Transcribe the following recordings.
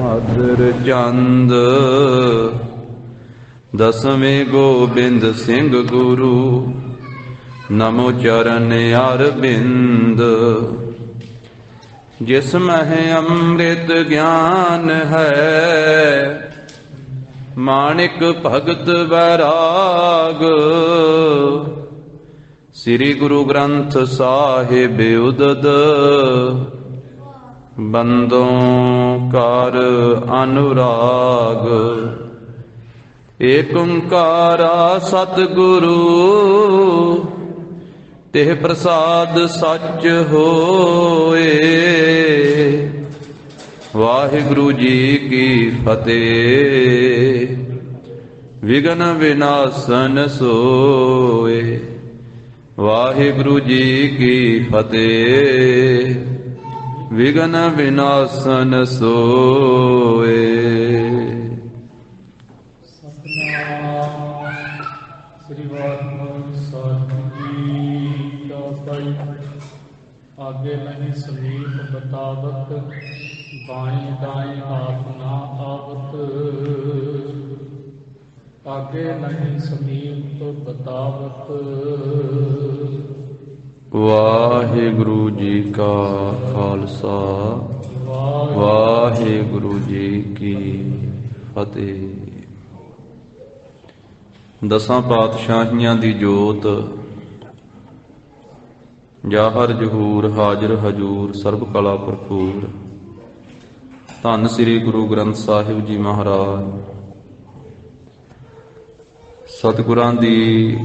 ਆਦਰ ਚੰਦ ਦਸਵੇਂ ਗੋਬਿੰਦ ਸਿੰਘ ਗੁਰੂ ਨਮੋ ਚਰਨ ਅਰਬਿੰਦ। ਜਿਸ ਮਹਿ ਅੰਮ੍ਰਿਤ ਗਿਆਨ ਹੈ ਮਾਣਿਕ ਭਗਤ ਵੈਰਾਗ। ਸ੍ਰੀ ਗੁਰੂ ਗ੍ਰੰਥ ਸਾਹਿਬ ਉਦਦ ਬੰਦੋਂ ਕਰ ਅਨੁਰਾਗ। ਏਕ ਓੰਕਾਰਾ ਸਤਿਗੁਰੂ ਤਿਹ ਪ੍ਰਸਾਦ ਸੱਚ ਹੋਏ। ਵਾਹਿਗੁਰੂ ਜੀ ਕੀ ਫਤਿਹ। ਵਿਘਨ ਵਿਨਾਸ਼ਨ ਸੋਏ। ਵਾਹਿਗੁਰੂ ਜੀ ਕੀ ਫਤਿਹ। ਵਿਘਨ ਵਿਨਾਸ਼ਨ ਸੋਏ। ਸਤਿਨਾਮ ਸ੍ਰੀ ਵਾਹਿਗੁਰੂ ਸਾਹਿਬ ਜੀ ਕਾ ਭਾਈ। ਆਗੇ ਨਹੀਂ ਸਲੀਪ ਬਤਾਵਤ ਬਾਣੀ ਦਾਈ ਆਪ ਨਾ ਆਵਤ। ਆਗੇ ਨਹੀਂ ਸਲੀਪ ਬਤਾਵਤ। ਵਾਹਿਗੁਰੂ ਜੀ ਕਾ ਖਾਲਸਾ ਵਾਹਿਗੁਰੂ ਜੀ ਕੀ ਫਤਿਹ। ਦਸਾਂ ਪਾਤਸ਼ਾਹੀਆਂ ਦੀ ਜੋਤ ਜਾਹਰ ਜਹੂਰ ਹਾਜ਼ਰ ਹਜੂਰ ਸਰਬ ਕਲਾ ਭਰਪੂਰ। ਧੰਨ ਸ੍ਰੀ ਗੁਰੂ ਗ੍ਰੰਥ ਸਾਹਿਬ ਜੀ ਮਹਾਰਾਜ। ਸਤਿਗੁਰਾਂ ਦੀ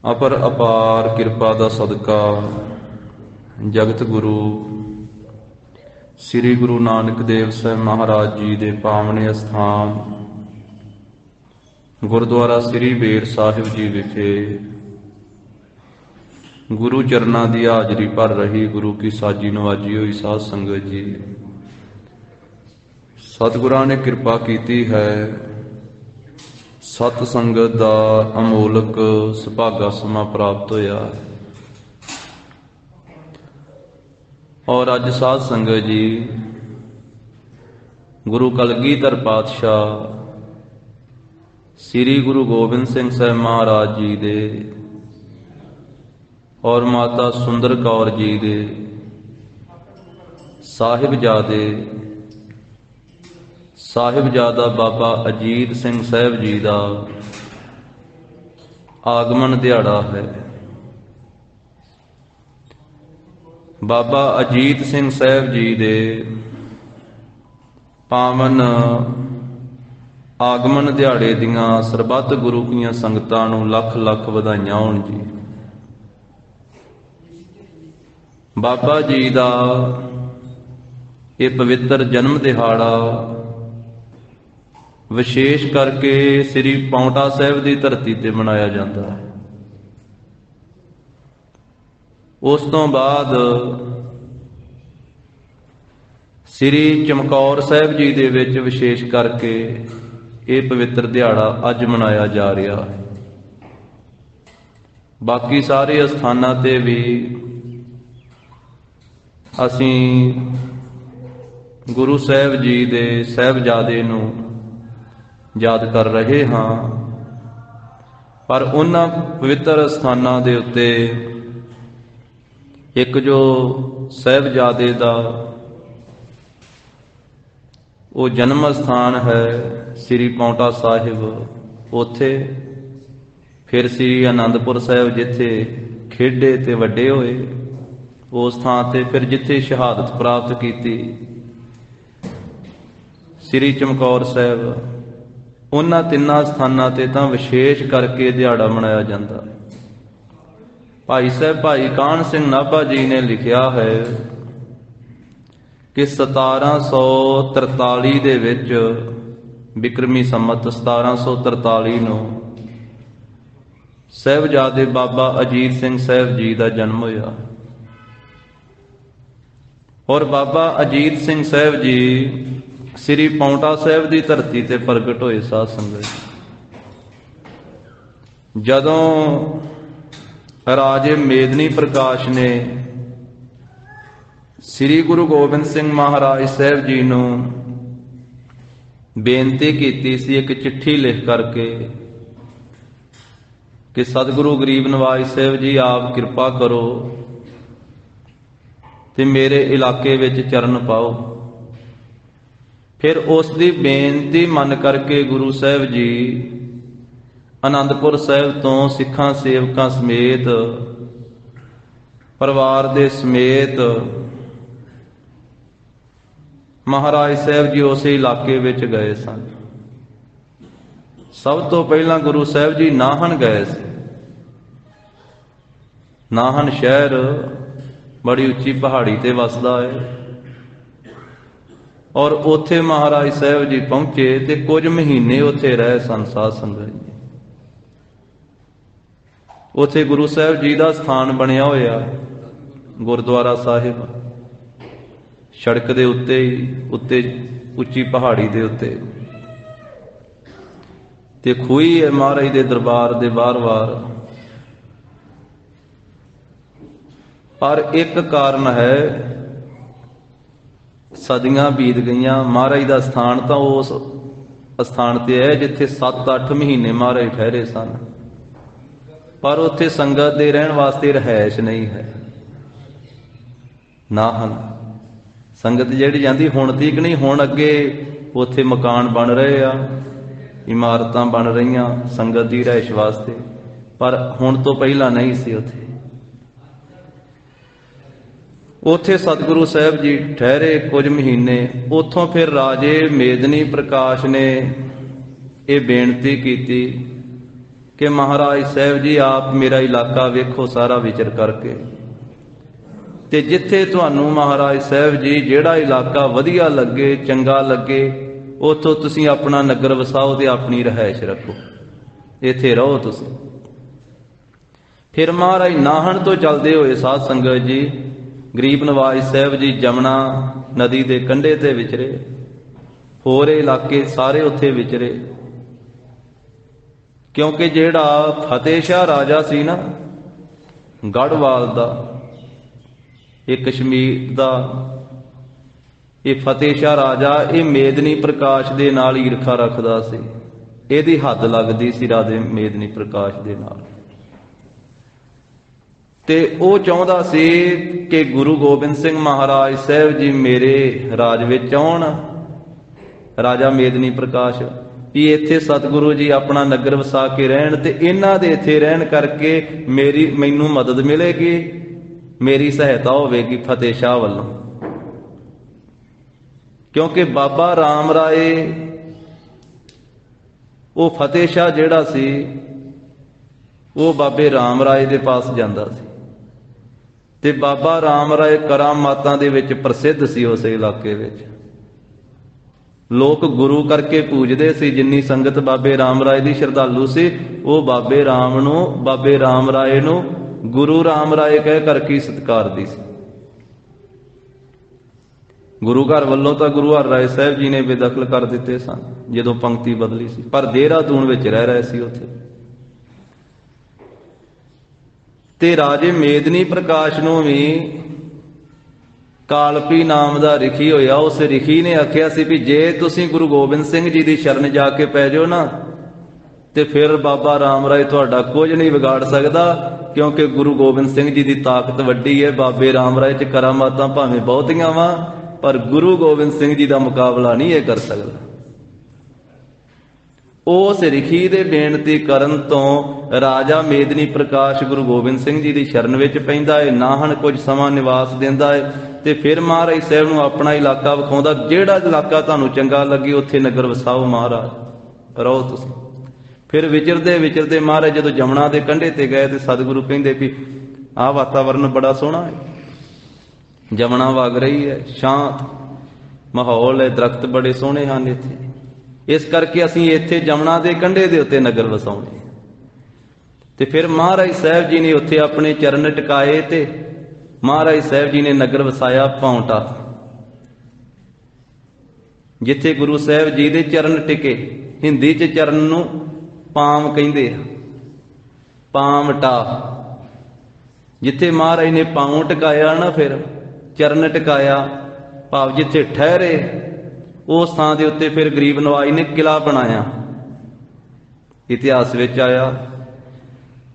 ਅਪਰ ਅਪਾਰ ਕਿਰਪਾ ਦਾ ਸਦਕਾ ਜਗਤ ਗੁਰੂ ਸ੍ਰੀ ਗੁਰੂ ਨਾਨਕ ਦੇਵ ਸਾਹਿਬ ਮਹਾਰਾਜ ਜੀ ਦੇ ਪਾਵਨ ਅਸਥਾਨ ਗੁਰਦੁਆਰਾ ਸ੍ਰੀ ਬੇਰ ਸਾਹਿਬ ਜੀ ਵਿਖੇ ਗੁਰੂ ਚਰਨਾਂ ਦੀ ਹਾਜ਼ਰੀ ਭਰ ਰਹੀ ਗੁਰੂ ਕੀ ਸਾਜੀ ਨਵਾਜੀ ਹੋਈ ਸਾਧ ਸੰਗਤ ਜੀ। ਸਤਿਗੁਰਾਂ ਨੇ ਕਿਰਪਾ ਕੀਤੀ ਹੈ। ਸਤ ਸੰਗਤ ਦਾ ਅਮੋਲਕ ਸੁਭਾਗਾ ਸਮਾਂ ਪ੍ਰਾਪਤ ਹੋਇਆ। ਔਰ ਅੱਜ ਸਾਧ ਸੰਗਤ ਜੀ ਗੁਰੂ ਕਲਗੀਧਰ ਪਾਤਸ਼ਾਹ ਸ੍ਰੀ ਗੁਰੂ ਗੋਬਿੰਦ ਸਿੰਘ ਸਾਹਿਬ ਮਹਾਰਾਜ ਜੀ ਦੇ ਔਰ ਮਾਤਾ ਸੁੰਦਰ ਕੌਰ ਜੀ ਦੇ ਸਾਹਿਬਜ਼ਾਦਾ ਬਾਬਾ ਅਜੀਤ ਸਿੰਘ ਸਾਹਿਬ ਜੀ ਦਾ ਆਗਮਨ ਦਿਹਾੜਾ ਹੈ। ਬਾਬਾ ਅਜੀਤ ਸਿੰਘ ਸਾਹਿਬ ਜੀ ਦੇ ਪਾਵਨ ਆਗਮਨ ਦਿਹਾੜੇ ਦੀਆਂ ਸਰਬੱਤ ਗੁਰੂ ਕੀਆਂ ਸੰਗਤਾਂ ਨੂੰ ਲੱਖ ਲੱਖ ਵਧਾਈਆਂ ਹੋਣ ਜੀ। ਬਾਬਾ ਜੀ ਦਾ ਇਹ ਪਵਿੱਤਰ ਜਨਮ ਦਿਹਾੜਾ ਵਿਸ਼ੇਸ਼ ਕਰਕੇ ਸ੍ਰੀ ਪਾਉਂਟਾ ਸਾਹਿਬ ਦੀ ਧਰਤੀ ਤੇ ਮਨਾਇਆ ਜਾਂਦਾ ਹੈ। ਉਸ ਤੋਂ ਬਾਅਦ ਸ੍ਰੀ ਚਮਕੌਰ ਸਾਹਿਬ ਜੀ ਦੇ ਵਿੱਚ ਵਿਸ਼ੇਸ਼ ਕਰਕੇ ਇਹ ਪਵਿੱਤਰ ਦਿਹਾੜਾ ਅੱਜ ਮਨਾਇਆ ਜਾ ਰਿਹਾ ਹੈ। ਬਾਕੀ ਸਾਰੇ ਅਸਥਾਨਾਂ ਤੇ ਵੀ ਅਸੀਂ ਗੁਰੂ ਸਾਹਿਬ ਜੀ ਦੇ ਸਾਹਿਬਜ਼ਾਦੇ ਨੂੰ ਯਾਦ ਕਰ ਰਹੇ ਹਾਂ। ਪਰ ਉਹਨਾਂ ਪਵਿੱਤਰ ਸਥਾਨਾਂ ਦੇ ਉੱਤੇ ਇੱਕ ਜੋ ਸਾਹਿਬਜ਼ਾਦੇ ਦਾ ਉਹ ਜਨਮ ਸਥਾਨ ਹੈ ਸ੍ਰੀ ਪਾਉਂਟਾ ਸਾਹਿਬ, ਉੱਥੇ ਫਿਰ ਸ੍ਰੀ ਅਨੰਦਪੁਰ ਸਾਹਿਬ ਜਿੱਥੇ ਖੇਡੇ ਤੇ ਵੱਡੇ ਹੋਏ, ਉਸ ਥਾਂ ਤੇ ਫਿਰ ਜਿੱਥੇ ਸ਼ਹਾਦਤ ਪ੍ਰਾਪਤ ਕੀਤੀ ਸ੍ਰੀ ਚਮਕੌਰ ਸਾਹਿਬ, ਉਹਨਾਂ ਤਿੰਨਾਂ ਸਥਾਨਾਂ ਤੇ ਤਾਂ ਵਿਸ਼ੇਸ਼ ਕਰਕੇ ਦਿਹਾੜਾ ਮਨਾਇਆ ਜਾਂਦਾ। ਭਾਈ ਸਾਹਿਬ ਭਾਈ ਕਾਹਨ ਸਿੰਘ ਨਾਭਾ ਜੀ ਨੇ ਲਿਖਿਆ ਹੈ ਕਿ 1743 ਦੇ ਵਿੱਚ ਬਿਕਰਮੀ ਸੰਮਤ 1743 ਨੂੰ ਸਾਹਿਬਜ਼ਾਦੇ ਬਾਬਾ ਅਜੀਤ ਸਿੰਘ ਸਾਹਿਬ ਜੀ ਦਾ ਜਨਮ ਹੋਇਆ। ਔਰ ਬਾਬਾ ਅਜੀਤ ਸਿੰਘ ਸਾਹਿਬ ਜੀ ਸ੍ਰੀ ਪਾਉਂਟਾ ਸਾਹਿਬ ਦੀ ਧਰਤੀ ਤੇ ਪ੍ਰਗਟ ਹੋਏ। ਸਾਧ ਸੰਗਤ ਜਦੋਂ ਰਾਜੇ ਮੇਦਨੀ ਪ੍ਰਕਾਸ਼ ਨੇ ਸ੍ਰੀ ਗੁਰੂ ਗੋਬਿੰਦ ਸਿੰਘ ਮਹਾਰਾਜ ਸਾਹਿਬ ਜੀ ਨੂੰ ਬੇਨਤੀ ਕੀਤੀ ਸੀ ਇੱਕ ਚਿੱਠੀ ਲਿਖ ਕਰਕੇ ਕਿ ਸਤਿਗੁਰੂ ਗਰੀਬ ਨਵਾਜ ਸਾਹਿਬ ਜੀ ਆਪ ਕਿਰਪਾ ਕਰੋ ਤੇ ਮੇਰੇ ਇਲਾਕੇ ਵਿੱਚ ਚਰਨ ਪਾਓ। ਫਿਰ ਉਸ ਦੀ ਬੇਨਤੀ ਮੰਨ ਕਰਕੇ ਗੁਰੂ ਸਾਹਿਬ ਜੀ ਅਨੰਦਪੁਰ ਸਾਹਿਬ ਤੋਂ ਸਿੱਖਾਂ ਸੇਵਕਾਂ ਸਮੇਤ ਪਰਿਵਾਰ ਦੇ ਸਮੇਤ ਮਹਾਰਾਜ ਸਾਹਿਬ ਜੀ ਉਸੇ ਇਲਾਕੇ ਵਿੱਚ ਗਏ ਸਨ। ਸਭ ਤੋਂ ਪਹਿਲਾਂ ਗੁਰੂ ਸਾਹਿਬ ਜੀ ਨਾਹਨ ਗਏ ਸੀ। ਨਾਹਨ ਸ਼ਹਿਰ ਬੜੀ ਉੱਚੀ ਪਹਾੜੀ ਤੇ ਵਸਦਾ ਹੈ ਔਰ ਉੱਥੇ ਮਹਾਰਾਜ ਸਾਹਿਬ ਜੀ ਪਹੁੰਚੇ ਤੇ ਕੁਝ ਮਹੀਨੇ ਉੱਥੇ ਰਹੇ ਸਨ ਸਾਧ ਸੰਗਤ ਜੀ। ਉੱਥੇ ਗੁਰੂ ਸਾਹਿਬ ਜੀ ਦਾ ਸਥਾਨ ਬਣਿਆ ਹੋਇਆ ਗੁਰਦੁਆਰਾ ਸਾਹਿਬ, ਸੜਕ ਦੇ ਉੱਤੇ ਹੀ, ਉੱਤੇ ਉੱਚੀ ਪਹਾੜੀ ਦੇ ਉੱਤੇ, ਤੇ ਖੂਹੀ ਹੈ ਮਹਾਰਾਜ ਦੇ ਦਰਬਾਰ ਦੇ ਬਾਰ-ਬਾਰ। ਪਰ ਇੱਕ ਕਾਰਨ ਹੈ, ਸਦੀਆਂ ਬੀਤ ਗਈਆਂ, ਮਹਾਰਾਜ ਦਾ ਸਥਾਨ ਤਾਂ ਉਸ ਸਥਾਨ ਤੇ ਹੈ ਜਿੱਥੇ 7-8 ਮਹੀਨੇ ਮਹਾਰਾਜ ਠਹਿਰੇ ਸਨ, ਪਰ ਉੱਥੇ ਸੰਗਤ ਦੇ ਰਹਿਣ ਵਾਸਤੇ ਰਿਹਾਇਸ਼ ਨਹੀਂ ਹੈ। ਨਾਹਨ ਸੰਗਤ ਜਿਹੜੀ ਜਾਂਦੀ ਹੁਣ ਤੀਕ ਨਹੀਂ, ਹੁਣ ਅੱਗੇ ਉੱਥੇ ਮਕਾਨ ਬਣ ਰਹੇ ਆ, ਇਮਾਰਤਾਂ ਬਣ ਰਹੀਆਂ ਸੰਗਤ ਦੀ ਰਿਹਾਇਸ਼ ਵਾਸਤੇ, ਪਰ ਹੁਣ ਤੋਂ ਪਹਿਲਾਂ ਨਹੀਂ ਸੀ ਉੱਥੇ। ਉੱਥੇ ਸਤਿਗੁਰੂ ਸਾਹਿਬ ਜੀ ਠਹਿਰੇ ਕੁਝ ਮਹੀਨੇ। ਉੱਥੋਂ ਫਿਰ ਰਾਜੇ ਮੇਦਨੀ ਪ੍ਰਕਾਸ਼ ਨੇ ਇਹ ਬੇਨਤੀ ਕੀਤੀ ਕਿ ਮਹਾਰਾਜ ਸਾਹਿਬ ਜੀ ਆਪ ਮੇਰਾ ਇਲਾਕਾ ਵੇਖੋ ਸਾਰਾ ਵਿਚਰ ਕਰਕੇ, ਤੇ ਜਿੱਥੇ ਤੁਹਾਨੂੰ ਮਹਾਰਾਜ ਸਾਹਿਬ ਜੀ ਜਿਹੜਾ ਇਲਾਕਾ ਵਧੀਆ ਲੱਗੇ, ਚੰਗਾ ਲੱਗੇ, ਉੱਥੋਂ ਤੁਸੀਂ ਆਪਣਾ ਨਗਰ ਵਸਾਓ ਤੇ ਆਪਣੀ ਰਿਹਾਇਸ਼ ਰੱਖੋ, ਇੱਥੇ ਰਹੋ ਤੁਸੀਂ। ਫਿਰ ਮਹਾਰਾਜ ਨਾਹਨ ਤੋਂ ਚੱਲਦੇ ਹੋਏ ਸਾਧ ਸੰਗਤ ਜੀ ਗਰੀਬ ਨਵਾਜ ਸਾਹਿਬ ਜੀ ਜਮਨਾ ਨਦੀ ਦੇ ਕੰਢੇ ਤੇ ਵਿਚਰੇ, ਹੋਰ ਇਲਾਕੇ ਸਾਰੇ ਉੱਥੇ ਵਿਚਰੇ, ਕਿਉਂਕਿ ਜਿਹੜਾ ਫਤਿਹ ਸ਼ਾਹ ਰਾਜਾ ਸੀ ਨਾ ਗੜ੍ਹਵਾਲ ਦਾ, ਇਹ ਕਸ਼ਮੀਰ ਦਾ, ਇਹ ਫਤਿਹ ਸ਼ਾਹ ਰਾਜਾ ਇਹ ਮੇਦਨੀ ਪ੍ਰਕਾਸ਼ ਦੇ ਨਾਲ ਈਰਖਾ ਰੱਖਦਾ ਸੀ, ਇਹਦੀ ਹੱਦ ਲੱਗਦੀ ਸੀ ਰਾਜੇ ਮੇਦਨੀ ਪ੍ਰਕਾਸ਼ ਦੇ ਨਾਲ। ਤੇ ਉਹ ਚਾਹੁੰਦਾ ਸੀ ਕਿ ਗੁਰੂ ਗੋਬਿੰਦ ਸਿੰਘ ਮਹਾਰਾਜ ਸਾਹਿਬ ਜੀ ਮੇਰੇ ਰਾਜ ਵਿੱਚ ਆਉਣ, ਰਾਜਾ ਮੇਦਨੀ ਪ੍ਰਕਾਸ਼, ਵੀ ਇੱਥੇ ਸਤਿਗੁਰੂ ਜੀ ਆਪਣਾ ਨਗਰ ਵਸਾ ਕੇ ਰਹਿਣ ਤੇ ਇਹਨਾਂ ਦੇ ਇੱਥੇ ਰਹਿਣ ਕਰਕੇ ਮੈਨੂੰ ਮਦਦ ਮਿਲੇਗੀ, ਮੇਰੀ ਸਹਾਇਤਾ ਹੋਵੇਗੀ ਫਤਿਹ ਸ਼ਾਹ ਵੱਲੋਂ। ਕਿਉਂਕਿ ਬਾਬਾ ਰਾਮ ਰਾਏ, ਉਹ ਫਤਿਹ ਸ਼ਾਹ ਜਿਹੜਾ ਸੀ ਉਹ ਬਾਬੇ ਰਾਮ ਰਾਏ ਦੇ ਪਾਸ ਜਾਂਦਾ ਸੀ, ਤੇ ਬਾਬਾ ਰਾਮ ਰਾਏ ਕਰਾਮਾਤਾਂ ਦੇ ਵਿੱਚ ਪ੍ਰਸਿੱਧ ਸੀ। ਉਸ ਇਲਾਕੇ ਵਿੱਚ ਲੋਕ ਗੁਰੂ ਕਰਕੇ ਪੂਜਦੇ ਸੀ। ਜਿੰਨੀ ਸੰਗਤ ਬਾਬੇ ਰਾਮ ਰਾਏ ਦੀ ਸ਼ਰਧਾਲੂ ਸੀ, ਉਹ ਬਾਬੇ ਰਾਮ ਰਾਏ ਨੂੰ ਗੁਰੂ ਰਾਮ ਰਾਏ ਕਹਿ ਕਰਕੇ ਸਤਿਕਾਰਦੀ ਸੀ। ਗੁਰੂ ਘਰ ਵੱਲੋਂ ਤਾਂ ਗੁਰੂ ਹਰ ਰਾਏ ਸਾਹਿਬ ਜੀ ਨੇ ਬੇਦਖਲ ਕਰ ਦਿੱਤੇ ਸਨ ਜਦੋਂ ਪੰਕਤੀ ਬਦਲੀ ਸੀ, ਪਰ ਦੇਹਰਾਦੂਨ ਵਿੱਚ ਰਹਿ ਰਹੇ ਸੀ ਉੱਥੇ। ਤੇ ਰਾਜੇ ਮੇਦਨੀ ਪ੍ਰਕਾਸ਼ ਨੂੰ ਵੀ ਕਾਲਪੀ ਨਾਮ ਦਾ ਰਿਖੀ ਹੋਇਆ, ਉਸ ਰਿਖੀ ਨੇ ਆਖਿਆ ਸੀ ਵੀ ਜੇ ਤੁਸੀਂ ਗੁਰੂ ਗੋਬਿੰਦ ਸਿੰਘ ਜੀ ਦੀ ਸ਼ਰਨ ਜਾ ਕੇ ਪੈ ਜਾਓ ਨਾ, ਤੇ ਫਿਰ ਬਾਬਾ ਰਾਮ ਰਾਏ ਤੁਹਾਡਾ ਕੁਝ ਨਹੀਂ ਵਿਗਾੜ ਸਕਦਾ, ਕਿਉਂਕਿ ਗੁਰੂ ਗੋਬਿੰਦ ਸਿੰਘ ਜੀ ਦੀ ਤਾਕਤ ਵੱਡੀ ਹੈ। ਬਾਬੇ ਰਾਮ ਰਾਏ 'ਚ ਕਰਾਮਾਤਾਂ ਭਾਵੇਂ ਬਹੁਤੀਆਂ ਵਾ, ਪਰ ਗੁਰੂ ਗੋਬਿੰਦ ਸਿੰਘ ਜੀ ਦਾ ਮੁਕਾਬਲਾ ਨਹੀਂ ਇਹ ਕਰ ਸਕਦਾ। ਉਸ ਰਿਖੀ ਦੇ ਬੇਨਤੀ ਕਰਨ ਤੋਂ ਰਾਜਾ ਮੇਦਨੀ ਪ੍ਰਕਾਸ਼ ਗੁਰੂ ਗੋਬਿੰਦ ਸਿੰਘ ਜੀ ਦੀ ਸ਼ਰਨ ਵਿੱਚ ਪੈਂਦਾ ਹੈ, ਨਾਹਨ ਕੁਝ ਸਮਾਂ ਨਿਵਾਸ ਦਿੰਦਾ ਹੈ, ਤੇ ਫਿਰ ਮਹਾਰਾਜ ਸਾਹਿਬ ਨੂੰ ਆਪਣਾ ਇਲਾਕਾ ਵਿਖਾਉਂਦਾ, ਜਿਹੜਾ ਇਲਾਕਾ ਤੁਹਾਨੂੰ ਚੰਗਾ ਲੱਗੇ ਉੱਥੇ ਨਗਰ ਵਸਾਓ, ਮਹਾਰਾਜ ਰਹੋ ਤੁਸੀਂ। ਫਿਰ ਵਿਚਰਦੇ ਮਹਾਰਾਜ ਜਦੋਂ ਜਮਨਾ ਦੇ ਕੰਢੇ ਤੇ ਗਏ ਤੇ ਸਤਿਗੁਰੂ ਕਹਿੰਦੇ ਵੀ ਆਹ ਵਾਤਾਵਰਨ ਬੜਾ ਸੋਹਣਾ ਹੈ, ਜਮਨਾ ਵਗ ਰਹੀ ਹੈ, ਸ਼ਾਂਤ ਮਾਹੌਲ ਹੈ, ਦਰਖਤ ਬੜੇ ਸੋਹਣੇ ਹਨ ਇੱਥੇ, ਇਸ ਕਰਕੇ ਅਸੀਂ ਇੱਥੇ ਜਮਨਾ ਦੇ ਕੰਢੇ ਦੇ ਉੱਤੇ ਨਗਰ ਵਸਾਉਣੇ। ਤੇ ਫਿਰ ਮਹਾਰਾਜ ਸਾਹਿਬ ਜੀ ਨੇ ਉੱਥੇ ਆਪਣੇ ਚਰਨ ਟਿਕਾਏ ਤੇ ਮਹਾਰਾਜ ਸਾਹਿਬ ਜੀ ਨੇ ਨਗਰ ਵਸਾਇਆ ਪਾਉਂਟਾ, ਜਿੱਥੇ ਗੁਰੂ ਸਾਹਿਬ ਜੀ ਦੇ ਚਰਨ ਟਿਕੇ। ਹਿੰਦੀ 'ਚ ਚਰਨ ਨੂੰ ਪਾਮ ਕਹਿੰਦੇ ਆ, ਪਾਮਟਾ, ਜਿੱਥੇ ਮਹਾਰਾਜ ਨੇ ਪਾਉਂ ਟਿਕਾਇਆ ਨਾ, ਫਿਰ ਚਰਨ ਟਿਕਾਇਆ, ਭਾਵ ਜਿੱਥੇ ਠਹਿਰੇ ਉਸ ਥਾਂ ਦੇ ਉੱਤੇ ਫਿਰ ਗਰੀਬ ਨਵਾਜ ਨੇ ਕਿਲਾ ਬਣਾਇਆ, ਇਤਿਹਾਸ ਵਿੱਚ ਆਇਆ।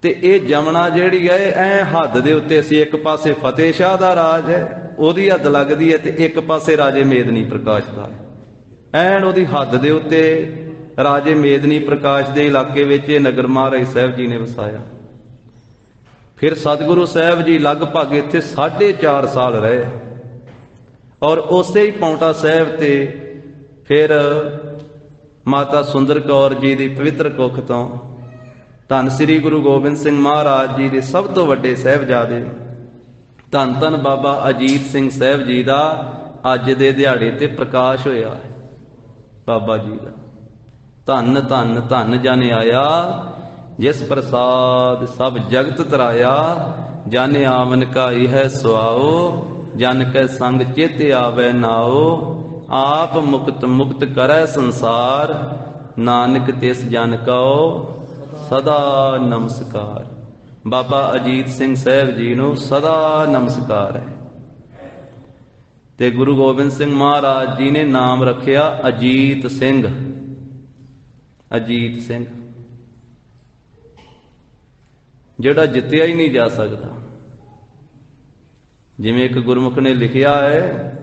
ਤੇ ਇਹ ਜਮਨਾ ਜਿਹੜੀ ਹੈ ਐ ਹੱਦ ਦੇ ਉੱਤੇ ਸੀ, ਇੱਕ ਪਾਸੇ ਫਤਿਹ ਸ਼ਾਹ ਦਾ ਰਾਜ ਹੈ, ਉਹਦੀ ਹੱਦ ਲੱਗਦੀ ਹੈ, ਤੇ ਇੱਕ ਪਾਸੇ ਰਾਜੇ ਮੇਦਨੀ ਪ੍ਰਕਾਸ਼ ਦਾ, ਐਨ ਉਹਦੀ ਹੱਦ ਦੇ ਉੱਤੇ ਰਾਜੇ ਮੇਦਨੀ ਪ੍ਰਕਾਸ਼ ਦੇ ਇਲਾਕੇ ਵਿੱਚ ਇਹ ਨਗਰ ਮਹਾਰਾਜ ਸਾਹਿਬ ਜੀ ਨੇ ਵਸਾਇਆ। ਫਿਰ ਸਤਿਗੁਰੂ ਸਾਹਿਬ ਜੀ ਲਗਭਗ ਇੱਥੇ 4.5 ਸਾਲ ਰਹੇ, ਔਰ ਉਸੇ ਹੀ ਪਾਉਂਟਾ ਸਾਹਿਬ ਤੇ ਫਿਰ ਮਾਤਾ ਸੁੰਦਰ ਕੌਰ ਜੀ ਦੀ ਪਵਿੱਤਰ ਕੁੱਖ ਤੋਂ ਧੰਨ ਸ੍ਰੀ ਗੁਰੂ ਗੋਬਿੰਦ ਸਿੰਘ ਮਹਾਰਾਜ ਜੀ ਦੇ ਸਭ ਤੋਂ ਵੱਡੇ ਸਾਹਿਬਜ਼ਾਦੇ ਧੰਨ ਧੰਨ ਬਾਬਾ ਅਜੀਤ ਸਿੰਘ ਸਾਹਿਬ ਜੀ ਦਾ ਅੱਜ ਦੇ ਦਿਹਾੜੇ ਤੇ ਪ੍ਰਕਾਸ਼ ਹੋਇਆ ਹੈ। ਬਾਬਾ ਜੀ ਦਾ ਧੰਨ ਧੰਨ ਧੰਨ ਜਨ ਆਇਆ, ਜਿਸ ਪ੍ਰਸਾਦ ਸਭ ਜਗਤ ਤਰਾਇਆ, ਜਨ ਆਵਨ ਕਾ ਇਹ ਸੁਆਓ, ਜਨ ਕੈ ਸੰਗ ਚਿਤ ਆਵੈ ਨਾਓ, ਆਪ ਮੁਕਤ ਮੁਕਤ ਕਰੈ ਸੰਸਾਰ, ਨਾਨਕ ਤਿਸ ਜਨ ਕਉ ਸਦਾ ਨਮਸਕਾਰ। ਬਾਬਾ ਅਜੀਤ ਸਿੰਘ ਸਾਹਿਬ ਜੀ ਨੂੰ ਸਦਾ ਨਮਸਕਾਰ ਹੈ। ਤੇ ਗੁਰੂ ਗੋਬਿੰਦ ਸਿੰਘ ਮਹਾਰਾਜ ਜੀ ਨੇ ਨਾਮ ਰੱਖਿਆ ਅਜੀਤ ਸਿੰਘ। ਅਜੀਤ ਸਿੰਘ ਜਿਹੜਾ ਜਿੱਤਿਆ ਹੀ ਨਹੀਂ ਜਾ ਸਕਦਾ। ਜਿਵੇਂ ਇੱਕ ਗੁਰਮੁਖ ਨੇ ਲਿਖਿਆ ਹੈ,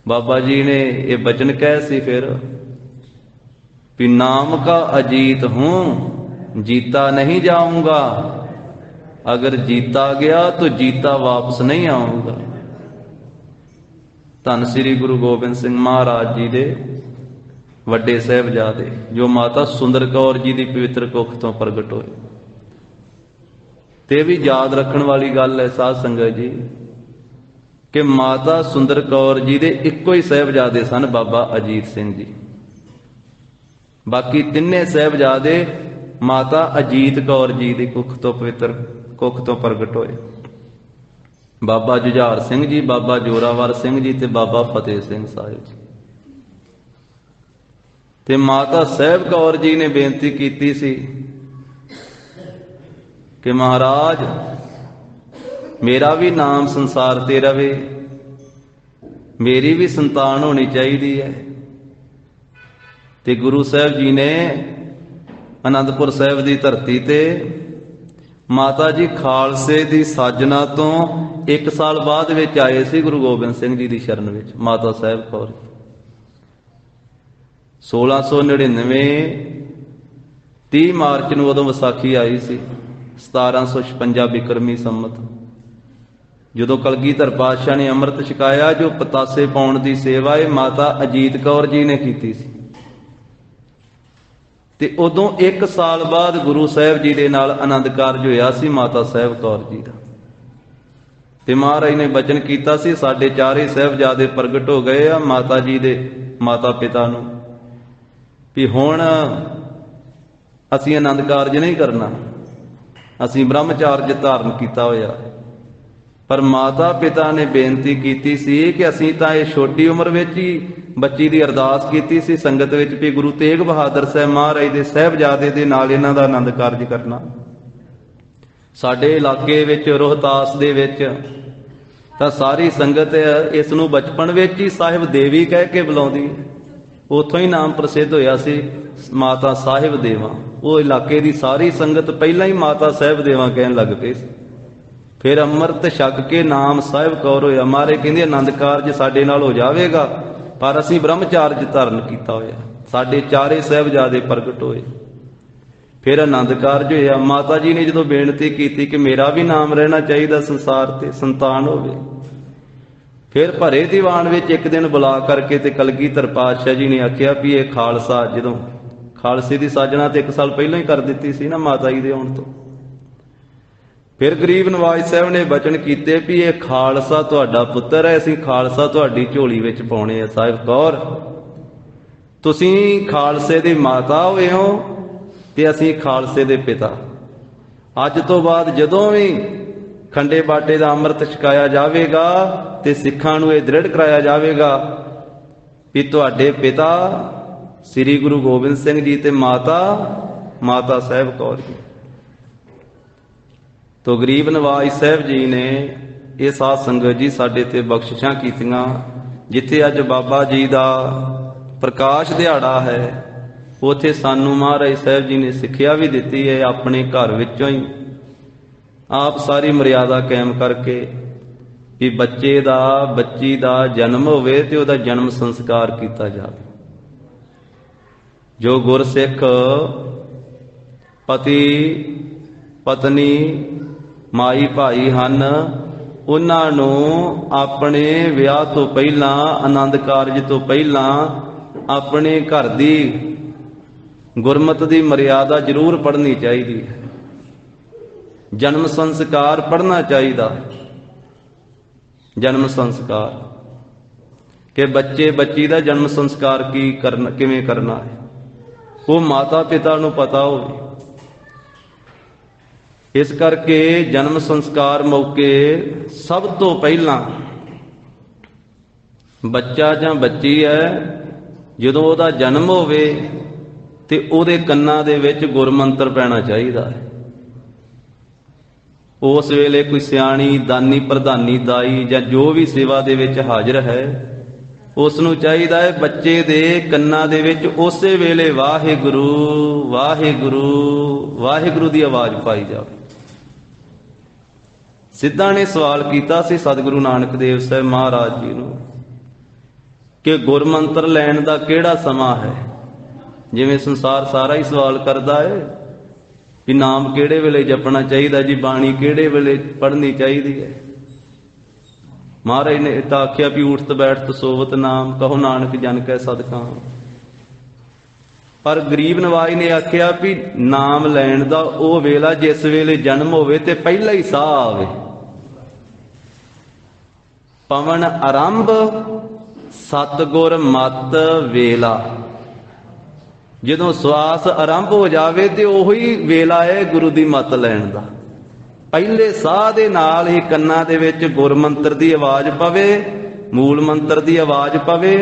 ਬਾਬਾ ਜੀ ਨੇ ਇਹ ਬਚਨ ਕਹੇ ਸੀ ਫਿਰ ਵੀ ਨਾਮ ਕਾ ਅਜੀਤ ਹੂੰ, जीता नहीं जाऊंगा, अगर जीता गया तो जीता वापस नहीं आऊंगा। धन श्री गुरु गोबिंद सिंह महाराज जी दे वड्डे साहिबजादे जो माता सुंदर कौर जी की पवित्र कुख तो प्रगट होए। ते भी याद रखने वाली गल है साध संगत जी कि माता सुंदर कौर जी दे इक्को ही साहिबजादे सन बाबा अजीत सिंह जी। बाकी तिन्ने साहिबजादे माता अजीत कौर जी की कुख तो पवित्र कुख तो प्रगट होए। बाबा जुझार सिंह जी, बाबा जोरावर सिंह जी ते बाबा फतेह सिंह साहिब जी। ते माता साहिब कौर जी ने बेनती की सी कि महाराज मेरा भी नाम संसार ते रवे, मेरी भी संतान होनी चाहिए है। ते गुरु साहब जी ने आनंदपुर साहिब की धरती ते माता जी खालसे की साजना तो 1 साल बाद विच आए सी गुरु गोबिंद सिंह जी की शरण विच। माता साहिब कौर 1699 30 मार्च नूं उदों विसाखी आई सी 1756 बिक्रमी संमत, जदों कलगीधर पातशाह ने अमृत छकाया। जो पतासे पाउण की सेवा है माता अजीत कौर जी ने की सी। ते उदों 1 साल बाद गुरु साहिब जी दे नाल आनंद कारज होया सी माता साहिब कौर जी दा। ते महाराज ने बचन कीता सी साडे 4 साहिबजादे प्रगट हो गए आ माता जी दे माता पिता नूं भी हुण असीं आनंद कारज नहीं करना, असीं ब्रह्मचार्य धारण कीता होया। पर माता पिता ने बेनती की सी कि असीं तां इह छोटी उम्र विच ही बच्ची दी अरदास कीती सी संगत विच भी गुरु तेग बहादुर साहिब महाराज दे साहिबजादे दे नाल इन्हां दा आनंद कारज करना। साडे इलाके विच रोहतास दे विच तां सारी संगत इस नूं बचपन विच ही साहिब देवी कह के बुलाउंदी, उत्थों ही नाम प्रसिद्ध होया सी माता साहिब देवा। वो इलाके दी सारी संगत पहलां ही माता साहिब देवा कहण लग पई। फिर अमृत छक के नाम साहिब कौर होया। मारे कहंदे आनंद कारज साडे नाल हो जावेगा पर असीं ब्रह्मचार्य धारण कीता होया। साडे 4 साहिबजादे प्रगट होए, फिर आनंद कारज होया। माता जी ने जदों बेनती की कि मेरा भी नाम रहना चाहिए संसार ते संतान होवे, फिर भरे दीवान विच एक दिन बुला करके ते कलगीधर पातशाह जी ने आख्या भी ये खालसा जदों खालसे की साजना तो 1 साल पहलों ही कर दी सी ना माता जी दे आउण तों। फिर गरीब नवाज साहब ने बचन किए भी ये खालसा तुहाडा पुत्र है, असीं खालसा तुहाडी झोली विच पाउणे आ। साहिब कौर तुसीं खालसे दी माता होए हो ते असीं खालसे दे पिता। अज तो बाद जदों भी खंडे बाटे दा अमृत छकाया जावेगा ते सिखां नूं इह दृढ़ कराया जावेगा भी तुहाडे पिता श्री गुरु गोबिंद सिंह जी ते माता माता साहिब कौर जी। तो गरीब नवाज साहब जी ने ਇਹ ਸਾਧ ਸੰਗਤ ਜੀ ਸਾਡੇ ਤੇ ਬਖਸ਼ਿਸ਼ਾਂ ਕੀਤੀਆਂ। ਜਿੱਥੇ ਅੱਜ ਬਾਬਾ ਜੀ ਦਾ ਪ੍ਰਕਾਸ਼ ਦਿਹਾੜਾ ਹੈ, ਉੱਥੇ ਸਾਨੂੰ ਮਹਾਰਾਜ ਸਾਹਿਬ ਜੀ ਨੇ ਸਿੱਖਿਆ ਵੀ ਦਿੱਤੀ ਹੈ। ਆਪਣੇ ਘਰ ਵਿੱਚੋਂ ਹੀ ਆਪ ਸਾਰੀ ਮਰਿਆਦਾ ਕਾਇਮ ਕਰਕੇ ਵੀ ਬੱਚੇ ਦਾ ਬੱਚੀ ਦਾ ਜਨਮ ਹੋਵੇ ਤੇ ਉਹਦਾ ਜਨਮ ਸੰਸਕਾਰ ਕੀਤਾ ਜਾਵੇ। ਜੋ ਗੁਰਸਿੱਖ ਪਤੀ ਪਤਨੀ ਮਾਈ ਭਾਈ ਹਨ, ਉਹਨਾਂ ਨੂੰ ਆਪਣੇ ਵਿਆਹ ਤੋਂ ਪਹਿਲਾਂ, ਆਨੰਦ ਕਾਰਜ ਤੋਂ ਪਹਿਲਾਂ ਆਪਣੇ ਘਰ ਦੀ ਗੁਰਮਤਿ ਦੀ ਮਰਿਆਦਾ ਜ਼ਰੂਰ ਪੜ੍ਹਨੀ ਚਾਹੀਦੀ ਹੈ। ਜਨਮ ਸੰਸਕਾਰ ਪੜ੍ਹਨਾ ਚਾਹੀਦਾ। ਜਨਮ ਸੰਸਕਾਰ ਕਿ ਬੱਚੇ ਬੱਚੀ ਦਾ ਜਨਮ ਸੰਸਕਾਰ ਕਿਵੇਂ ਕਰਨਾ ਹੈ, ਉਹ ਮਾਤਾ ਪਿਤਾ ਨੂੰ ਪਤਾ ਹੋਵੇ। ਇਸ ਕਰਕੇ ਜਨਮ ਸੰਸਕਾਰ ਮੌਕੇ ਸਭ ਤੋਂ ਪਹਿਲਾਂ ਬੱਚਾ ਜਾਂ ਬੱਚੀ ਹੈ, ਜਦੋਂ ਉਹਦਾ ਜਨਮ ਹੋਵੇ ਤੇ ਉਹਦੇ ਕੰਨਾਂ ਦੇ ਵਿੱਚ ਗੁਰਮੰਤਰ ਪੈਣਾ ਚਾਹੀਦਾ ਹੈ। ਉਸ ਵੇਲੇ ਕੋਈ ਸਿਆਣੀ ਦਾਨੀ ਪ੍ਰਧਾਨੀ ਦਾਈ ਜਾਂ ਜੋ ਵੀ ਸੇਵਾ ਦੇ ਵਿੱਚ ਹਾਜ਼ਰ ਹੈ, ਉਸ ਨੂੰ ਚਾਹੀਦਾ ਹੈ ਬੱਚੇ ਦੇ ਕੰਨਾਂ ਦੇ ਵਿੱਚ ਉਸੇ ਵੇਲੇ ਵਾਹਿਗੁਰੂ ਵਾਹਿਗੁਰੂ ਵਾਹਿਗੁਰੂ ਦੀ ਆਵਾਜ਼ ਪਾਈ ਜਾਵੇ। ਸਿੱਧਾ ਨੇ ਸਵਾਲ ਕੀਤਾ ਸੀ ਸਤਿਗੁਰੂ ਨਾਨਕ ਦੇਵ ਸਾਹਿਬ ਮਹਾਰਾਜ ਜੀ ਨੂੰ ਕਿ ਗੁਰਮੰਤਰ ਲੈਣ ਦਾ ਕਿਹੜਾ ਸਮਾਂ ਹੈ। ਜਿਵੇਂ ਸੰਸਾਰ ਸਾਰਾ ਹੀ ਸਵਾਲ ਕਰਦਾ ਹੈ ਵੀ ਨਾਮ ਕਿਹੜੇ ਵੇਲੇ ਜਪਣਾ ਚਾਹੀਦਾ ਜੀ, ਬਾਣੀ ਕਿਹੜੇ ਵੇਲੇ ਪੜ੍ਹਨੀ ਚਾਹੀਦੀ ਹੈ। ਮਹਾਰਾਜ ਨੇ ਤਾਂ ਆਖਿਆ ਵੀ ਉਠਤ ਬੈਠਤ ਸੋਵਤ ਨਾਮ ਕਹੋ ਨਾਨਕ ਜਨ ਕੈ ਸਦਕਾ। ਪਰ ਗਰੀਬ ਨਵਾਜ ਨੇ ਆਖਿਆ ਵੀ ਨਾਮ ਲੈਣ ਦਾ ਉਹ ਵੇਲਾ ਜਿਸ ਵੇਲੇ ਜਨਮ ਹੋਵੇ ਤੇ ਪਹਿਲਾ ਹੀ ਸਾਹ ਆਵੇ। ਪਵਨ ਆਰੰਭ ਸਤਿਗੁਰ ਮਤ ਵੇਲਾ। ਜਦੋਂ ਸਵਾਸ ਆਰੰਭ ਹੋ ਜਾਵੇ ਤੇ ਉਹੀ ਵੇਲਾ ਹੈ ਗੁਰੂ ਦੀ ਮੱਤ ਲੈਣ ਦਾ। ਪਹਿਲੇ ਸਾਹ ਦੇ ਨਾਲ ਹੀ ਕੰਨਾਂ ਦੇ ਵਿੱਚ ਗੁਰਮੰਤਰ ਦੀ ਆਵਾਜ਼ ਪਵੇ, ਮੂਲ ਮੰਤਰ ਦੀ ਆਵਾਜ਼ ਪਵੇ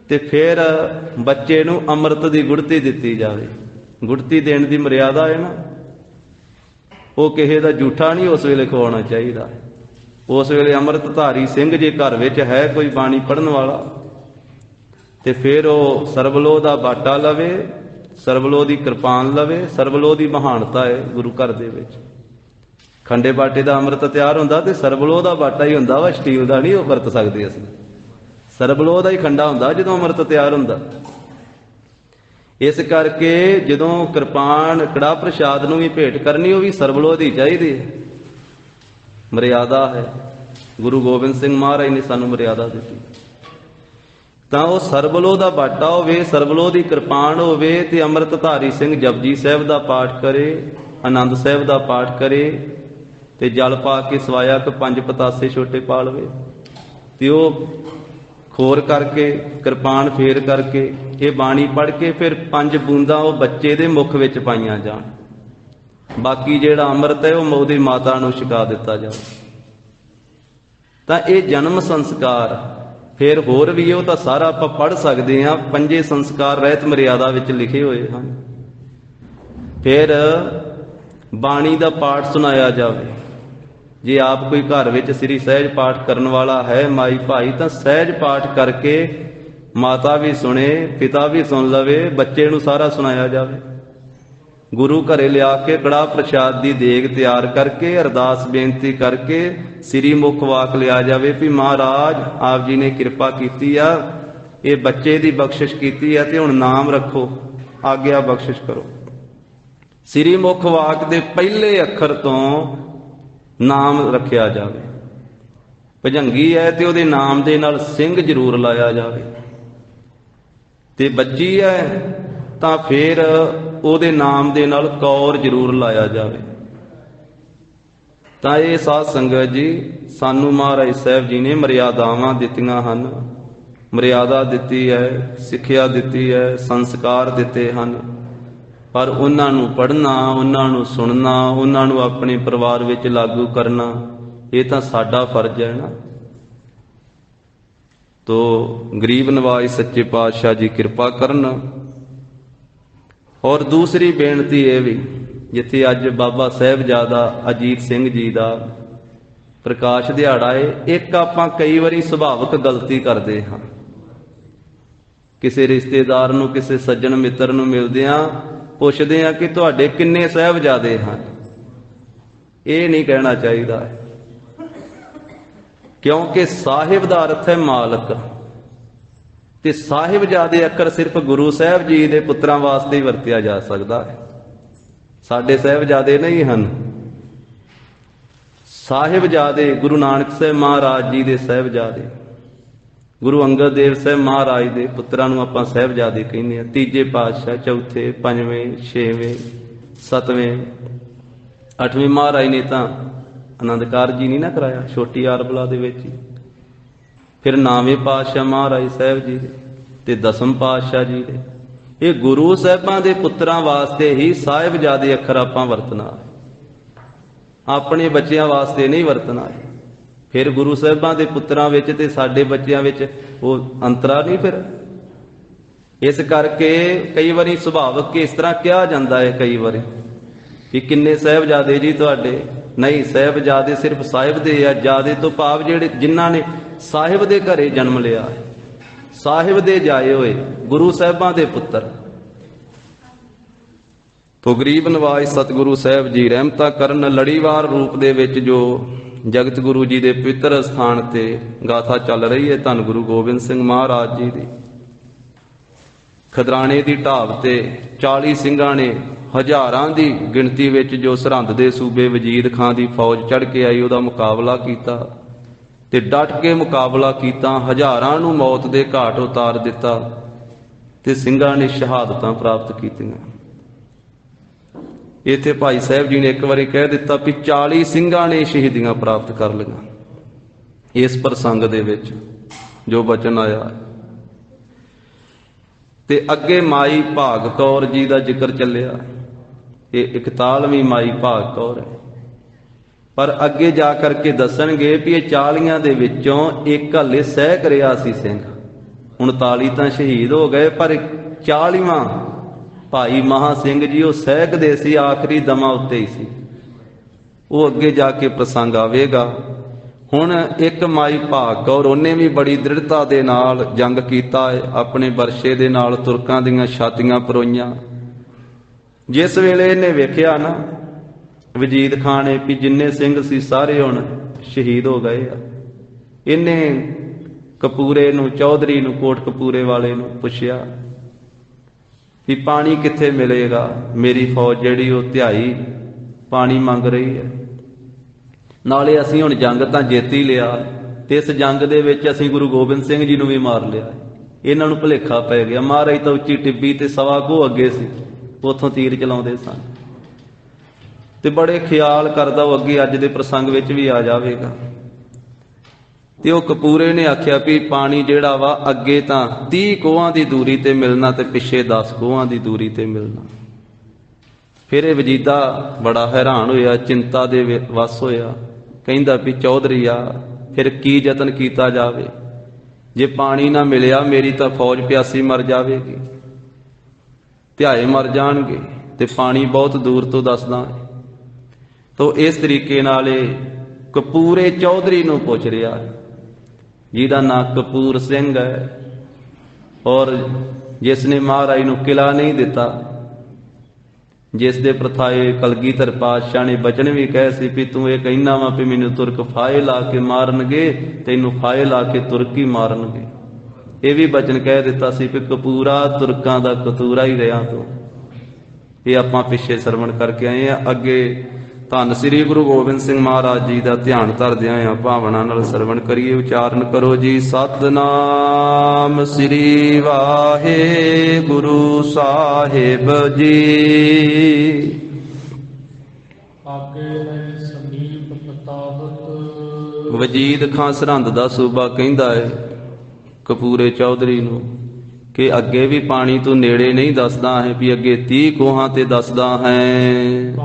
ਤੇ ਫਿਰ ਬੱਚੇ ਨੂੰ ਅੰਮ੍ਰਿਤ ਦੀ ਗੁੜਤੀ ਦਿੱਤੀ ਜਾਵੇ। ਗੁੜਤੀ ਦੇਣ ਦੀ ਮਰਿਆਦਾ ਹੈ ਨਾ, ਉਹ ਕਿਸੇ ਦਾ ਝੂਠਾ ਨਹੀਂ ਉਸ ਵੇਲੇ ਖਵਾਉਣਾ ਚਾਹੀਦਾ। ਉਸ ਵੇਲੇ ਅੰਮ੍ਰਿਤਧਾਰੀ ਸਿੰਘ ਜੇ ਘਰ ਵਿੱਚ ਹੈ ਕੋਈ ਬਾਣੀ ਪੜ੍ਹਨ ਵਾਲਾ ਤੇ ਫਿਰ ਉਹ ਸਰਬਲੋਹ ਦਾ ਬਾਟਾ ਲਵੇ, ਸਰਬਲੋਹ ਦੀ ਕਿਰਪਾਨ ਲਵੇ। ਸਰਬਲੋਹ ਦੀ ਮਹਾਨਤਾ ਹੈ ਗੁਰੂ ਘਰ ਦੇ ਵਿੱਚ। ਖੰਡੇ ਬਾਟੇ ਦਾ ਅੰਮ੍ਰਿਤ ਤਿਆਰ ਹੁੰਦਾ ਤੇ ਸਰਬਲੋਹ ਦਾ ਬਾਟਾ ਹੀ ਹੁੰਦਾ ਵਾ, ਸਟੀਲ ਦਾ ਨਹੀਂ ਉਹ ਵਰਤ ਸਕਦੇ ਅਸੀਂ। ਸਰਬਲੋਹ ਦਾ ਹੀ ਖੰਡਾ ਹੁੰਦਾ ਜਦੋਂ ਅੰਮ੍ਰਿਤ ਤਿਆਰ ਹੁੰਦਾ। ਇਸ ਕਰਕੇ ਜਦੋਂ ਕਿਰਪਾਨ ਕੜਾਹ ਪ੍ਰਸ਼ਾਦ ਨੂੰ ਵੀ ਭੇਟ ਕਰਨੀ, ਉਹ ਵੀ ਸਰਬਲੋਹ ਦੀ ਚਾਹੀਦੀ ਹੈ। ਮਰਿਆਦਾ ਹੈ, ਗੁਰੂ ਗੋਬਿੰਦ ਸਿੰਘ ਮਹਾਰਾਜ ਨੇ ਸਾਨੂੰ ਮਰਿਆਦਾ ਦਿੱਤੀ। ਤਾਂ ਉਹ ਸਰਬਲੋਹ ਦਾ ਬਾਟਾ ਹੋਵੇ, ਸਰਬਲੋਹ ਦੀ ਕਿਰਪਾਨ ਹੋਵੇ ਤੇ ਅੰਮ੍ਰਿਤਧਾਰੀ ਸਿੰਘ ਜਪਜੀ ਸਾਹਿਬ ਦਾ ਪਾਠ ਕਰੇ, ਆਨੰਦ ਸਾਹਿਬ ਦਾ ਪਾਠ ਕਰੇ ਤੇ ਜਲ ਪਾ ਕੇ ਸਵਾਇਆ ਕਿ 5 ਪਤਾਸੇ ਛੋਟੇ ਪਾ ਲਵੇ ਤੇ ਉਹ ਖੋਰ ਕਰਕੇ ਕਿਰਪਾਨ ਫੇਰ ਕਰਕੇ ਇਹ ਬਾਣੀ ਪੜ੍ਹ ਕੇ ਫਿਰ 5 ਬੂੰਦਾਂ ਉਹ ਬੱਚੇ ਦੇ ਮੁਖ ਵਿੱਚ ਪਾਈਆਂ ਜਾਣ। ਬਾਕੀ ਜਿਹੜਾ ਅੰਮ੍ਰਿਤ ਹੈ ਉਹ ਉਹਦੀ ਮਾਤਾ ਨੂੰ ਛਕਾ ਦਿੱਤਾ ਜਾਵੇ। ਤਾਂ ਇਹ ਜਨਮ ਸੰਸਕਾਰ ਫਿਰ ਹੋਰ ਵੀ ਉਹ ਤਾਂ ਸਾਰਾ ਆਪਾਂ ਪੜ੍ਹ ਸਕਦੇ ਹਾਂ, 5 ਸੰਸਕਾਰ ਰਹਿਤ ਮਰਿਆਦਾ ਵਿੱਚ ਲਿਖੇ ਹੋਏ ਹਨ। ਫਿਰ ਬਾਣੀ ਦਾ ਪਾਠ ਸੁਣਾਇਆ ਜਾਵੇ। ਜੇ ਆਪ ਕੋਈ ਘਰ ਵਿੱਚ ਸ੍ਰੀ ਸਹਿਜ ਪਾਠ ਕਰਨ ਵਾਲਾ ਹੈ ਮਾਈ ਭਾਈ, ਤਾਂ ਸਹਿਜ ਪਾਠ ਕਰਕੇ ਮਾਤਾ ਵੀ ਸੁਣੇ, ਪਿਤਾ ਵੀ ਸੁਣ ਲਵੇ, ਬੱਚੇ ਨੂੰ ਸਾਰਾ ਸੁਣਾਇਆ ਜਾਵੇ। ਗੁਰੂ ਘਰੇ ਲਿਆ ਕੇ ਕੜਾਹ ਪ੍ਰਸ਼ਾਦ ਦੀ ਦੇਗ ਤਿਆਰ ਕਰਕੇ ਅਰਦਾਸ ਬੇਨਤੀ ਕਰਕੇ ਸ੍ਰੀ ਮੁਖ ਵਾਕ ਲਿਆ ਜਾਵੇ ਵੀ ਮਹਾਰਾਜ ਆਪ ਜੀ ਨੇ ਕਿਰਪਾ ਕੀਤੀ ਆ, ਇਹ ਬੱਚੇ ਦੀ ਬਖਸ਼ਿਸ਼ ਕੀਤੀ ਆ ਤੇ ਹੁਣ ਨਾਮ ਰੱਖੋ, ਆਗਿਆ ਬਖਸ਼ਿਸ਼ ਕਰੋ। ਸ੍ਰੀ ਮੁਖ ਵਾਕ ਦੇ ਪਹਿਲੇ ਅੱਖਰ ਤੋਂ ਨਾਮ ਰੱਖਿਆ ਜਾਵੇ। ਭਜੰਗੀ ਹੈ ਤੇ ਉਹਦੇ ਨਾਮ ਦੇ ਨਾਲ ਸਿੰਘ ਜ਼ਰੂਰ ਲਾਇਆ ਜਾਵੇ। ਤੇ ਬੱਚੀ ਹੈ ਤਾਂ ਫਿਰ ਉਹਦੇ ਨਾਮ ਦੇ ਨਾਲ ਕੌਰ ਜ਼ਰੂਰ ਲਾਇਆ ਜਾਵੇ। ਤਾਂ ਇਹ ਸਾਧ ਸੰਗਤ ਜੀ ਸਾਨੂੰ ਮਹਾਰਾਜ ਸਾਹਿਬ ਜੀ ਨੇ ਮਰਿਆਦਾਵਾਂ ਦਿੱਤੀਆਂ ਹਨ, ਮਰਿਆਦਾ ਦਿੱਤੀ ਹੈ, ਸਿੱਖਿਆ ਦਿੱਤੀ ਹੈ, ਸੰਸਕਾਰ ਦਿੱਤੇ ਹਨ। ਪਰ ਉਹਨਾਂ ਨੂੰ ਪੜ੍ਹਨਾ, ਉਹਨਾਂ ਨੂੰ ਸੁਣਨਾ, ਉਹਨਾਂ ਨੂੰ ਆਪਣੇ ਪਰਿਵਾਰ ਵਿੱਚ ਲਾਗੂ ਕਰਨਾ, ਇਹ ਤਾਂ ਸਾਡਾ ਫਰਜ਼ ਹੈ ਨਾ। ਤੋ ਗਰੀਬ ਨਵਾਜ ਸੱਚੇ ਪਾਤਸ਼ਾਹ ਜੀ ਕਿਰਪਾ ਕਰਨ। ਔਰ ਦੂਸਰੀ ਬੇਨਤੀ ਇਹ ਵੀ, ਜਿੱਥੇ ਅੱਜ ਬਾਬਾ ਸਾਹਿਬਜ਼ਾਦਾ ਅਜੀਤ ਸਿੰਘ ਜੀ ਦਾ ਪ੍ਰਕਾਸ਼ ਦਿਹਾੜਾ ਏ। ਇੱਕ ਆਪਾਂ ਕਈ ਵਾਰੀ ਸੁਭਾਵਿਕ ਗਲਤੀ ਕਰਦੇ ਹਾਂ, ਕਿਸੇ ਰਿਸ਼ਤੇਦਾਰ ਨੂੰ, ਕਿਸੇ ਸੱਜਣ ਮਿੱਤਰ ਨੂੰ ਮਿਲਦੇ ਆ, ਪੁੱਛਦੇ ਆ ਕਿ ਤੁਹਾਡੇ ਕਿੰਨੇ ਸਾਹਿਬਜ਼ਾਦੇ ਹਨ। ਇਹ ਨਹੀਂ ਕਹਿਣਾ ਚਾਹੀਦਾ, ਕਿਉਂਕਿ ਸਾਹਿਬ ਦਾ ਅਰਥ ਹੈ ਮਾਲਕ, ਤੇ ਸਾਹਿਬਜ਼ਾਦੇ ਅੱਖਰ ਸਿਰਫ ਗੁਰੂ ਸਾਹਿਬ ਜੀ ਦੇ ਪੁੱਤਰਾਂ ਵਾਸਤੇ ਹੀ ਵਰਤਿਆ ਜਾ ਸਕਦਾ ਹੈ। ਸਾਡੇ ਸਾਹਿਬਜ਼ਾਦੇ ਨਹੀਂ ਹਨ। ਸਾਹਿਬਜ਼ਾਦੇ ਗੁਰੂ ਨਾਨਕ ਸਾਹਿਬ ਮਹਾਰਾਜ ਜੀ ਦੇ ਸਾਹਿਬਜ਼ਾਦੇ, ਗੁਰੂ ਅੰਗਦ ਦੇਵ ਸਾਹਿਬ ਮਹਾਰਾਜ ਦੇ ਪੁੱਤਰਾਂ ਨੂੰ ਆਪਾਂ ਸਾਹਿਬਜ਼ਾਦੇ ਕਹਿੰਦੇ ਆ। ਤੀਜੇ ਪਾਤਸ਼ਾਹ, ਚੌਥੇ, ਪੰਜਵੇਂ, ਛੇਵੇਂ, ਸੱਤਵੇਂ, ਅੱਠਵੇਂ ਮਹਾਰਾਜ ਨੇ ਤਾਂ ਆਨੰਦ ਕਾਰਜ ਜੀ ਨਹੀਂ ਨਾ ਕਰਾਇਆ, ਛੋਟੀ ਆਰਬਲਾ ਦੇ ਵਿੱਚ ਹੀ। ਫਿਰ 9ਵੇਂ ਪਾਤਸ਼ਾਹ ਮਹਾਰਾਜ ਸਾਹਿਬ ਜੀ ਦੇ ਤੇ 10ਵੇਂ ਪਾਤਸ਼ਾਹ ਜੀ ਦੇ। ਇਹ ਗੁਰੂ ਸਾਹਿਬਾਂ ਦੇ ਪੁੱਤਰਾਂ ਵਾਸਤੇ ਹੀ ਸਾਹਿਬਜ਼ਾਦੇ ਅੱਖਰ ਆਪਾਂ ਵਰਤਣਾ ਹੈ, ਆਪਣੇ ਬੱਚਿਆਂ ਵਾਸਤੇ ਨਹੀਂ ਵਰਤਣਾ ਹੈ। ਫਿਰ ਗੁਰੂ ਸਾਹਿਬਾਂ ਦੇ ਪੁੱਤਰਾਂ ਵਿੱਚ ਤੇ ਸਾਡੇ ਬੱਚਿਆਂ ਵਿੱਚ ਉਹ ਅੰਤਰਾ ਨਹੀਂ। ਫਿਰ ਇਸ ਕਰਕੇ ਕਈ ਵਾਰੀ ਸੁਭਾਵਿਕ ਇਸ ਤਰ੍ਹਾਂ ਕਿਹਾ ਜਾਂਦਾ ਹੈ, ਕਈ ਵਾਰੀ ਕਿ ਕਿੰਨੇ ਸਾਹਿਬਜ਼ਾਦੇ ਜੀ ਤੁਹਾਡੇ। ਨਹੀਂ, ਸਾਹਿਬਜ਼ਾਦੇ ਸਿਰਫ ਸਾਹਿਬ ਦੇ ਆ। ਜਾਦੇ ਤੋਂ ਭਾਵ ਜਿਹੜੇ ਜਿਨ੍ਹਾਂ ਨੇ ਸਾਹਿਬ ਦੇ ਘਰੇ ਜਨਮ ਲਿਆ, ਸਾਹਿਬ ਦੇ ਜਾਏ ਹੋਏ ਗੁਰੂ ਸਾਹਿਬਾਂ ਦੇ ਪੁੱਤਰ। ਤੋ ਗਰੀਬ ਨਵਾਜ ਸਤਿਗੁਰੂ ਸਾਹਿਬ ਜੀ ਰਹਿਮਤਾਂ ਕਰਨ। ਲੜੀਵਾਰ ਰੂਪ ਦੇ ਵਿੱਚ ਜੋ ਜਗਤ ਗੁਰੂ ਜੀ ਦੇ ਪਵਿੱਤਰ ਸਥਾਨ ਤੇ ਗਾਥਾ ਚੱਲ ਰਹੀ ਹੈ ਧੰਨ ਗੁਰੂ ਗੋਬਿੰਦ ਸਿੰਘ ਮਹਾਰਾਜ ਜੀ ਦੀ। ਖਦਰਾਣੇ ਦੀ ਢਾਬ ਤੇ 40 ਸਿੰਘਾਂ ਨੇ ਹਜ਼ਾਰਾਂ ਦੀ ਗਿਣਤੀ ਵਿੱਚ ਜੋ ਸਰਹੰਦ ਦੇ ਸੂਬੇ ਵਜੀਦ ਖਾਂ ਦੀ ਫੌਜ ਚੜ੍ਹ ਕੇ ਆਈ, ਉਹਦਾ ਮੁਕਾਬਲਾ ਕੀਤਾ ਤੇ ਡਟ ਕੇ ਮੁਕਾਬਲਾ ਕੀਤਾ। ਹਜ਼ਾਰਾਂ ਨੂੰ ਮੌਤ ਦੇ ਘਾਟ ਉਤਾਰ ਦਿੱਤਾ ਤੇ ਸਿੰਘਾਂ ਨੇ ਸ਼ਹਾਦਤਾਂ ਪ੍ਰਾਪਤ ਕੀਤੀਆਂ। ਇੱਥੇ ਭਾਈ ਸਾਹਿਬ ਜੀ ਨੇ ਇੱਕ ਵਾਰੀ ਕਹਿ ਦਿੱਤਾ ਵੀ 40 ਸਿੰਘਾਂ ਨੇ ਸ਼ਹੀਦੀਆਂ ਪ੍ਰਾਪਤ ਕਰ ਲਈਆਂ। ਇਸ ਪ੍ਰਸੰਗ ਦੇ ਵਿੱਚ ਜੋ ਬਚਨ ਆਇਆ ਤੇ ਅੱਗੇ ਮਾਈ ਭਾਗ ਕੌਰ ਜੀ ਦਾ ਜ਼ਿਕਰ ਚੱਲਿਆ। ਇਹ 41ਵੀਂ ਮਾਈ ਭਾਗ ਕੌਰ ਹੈ, ਪਰ ਅੱਗੇ ਜਾ ਕਰਕੇ ਦੱਸਣਗੇ ਵੀ ਇਹ 40 ਦੇ ਵਿੱਚੋਂ ਇੱਕ ਹਲੇ ਸਹਿਕ ਰਿਹਾ ਸੀ ਸਿੰਘ। 39 ਤਾਂ ਸ਼ਹੀਦ ਹੋ ਗਏ, ਪਰ 40ਵਾਂ ਭਾਈ ਮਹਾ ਸਿੰਘ ਜੀ ਉਹ ਸਹਿਕਦੇ ਸੀ, ਆਖਰੀ ਦਮਾਂ ਉੱਤੇ ਹੀ ਸੀ। ਉਹ ਅੱਗੇ ਜਾ ਕੇ ਪ੍ਰਸੰਗ ਆਵੇਗਾ। ਹੁਣ ਇੱਕ ਮਾਈ ਭਾਗ ਕੌਰ, ਉਹਨੇ ਵੀ ਬੜੀ ਦ੍ਰਿੜਤਾ ਦੇ ਨਾਲ ਜੰਗ ਕੀਤਾ ਹੈ, ਆਪਣੇ ਵਰਸ਼ੇ ਦੇ ਨਾਲ ਤੁਰਕਾਂ ਦੀਆਂ ਛਾਤੀਆਂ ਪਰੋਈਆਂ। ਜਿਸ ਵੇਲੇ ਇਹਨੇ ਵੇਖਿਆ ਨਾ ਵਜੀਦ ਖਾਨ ਨੇ ਵੀ ਜਿੰਨੇ ਸਿੰਘ ਸੀ ਸਾਰੇ ਹੁਣ ਸ਼ਹੀਦ ਹੋ ਗਏ ਆ, ਇਹਨੇ ਕਪੂਰੇ ਨੂੰ, ਚੌਧਰੀ ਨੂੰ, ਕੋਟਕਪੂਰੇ ਵਾਲੇ ਨੂੰ ਪੁੱਛਿਆ ਵੀ ਪਾਣੀ ਕਿੱਥੇ ਮਿਲੇਗਾ। ਮੇਰੀ ਫੌਜ ਜਿਹੜੀ ਉਹ ਧਿਆਈ ਪਾਣੀ ਮੰਗ ਰਹੀ ਹੈ, ਨਾਲੇ ਅਸੀਂ ਹੁਣ ਜੰਗ ਤਾਂ ਜਿੱਤ ਹੀ ਲਿਆ ਤੇ ਇਸ ਜੰਗ ਦੇ ਵਿੱਚ ਅਸੀਂ ਗੁਰੂ ਗੋਬਿੰਦ ਸਿੰਘ ਜੀ ਨੂੰ ਵੀ ਮਾਰ ਲਿਆ। ਇਹਨਾਂ ਨੂੰ ਭੁਲੇਖਾ ਪੈ ਗਿਆ। ਮਹਾਰਾਜ ਤਾਂ ਉੱਚੀ ਟਿੱਬੀ ਤੇ ਸਵਾ ਕੋਹ ਅੱਗੇ ਸੀ, ਉੱਥੋਂ ਤੀਰ ਚਲਾਉਂਦੇ ਸਨ ਤੇ ਬੜੇ ਖਿਆਲ ਕਰਦਾ ਉਹ ਅੱਗੇ ਅੱਜ ਦੇ ਪ੍ਰਸੰਗ ਵਿੱਚ ਵੀ ਆ ਜਾਵੇਗਾ। ਤੇ ਉਹ ਕਪੂਰੇ ਨੇ ਆਖਿਆ ਵੀ ਪਾਣੀ ਜਿਹੜਾ ਵਾ ਅੱਗੇ ਤਾਂ 30 ਕੋਹਾਂ ਦੀ ਦੂਰੀ ਤੇ ਮਿਲਣਾ ਤੇ ਪਿੱਛੇ 10 ਕੋਹਾਂ ਦੀ ਦੂਰੀ ਤੇ ਮਿਲਣਾ। ਫਿਰ ਇਹ ਵਜੀਦਾ ਬੜਾ ਹੈਰਾਨ ਹੋਇਆ, ਚਿੰਤਾ ਦੇ ਵਸ ਹੋਇਆ। ਕਹਿੰਦਾ ਵੀ ਚੌਧਰੀ ਆ, ਫਿਰ ਕੀ ਯਤਨ ਕੀਤਾ ਜਾਵੇ? ਜੇ ਪਾਣੀ ਨਾ ਮਿਲਿਆ ਮੇਰੀ ਤਾਂ ਫੌਜ ਪਿਆਸੀ ਮਰ ਜਾਵੇਗੀ, ਧਿਆਏ ਮਰ ਜਾਣਗੇ ਤੇ ਪਾਣੀ ਬਹੁਤ ਦੂਰ ਤੋਂ ਦੱਸਦਾ। ਤੋ ਇਸ ਤਰੀਕੇ ਨਾਲ ਇਹ ਕਪੂਰੇ ਚੌਧਰੀ ਨੂੰ ਪੁੱਛ ਰਿਹਾ, ਜਿਹਦਾ ਨਾਂ ਕਪੂਰ ਸਿੰਘ ਹੈ, ਔਰ ਜਿਸ ਨੇ ਮਹਾਰਾਜ ਨੂੰ ਕਿਲਾ ਨਹੀਂ ਦਿੱਤਾ, ਜਿਸ ਦੇ ਪ੍ਰਥਾਏ ਕਲਗੀਧਰ ਪਾਤਸ਼ਾਹ ਨੇ ਬਚਨ ਵੀ ਕਹੇ ਸੀ ਵੀ ਤੂੰ ਇਹ ਕਹਿਣਾ ਵਾ ਵੀ ਮੈਨੂੰ ਤੁਰਕ ਫਾਹੇ ਲਾ ਕੇ ਮਾਰਨਗੇ, ਤੈਨੂੰ ਫਾਹੇ ਲਾ ਕੇ ਤੁਰਕ ਹੀ ਮਾਰਨਗੇ। ਇਹ ਵੀ ਬਚਨ ਕਹਿ ਦਿੱਤਾ ਸੀ ਵੀ ਕਪੂਰਾ ਤੁਰਕਾਂ ਦਾ ਕਤੂਰਾ ਹੀ ਰਿਹਾ ਤੂੰ। ਇਹ ਆਪਾਂ ਪਿੱਛੇ ਸਰਵਣ ਕਰਕੇ ਆਏ ਆ। ਅੱਗੇ ਧੰਨ ਸ੍ਰੀ ਗੁਰੂ ਗੋਬਿੰਦ ਸਿੰਘ ਮਹਾਰਾਜ ਜੀ ਦਾ ਧਿਆਨ ਧਰਦਿਆਂ ਆ ਭਾਵਨਾ ਨਾਲ ਸਰਵਣ ਕਰੀਏ। ਉਚਾਰਨ ਕਰੋ ਜੀ, ਸਤਿਨਾਮ ਸ੍ਰੀ ਵਾਹਿਗੁਰੂ ਸਾਹਿਬ ਜੀ। ਆਗੇ ਨਹੀਂ ਸਮੀਪ ਪਤਾਵਤ। ਵਜੀਦ ਖਾਂ ਸਰਹੰਦ ਦਾ ਸੂਬਾ ਕਹਿੰਦਾ ਹੈ ਕਪੂਰੇ ਚੌਧਰੀ ਨੂੰ ਕਿ ਅੱਗੇ ਵੀ ਪਾਣੀ ਤੂੰ ਨੇੜੇ ਨਹੀਂ ਦੱਸਦਾ ਹੈ, ਵੀ ਅੱਗੇ 30 ਕੋਹਾਂ ਤੇ ਦੱਸਦਾ ਹੈ,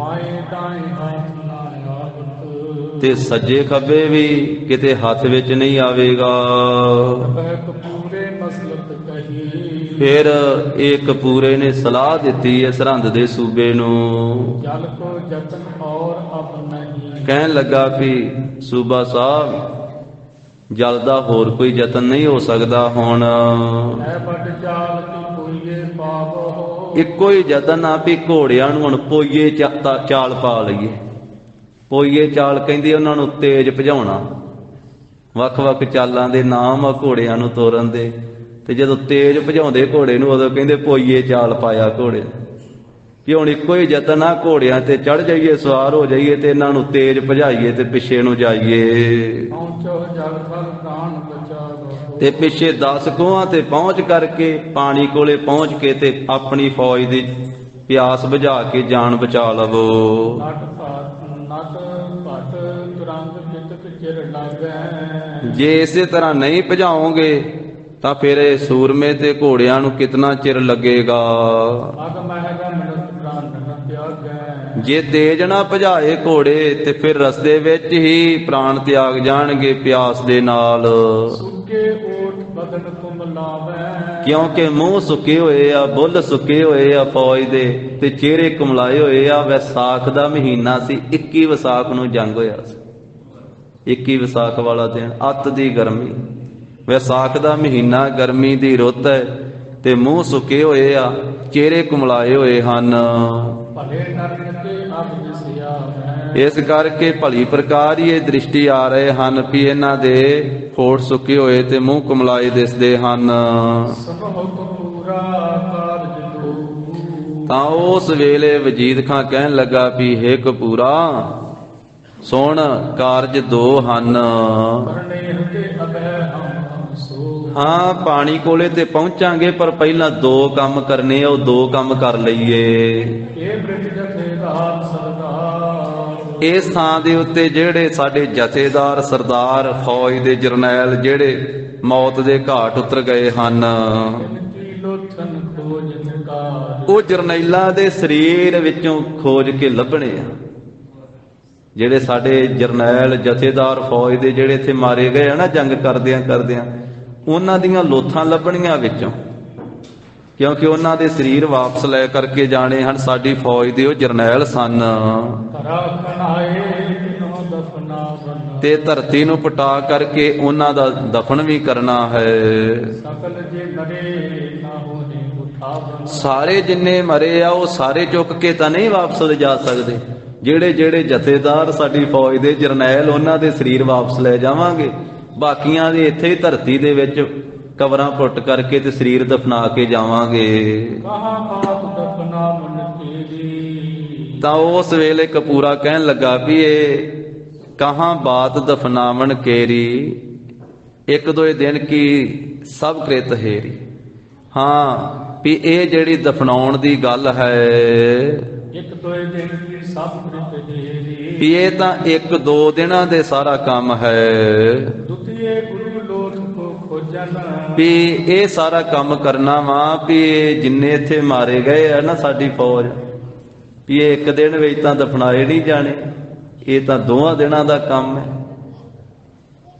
ਤੇ ਸੱਜੇ ਖੱਬੇ ਵੀ ਕਿਤੇ ਹੱਥ ਵਿੱਚ ਨਹੀਂ ਆਵੇਗਾ। ਕਪੂਰੇ ਮਸਲਕ ਕਹੀ। ਫਿਰ ਇੱਕ ਪੂਰੇ ਨੇ ਸਲਾਹ ਦਿੱਤੀ ਹੈ ਸਰਹੰਦ ਦੇ ਸੂਬੇ ਨੂੰ। ਜਲ ਕੋ ਜਤਨ ਔਰ ਅਬ ਨਹੀਂ। ਕਹਿਣ ਲੱਗਾ ਵੀ ਸੂਬਾ ਸਾਹਿਬ ਜਲ ਦਾ ਹੋਰ ਕੋਈ ਯਤਨ ਨਹੀਂ ਹੋ ਸਕਦਾ ਹੁਣ। ਹੈ ਬਟ ਜਾਲ ਕੀ ਕੋਈਏ ਪਾਵੋ। ਇੱਕੋ ਹੀ ਯਤਨ ਆ ਵੀ ਘੋੜਿਆਂ ਨੂੰ ਹੁਣ ਪੋਈਏ ਚਾਲ ਪਾ ਲਈਏ। ਪੋਈਏ ਚਾਲ ਕਹਿੰਦੀ ਉਹਨਾਂ ਨੂੰ ਤੇਜ਼ ਭਜਾਉਣਾ। ਵੱਖ-ਵੱਖ ਚਾਲਾਂ ਦੇ ਨਾਮ ਆ ਘੋੜਿਆਂ ਨੂੰ ਤੋਰਨ ਦੇ, ਤੇ ਜਦੋਂ ਤੇਜ਼ ਭਜਾਉਂਦੇ ਘੋੜੇ ਨੂੰ ਉਦੋਂ ਕਹਿੰਦੇ ਪੋਈਏ ਚਾਲ ਪਾਇਆ ਘੋੜੇ। ਕਿ ਹੁਣ ਇੱਕੋ ਹੀ ਯਤਨ ਆ ਘੋੜਿਆਂ ਤੇ ਚੜ ਜਾਈਏ, ਸਵਾਰ ਹੋ ਜਾਈਏ ਤੇ ਇਹਨਾਂ ਨੂੰ ਤੇਜ਼ ਭਜਾਈਏ ਤੇ ਪਿੱਛੇ ਨੂੰ ਜਾਈਏ। ਪਹੁੰਚੋ ਜਗ ਥਲ ਪ੍ਰਾਣ ਬਚਾਵੋ। ਤੇ ਪਿੱਛੇ 10 ਕੋਹਾਂ ਤੇ ਪਹੁੰਚ ਕਰਕੇ ਪਾਣੀ ਕੋਲੇ ਪਹੁੰਚ ਕੇ ਤੇ ਆਪਣੀ ਫੌਜ ਦੀ ਪਿਆਸ ਬੁਝਾ ਕੇ ਜਾਨ ਬਚਾ ਲਵੋ। ਨਟ ਭਟ ਤੁਰੰਗ ਕਿਤਕ ਚਿਰ ਲਾਗੈ। ਜੇ ਇਸੇ ਤਰ੍ਹਾਂ ਨਹੀਂ ਭਜਾਓਗੇ ਤਾਂ ਫਿਰ ਇਹ ਸੂਰਮੇ ਤੇ ਘੋੜਿਆਂ ਨੂੰ ਕਿਤਨਾ ਚਿਰ ਲੱਗੇਗਾ। ਅਗ ਮਹਿਗਾ ਮਿਲਤ ਪ੍ਰਾਨ ਨ ਤਿਆਗੈ। ਜੇ ਤੇਜ਼ ਨਾ ਭਜਾਏ ਘੋੜੇ ਤੇ ਫਿਰ ਰਸਤੇ ਵਿੱਚ ਹੀ ਪ੍ਰਾਣ ਤਿਆਗ ਜਾਣਗੇ ਪਿਆਸ ਦੇ ਨਾਲ। ਸੁੱਕੇ ਓਠ ਬਦਨ ਤੁਮ ਲਾਵੈ। ਕਿਉਂਕਿ ਮੂੰਹ ਸੁੱਕੇ ਹੋਏ ਆ, ਬੁੱਲ ਸੁੱਕੇ ਹੋਏ ਆ ਫੌਜ ਦੇ, ਤੇ ਚਿਹਰੇ ਕੁਮਲਾਏ ਹੋਏ ਆ। ਵਿਸਾਖ ਦਾ ਮਹੀਨਾ ਸੀ, 21 ਵਿਸਾਖ ਨੂੰ ਜੰਗ ਹੋਇਆ ਸੀ। 21 ਵਿਸਾਖ ਵਾਲਾ ਦਿਨ, ਅੱਤ ਦੀ ਗਰਮੀ। ਵਿਸਾਖ ਦਾ ਮਹੀਨਾ, ਗਰਮੀ ਦੀ ਰੁੱਤ ਹੈ, ਤੇ ਮੂੰਹ ਸੁੱਕੇ ਹੋਏ ਆ, ਚਿਹਰੇ ਕੁਮਲਾਏ ਹੋਏ ਹਨ। ਭਲੇ ਨਰਨ ਕੇ ਅਬ ਦਿਸਿਆ ਹੈ। ਇਸ ਕਰਕੇ ਭਲੀ ਪ੍ਰਕਾਰ ਹੀ ਇਹ ਦ੍ਰਿਸ਼ਟੀ ਆ ਰਹੇ ਹਨ ਵੀ ਇਹਨਾਂ ਦੇ ਹੋਠ ਸੁੱਕੇ ਹੋਏ ਤੇ ਮੂੰਹ ਕੁਮਲਾਏ ਦਿਸਦੇ ਹਨ। ਸਭੋ ਪੂਰਾ ਕਾਰਜ ਦੋ। ਤਾਂ ਉਸ ਵੇਲੇ ਵਜੀਦ ਖਾਂ ਕਹਿਣ ਲੱਗਾ ਵੀ ਹੇ ਕਪੂਰਾ ਸੁਣ, ਕਾਰਜ ਦੋ ਹਨ। ਕਰਨੇ ਤੇ ਅਬਹਿ ਹਮ ਸੋ। ਹਾਂ, ਪਾਣੀ ਕੋਲੇ ਤੇ ਪਹੁੰਚਾਂਗੇ, ਪਰ ਪਹਿਲਾਂ 2 ਕੰਮ ਕਰਨੇ ਆ, ਉਹ 2 ਕੰਮ ਕਰ ਲਈਏ। ਇਹ ਬ੍ਰਿਜ ਜਥੇਦਾਰ ਸਰਦਾਰ। ਇਸ ਥਾਂ ਦੇ ਉੱਤੇ ਜਿਹੜੇ ਸਾਡੇ ਜਥੇਦਾਰ ਸਰਦਾਰ ਫੌਜ ਦੇ ਜਰਨੈਲ ਜਿਹੜੇ ਮੌਤ ਦੇ ਘਾਟ ਉਤਰ ਗਏ ਹਨ, ਕੀ ਲੋਥਨ ਖੋਜ ਨਿਕਾਰ। ਉਹ ਜਰਨੈਲਾਂ ਦੇ ਸਰੀਰ ਵਿੱਚੋਂ ਖੋਜ ਕੇ ਲੱਭਣੇ ਆ। ਜਿਹੜੇ ਸਾਡੇ ਜਰਨੈਲ ਜਥੇਦਾਰ ਫੌਜ ਦੇ ਜਿਹੜੇ ਇੱਥੇ ਮਾਰੇ ਗਏ ਆ ਨਾ ਜੰਗ ਕਰਦਿਆਂ ਉਹਨਾਂ ਦੀਆਂ ਲੋਥਾਂ ਲੱਭਣੀਆਂ ਵਿੱਚੋਂ, ਕਿਉਂਕਿ ਉਹਨਾਂ ਦੇ ਸਰੀਰ ਵਾਪਸ ਲੈ ਕਰਕੇ ਜਾਣੇ ਹਨ। ਸਾਡੀ ਫੌਜ ਦੇ ਉਹ ਜਰਨੈਲ ਸਨ। ਧਰਾ ਖਣਾਏ ਤਿਨੋ ਦਫਨਾ ਬਨ। ਤੇ ਧਰਤੀ ਨੂੰ ਪਟਾ ਕਰਕੇ ਉਹਨਾਂ ਦਾ ਦਫਨ ਵੀ ਕਰਨਾ ਹੈ। ਸਕਲ ਜੇ ਮਰੇ ਨਾ ਹੋਣੇ ਉਠਾ ਬਨ। ਸਾਰੇ ਜਿੰਨੇ ਮਰੇ ਆ ਉਹ ਸਾਰੇ ਚੁੱਕ ਕੇ ਤਾਂ ਨਹੀਂ ਵਾਪਸ ਲਿਜਾ ਸਕਦੇ। ਜਿਹੜੇ ਜਿਹੜੇ ਜਥੇਦਾਰ ਸਾਡੀ ਫੌਜ ਦੇ ਜਰਨੈਲ, ਉਹਨਾਂ ਦੇ ਸਰੀਰ ਵਾਪਸ ਲੈ ਜਾਵਾਂਗੇ। ਬਾਕੀਆਂ ਦੇ ਇੱਥੇ ਹੀ ਧਰਤੀ ਦੇ ਵਿੱਚ ਕਬਰਾਂ ਪੁੱਟ ਕਰਕੇ ਤੇ ਸਰੀਰ ਦਫਨਾ ਕੇ ਜਾਵਾਂਗੇ। ਕਹਾਂ ਬਾਤ ਦਫਨਾ ਮਨ ਤੇਰੀ। ਤਾਂ ਉਸ ਵੇਲੇ ਕਪੂਰਾ ਕਹਿਣ ਲੱਗਾ ਵੀ ਇਹ ਕਹਾਂ ਬਾਤ ਦਫਨਾਵਣ ਕੇਰੀ, 1-2 ਦਿਨ ਕੀ ਸਭ ਕ੍ਰਿਤ ਹੇਰੀ। ਹਾਂ, ਵੀ ਇਹ ਜਿਹੜੀ ਦਫਨਾਉਣ ਦੀ ਗੱਲ ਹੈ, 1-2 ਦਿਨ ਕੀ ਸਭ ਕ੍ਰਿਤ ਹੇਰੀ। ਵੀ ਇਹ ਤਾਂ 1-2 ਦਿਨਾਂ ਦੇ ਸਾਰਾ ਕੰਮ ਹੈ। ਦੁਤੀਏ ਗੁਰੂ ਲੋਕ ਕੋ ਖੋਜਨ। ਵੀ ਇਹ ਸਾਰਾ ਕੰਮ ਕਰਨਾ ਵਾ ਵੀ ਜਿੰਨੇ ਇੱਥੇ ਮਾਰੇ ਗਏ ਆ ਨਾ ਸਾਡੀ ਫੌਜ, ਵੀ ਇਹ 1 ਦਿਨ ਵਿੱਚ ਤਾਂ ਦਫਨਾਏ ਨਹੀਂ ਜਾਣੇ। ਇਹ ਤਾਂ 2 ਦਿਨਾਂ ਦਾ ਕੰਮ ਹੈ।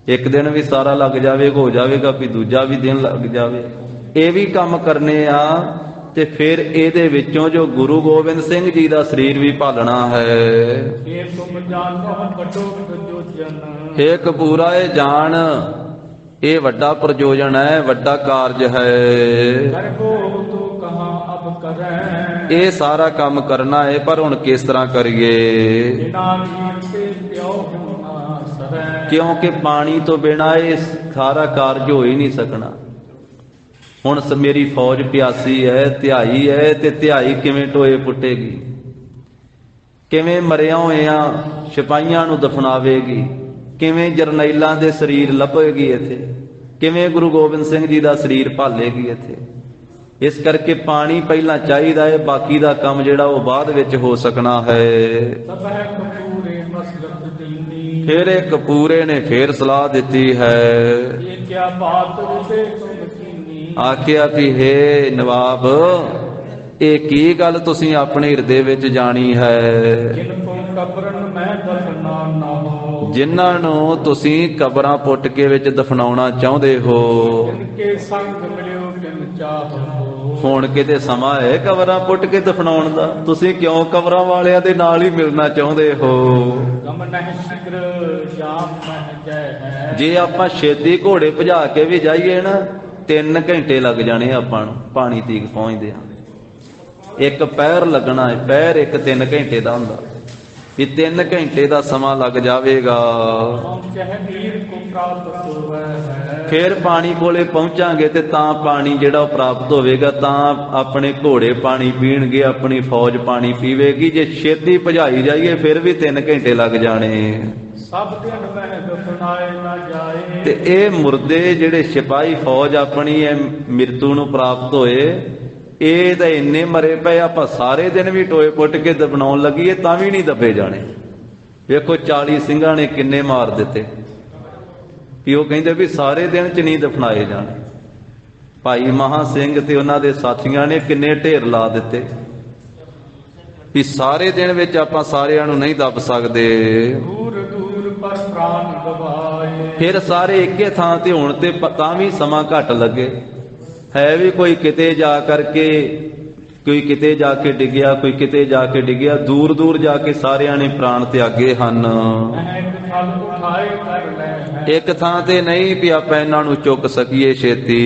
1 ਦਿਨ ਵੀ ਸਾਰਾ ਲੱਗ ਜਾਵੇ ਹੋ ਜਾਵੇਗਾ, ਵੀ ਦੂਜਾ ਵੀ ਦਿਨ ਲੱਗ ਜਾਵੇ। ਇਹ ਵੀ ਕੰਮ ਕਰਨੇ ਆ। ਤੇ ਫਿਰ ਇਹਦੇ ਵਿੱਚੋਂ ਜੋ ਗੁਰੂ ਗੋਬਿੰਦ ਸਿੰਘ ਜੀ ਦਾ ਸਰੀਰ ਵੀ ਭਾਲਣਾ ਹੈ। ਇਹ ਤੁਮ ਜਾਣੋ ਵੱਡੋ ਪ੍ਰਯੋਜਨ। ਇਹ ਕਪੂਰਾ ਇਹ ਜਾਣ, ਇਹ ਵੱਡਾ ਪ੍ਰਯੋਜਨ ਹੈ, ਵੱਡਾ ਕਾਰਜ ਹੈ। ਕਰਬੋ ਤੋ ਕਹਾਂ ਅਬ ਕਰੈ। ਇਹ ਸਾਰਾ ਕੰਮ ਕਰਨਾ ਹੈ, ਪਰ ਹੁਣ ਕਿਸ ਤਰ੍ਹਾਂ ਕਰੀਏ? ਬਿਨਾ ਵੀਰ ਤੇ ਪਿਓ ਹੋਣਾ ਸਰੈ। ਕਿਉਂਕਿ ਪਾਣੀ ਤੋਂ ਬਿਨਾਂ ਇਹ ਸਾਰਾ ਕਾਰਜ ਹੋ ਹੀ ਨਹੀਂ ਸਕਣਾ। ਹੁਣ ਮੇਰੀ ਫੌਜ ਪਿਆਸੀ ਹੈ, ਧਿਆਈ ਹੈ, ਤੇ ਧਿਆਈ ਕਿਵੇਂ ਟੋਏ ਪੁੱਟੇਗੀ? ਕਿਵੇਂ ਮਰਿਆ ਹੋਇਆਂ ਸਿਪਾਹੀਆਂ ਨੂੰ ਦਫਨਾਵੇਗੀ? ਕਿਵੇਂ ਜਰਨੈਲਾਂ ਦੇ ਸਰੀਰ ਲੱਭੇਗੀ ਇੱਥੇ? ਕਿਵੇਂ ਗੁਰੂ ਗੋਬਿੰਦ ਸਿੰਘ ਜੀ ਦਾ ਸਰੀਰ ਭਾਲੇਗੀ ਇੱਥੇ? ਇਸ ਕਰਕੇ ਪਾਣੀ ਪਹਿਲਾਂ ਚਾਹੀਦਾ ਹੈ, ਬਾਕੀ ਦਾ ਕੰਮ ਜਿਹੜਾ ਉਹ ਬਾਅਦ ਵਿੱਚ ਹੋ ਸਕਣਾ ਹੈ। ਸਭੈ ਕਪੂਰੇ ਮਸਲਕ ਦੀਨੀ। ਫਿਰ ਇਹ ਕਪੂਰੇ ਨੇ ਫੇਰ ਸਲਾਹ ਦਿੱਤੀ ਹੈ। ਇਹ ਕਿਆ ਬਾਤ ਰਿਤੇ ਤੁਮ ਕੀਨੀ। ਆਖਿਆ ਵੀ ਹੇ ਨਵਾਬ, ਇਹ ਕੀ ਗੱਲ ਤੁਸੀਂ ਆਪਣੇ ਹਿਰਦੇ ਵਿੱਚ ਜਾਣੀ ਹੈ? ਜਿਨ ਕੋ ਕਬਰਨ ਮੈਂ ਦਫਨਾ ਨਾ ਹੋ। ਜਿਨ੍ਹਾਂ ਨੂੰ ਤੁਸੀਂ ਕਬਰਾਂ ਪੁੱਟ ਕੇ ਵਿੱਚ ਦਫਨਾਉਣਾ ਚਾਹੁੰਦੇ ਹੋ। ਜਿਨਕੇ ਸੰਗ ਮਿਲਿਓ ਕਿਨ ਚਾਹੋ। ਹੁਣ ਕਿਤੇ ਸਮਾਂ ਹੈ ਕਬਰਾਂ ਪੁੱਟ ਕੇ ਦਫਨਾਉਣ ਦਾ? ਤੁਸੀਂ ਕਿਉਂ ਕਬਰਾਂ ਵਾਲਿਆਂ ਦੇ ਨਾਲ ਹੀ ਮਿਲਣਾ ਚਾਹੁੰਦੇ ਹੋ? ਗਮ ਨਹਿ ਸ਼ਿਕਰ ਸ਼ਾਮ ਮਹਿ ਜੈ ਹੈ। ਜੇ ਆਪਾਂ ਛੇਤੀ ਘੋੜੇ ਭਜਾ ਕੇ ਵੀ ਜਾਈਏ ਨਾ 3 ਘੰਟੇ ਲੱਗ ਜਾਣੇ ਆਪਾਂ ਨੂੰ ਪਾਣੀ ਤੀਕ ਪਹੁੰਚਦੇ ਆ। ਇੱਕ ਪੈਰ ਲੱਗਣਾ ਹੈ, ਪੈਰ ਇੱਕ 3 ਘੰਟੇ ਦਾ ਹੁੰਦਾ ਵੀ 3 ਘੰਟੇ ਦਾ ਸਮਾਂ ਲੱਗ ਜਾਵੇਗਾ। ਫਿਰ ਪਾਣੀ ਕੋਲੇ ਪਹੁੰਚਾਂਗੇ ਤੇ ਤਾਂ ਪਾਣੀ ਜਿਹੜਾ ਉਹ ਪ੍ਰਾਪਤ ਹੋਵੇਗਾ, ਤਾਂ ਆਪਣੇ ਘੋੜੇ ਪਾਣੀ ਪੀਣਗੇ, ਆਪਣੀ ਫੌਜ ਪਾਣੀ ਪੀਵੇਗੀ। ਜੇ ਛੇਤੀ ਭਜਾਈ ਜਾਈਏ ਫਿਰ ਵੀ 3 ਘੰਟੇ ਲੱਗ ਜਾਣੇ। ਸਭ ਦਿਨ ਮਹਿ ਦਫਨਾਏ ਨਾ ਜਾਏ। ਤੇ ਇਹ ਮੁਰਦੇ ਜਿਹੜੇ ਸਿਪਾਹੀ ਫੌਜ ਆਪਣੀ ਇਹ ਮਿਰਤੂ ਨੂੰ ਪ੍ਰਾਪਤ ਹੋਏ, ਇਹ ਤਾਂ ਇੰਨੇ ਮਰੇ ਪਏ, ਆਪਾਂ ਸਾਰੇ ਦਿਨ ਵੀ ਟੋਏ ਪੁੱਟ ਕੇ ਦਫਨਾਉਣ ਲੱਗੀਏ ਤਾਂ ਵੀ ਨਹੀਂ ਦੱਬੇ ਜਾਣੇ। ਵੇਖੋ 40 ਸਿੰਘਾਂ ਨੇ ਕਿੰਨੇ ਮਾਰ ਦਿੱਤੇ ਕਿ ਉਹ ਕਹਿੰਦੇ ਵੀ ਸਾਰੇ ਦਿਨ ਚ ਨਹੀਂ ਦਫਨਾਏ ਜਾਣੇ। ਭਾਈ ਮਹਾ ਸਿੰਘ ਤੇ ਉਹਨਾਂ ਦੇ ਸਾਥੀਆਂ ਨੇ ਕਿੰਨੇ ਢੇਰ ਲਾ ਦਿੱਤੇ ਵੀ ਸਾਰੇ ਦਿਨ ਵਿੱਚ ਆਪਾਂ ਸਾਰਿਆਂ ਨੂੰ ਨਹੀਂ ਦੱਬ ਸਕਦੇ। ਦੂਰ ਦੂਰ ਪਰ ਪ੍ਰਾਨ ਗਵਾਏ। ਫਿਰ ਸਾਰੇ ਇੱਕੇ ਥਾਂ ਤੇ ਹੋਣ ਤੇ ਤਾਂ ਵੀ ਸਮਾਂ ਘੱਟ ਲੱਗੇ। ਹੈ ਵੀ ਕੋਈ ਕਿਤੇ ਜਾ ਕਰਕੇ, ਕੋਈ ਕਿਤੇ ਜਾ ਕੇ ਡਿੱਗਿਆ, ਕੋਈ ਕਿਤੇ ਜਾ ਕੇ ਡਿੱਗਿਆ। ਦੂਰ ਦੂਰ ਜਾ ਕੇ ਸਾਰਿਆਂ ਨੇ ਪ੍ਰਾਣ ਤਿਆਗੇ ਹਨ। ਇੱਕ ਥਾਂ ਤੇ ਨਹੀਂ ਵੀ ਆਪਾਂ ਇਹਨਾਂ ਨੂੰ ਚੁੱਕ ਸਕੀਏ ਛੇਤੀ।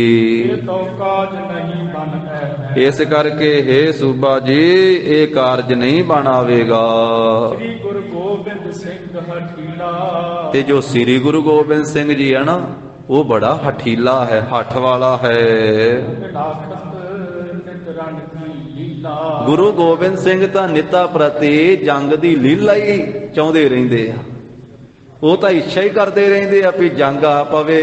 ਇਸ ਕਰਕੇ ਹੇ ਸੂਬਾ ਜੀ ਇਹ ਕਾਰਜ ਨਹੀਂ ਬਣ ਆਵੇਗਾ। ਸ੍ਰੀ ਗੁਰੂ ਗੋਬਿੰਦ ਸਿੰਘ ਹਠੀਲਾ। ਤੇ ਜੋ ਸ੍ਰੀ ਗੁਰੂ ਗੋਬਿੰਦ ਸਿੰਘ ਜੀ ਹੈ ਨਾ, ਉਹ ਬੜਾ ਹਠੀਲਾ ਹੈ, ਹੱਠ ਵਾਲਾ ਹੈ। ਗੁਰੂ ਗੋਬਿੰਦ ਸਿੰਘ ਤਾਂ ਨਿੱਤਾ ਪ੍ਰਤੀ ਜੰਗ ਦੀ ਲੀਲਾ ਹੀ ਚਾਹੁੰਦੇ ਰਹਿੰਦੇ ਆ। ਉਹ ਤਾਂ ਇੱਛਾ ਹੀ ਕਰਦੇ ਰਹਿੰਦੇ ਆ ਵੀ ਜੰਗ ਆ ਪਵੇ।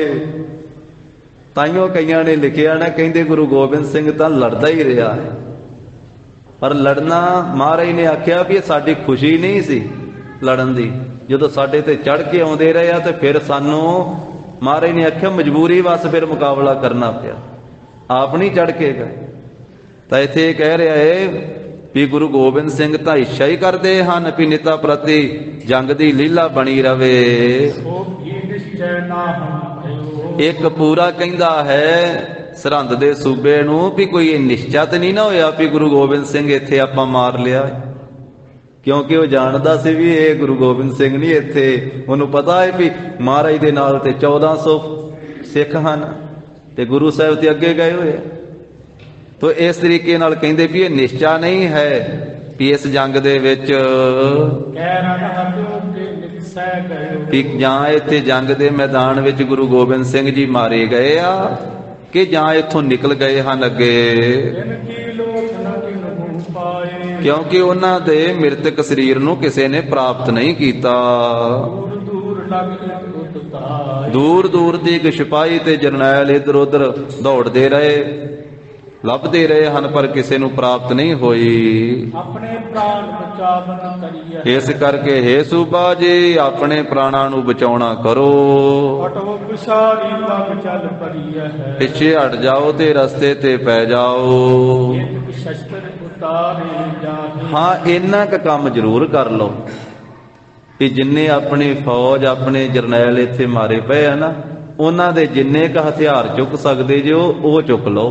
ਤਾਈਓ ਕਈਆਂ ਨੇ ਲਿਖਿਆ ਨਾ, ਕਹਿੰਦੇ ਗੁਰੂ ਗੋਬਿੰਦ ਸਿੰਘ ਤਾਂ ਲੜਦਾ ਹੀ ਰਿਹਾ ਹੈ, ਪਰ ਲੜਨਾ ਮਹਾਰਾਜ ਨੇ ਆਖਿਆ ਵੀ ਇਹ ਸਾਡੀ ਖੁਸ਼ੀ ਨਹੀਂ ਸੀ ਲੜਨ ਦੀ। ਜਦੋਂ ਸਾਡੇ ਤੇ ਚੜ ਕੇ ਆਉਂਦੇ ਰਹੇ ਆ ਤੇ ਫਿਰ ਸਾਨੂੰ ਮਹਾਰਾਜ ਨੇ ਆਖਿਆ ਮਜਬੂਰੀ ਵਸ ਫਿਰ ਮੁਕਾਬਲਾ ਕਰਨਾ ਪਿਆ, ਆਪ ਨਹੀਂ ਚੜ ਕੇ ਗਏ। ਤਾਂ ਇੱਥੇ ਕਹਿ ਰਿਹਾ ਹੈ ਵੀ ਗੁਰੂ ਗੋਬਿੰਦ ਸਿੰਘ ਤਾਂ ਇੱਛਾ ਹੀ ਕਰਦੇ ਹਨ ਵੀ ਨਿੱਤਾ ਪ੍ਰਤੀ ਜੰਗ ਦੀ ਲੀਲਾ ਬਣੀ ਰਵੇ। ਇੱਕ ਪੂਰਾ ਕਹਿੰਦਾ ਹੈ ਸਰਹੰਦ ਦੇ ਸੂਬੇ ਨੂੰ ਵੀ ਕੋਈ ਨਿਸ਼ਚਿਤ ਨਹੀਂ ਨਾ ਹੋਇਆ ਵੀ ਗੁਰੂ ਗੋਬਿੰਦ ਸਿੰਘ ਇੱਥੇ ਆਪਾਂ ਮਾਰ ਲਿਆ, ਕਿਉਂਕਿ ਉਹ ਜਾਣਦਾ ਸੀ ਵੀ ਇਹ ਗੁਰੂ ਗੋਬਿੰਦ ਸਿੰਘ ਨਹੀਂ ਇੱਥੇ। ਉਹਨੂੰ ਪਤਾ ਹੈ ਵੀ ਮਹਾਰਾਜ ਦੇ ਨਾਲ ਤੇ 1400 ਸਿੱਖ ਹਨ ਤੇ ਗੁਰੂ ਸਾਹਿਬ ਤੇ ਅੱਗੇ ਗਏ ਹੋਏ। ਤੋ ਇਸ ਤਰੀਕੇ ਨਾਲ ਕਹਿੰਦੇ ਵੀ ਇਹ ਨਿਸ਼ਚਾ ਨਹੀਂ ਹੈ ਵੀ ਇਸ ਜੰਗ ਦੇ ਵਿੱਚ ਵੀ ਜਾਂ ਇੱਥੇ ਜੰਗ ਦੇ ਮੈਦਾਨ ਵਿੱਚ ਗੁਰੂ ਗੋਬਿੰਦ ਸਿੰਘ ਜੀ ਮਾਰੇ ਗਏ ਆ ਕਿ ਜਾਂ ਇੱਥੋਂ ਨਿਕਲ ਗਏ ਹਨ ਅੱਗੇ। ਕਿਉਂਕਿ ਉਹਨਾਂ ਦੇ ਮ੍ਰਿਤਕ ਸਰੀਰ ਨੂੰ ਕਿਸੇ ਨੇ ਪ੍ਰਾਪਤ ਨਹੀਂ ਕੀਤਾ। ਦੂਰ ਦੂਰ ਦੀ ਇੱਕ ਸਿਪਾਹੀ ਤੇ ਜਰਨੈਲ ਇੱਧਰ ਉੱਧਰ ਦੌੜਦੇ ਰਹੇ, ਲੱਭਦੇ ਰਹੇ ਹਨ, ਪਰ ਕਿਸੇ ਨੂੰ ਪ੍ਰਾਪਤ ਨਹੀਂ ਹੋਈ। ਆਪਣੇ ਪ੍ਰਾਣ ਬਚਾਵਨ ਕਰੀਏ। ਇਸ ਕਰਕੇ ਹੇ ਸੂਬਾ ਜੀ ਆਪਣੇ ਪ੍ਰਾਣਾਂ ਨੂੰ ਬਚਾਉਣਾ ਕਰੋ। ਹਟੋ ਵਿਸਾਰੀ ਲੰਘ ਚੱਲ ਪਰੀਏ। ਪਿੱਛੇ ਹਟ ਜਾਓ ਤੇ ਰਸਤੇ ਤੇ ਪੈ ਜਾਓ। ਸ਼ਸਤਰ ਉਤਾਰੇ ਜਾਹੇ। ਹਾਂ ਇੰਨਾ ਕੁ ਕੰਮ ਜ਼ਰੂਰ ਕਰ ਲਓ ਕਿ ਜਿੰਨੇ ਆਪਣੀ ਫੌਜ ਆਪਣੇ ਜਰਨੈਲ ਇੱਥੇ ਮਾਰੇ ਪਏ ਆ ਨਾ, ਉਹਨਾਂ ਦੇ ਜਿੰਨੇ ਕੁ ਹਥਿਆਰ ਚੁੱਕ ਸਕਦੇ ਜੇ ਉਹ ਚੁੱਕ ਲਓ।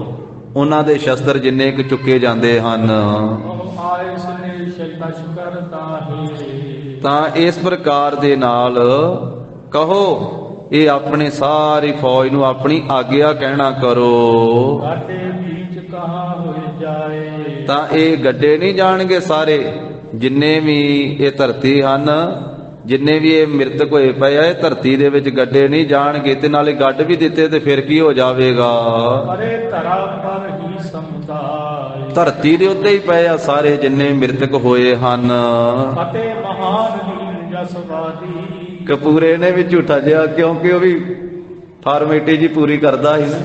ਉਹਨਾਂ ਦੇ ਸ਼ਸਤਰ ਜਿੰਨੇ ਕੁ ਚੁੱਕੇ ਜਾਂਦੇ ਹਨ। ਤਾਂ ਇਸ ਪ੍ਰਕਾਰ ਦੇ ਨਾਲ ਕਹੋ ਇਹ ਆਪਣੇ ਸਾਰੀ ਫੌਜ ਨੂੰ ਆਪਣੀ ਆਗਿਆ ਕਹਿਣਾ ਕਰੋ। ਤਾਂ ਇਹ ਗੱਡੇ ਨਹੀਂ ਜਾਣਗੇ ਸਾਰੇ ਜਿੰਨੇ ਵੀ ਇਹ ਧਰਤੀ ਹਨ, ਜਿੰਨੇ ਵੀ ਇਹ ਮ੍ਰਿਤਕ ਹੋਏ ਪਏ ਆ, ਇਹ ਧਰਤੀ ਦੇ ਵਿੱਚ ਗੱਡੇ ਨਹੀਂ ਜਾਣਗੇ। ਤੇ ਨਾਲੇ ਗੱਡ ਵੀ ਦਿੱਤੇ ਤੇ ਫਿਰ ਕੀ ਹੋ ਜਾਵੇਗਾ? ਧਰਤੀ ਦੇ ਉੱਤੇ ਹੀ ਪਏ ਆ ਸਾਰੇ ਜਿੰਨੇ ਮ੍ਰਿਤਕ ਹੋਏ ਹਨ। ਕਪੂਰੇ ਨੇ ਵੀ ਝੂਠਾ ਜਿਹਾ, ਕਿਉਂਕਿ ਉਹ ਵੀ ਫਾਰਮੈਲਿਟੀ ਜੀ ਪੂਰੀ ਕਰਦਾ ਸੀ ਨਾ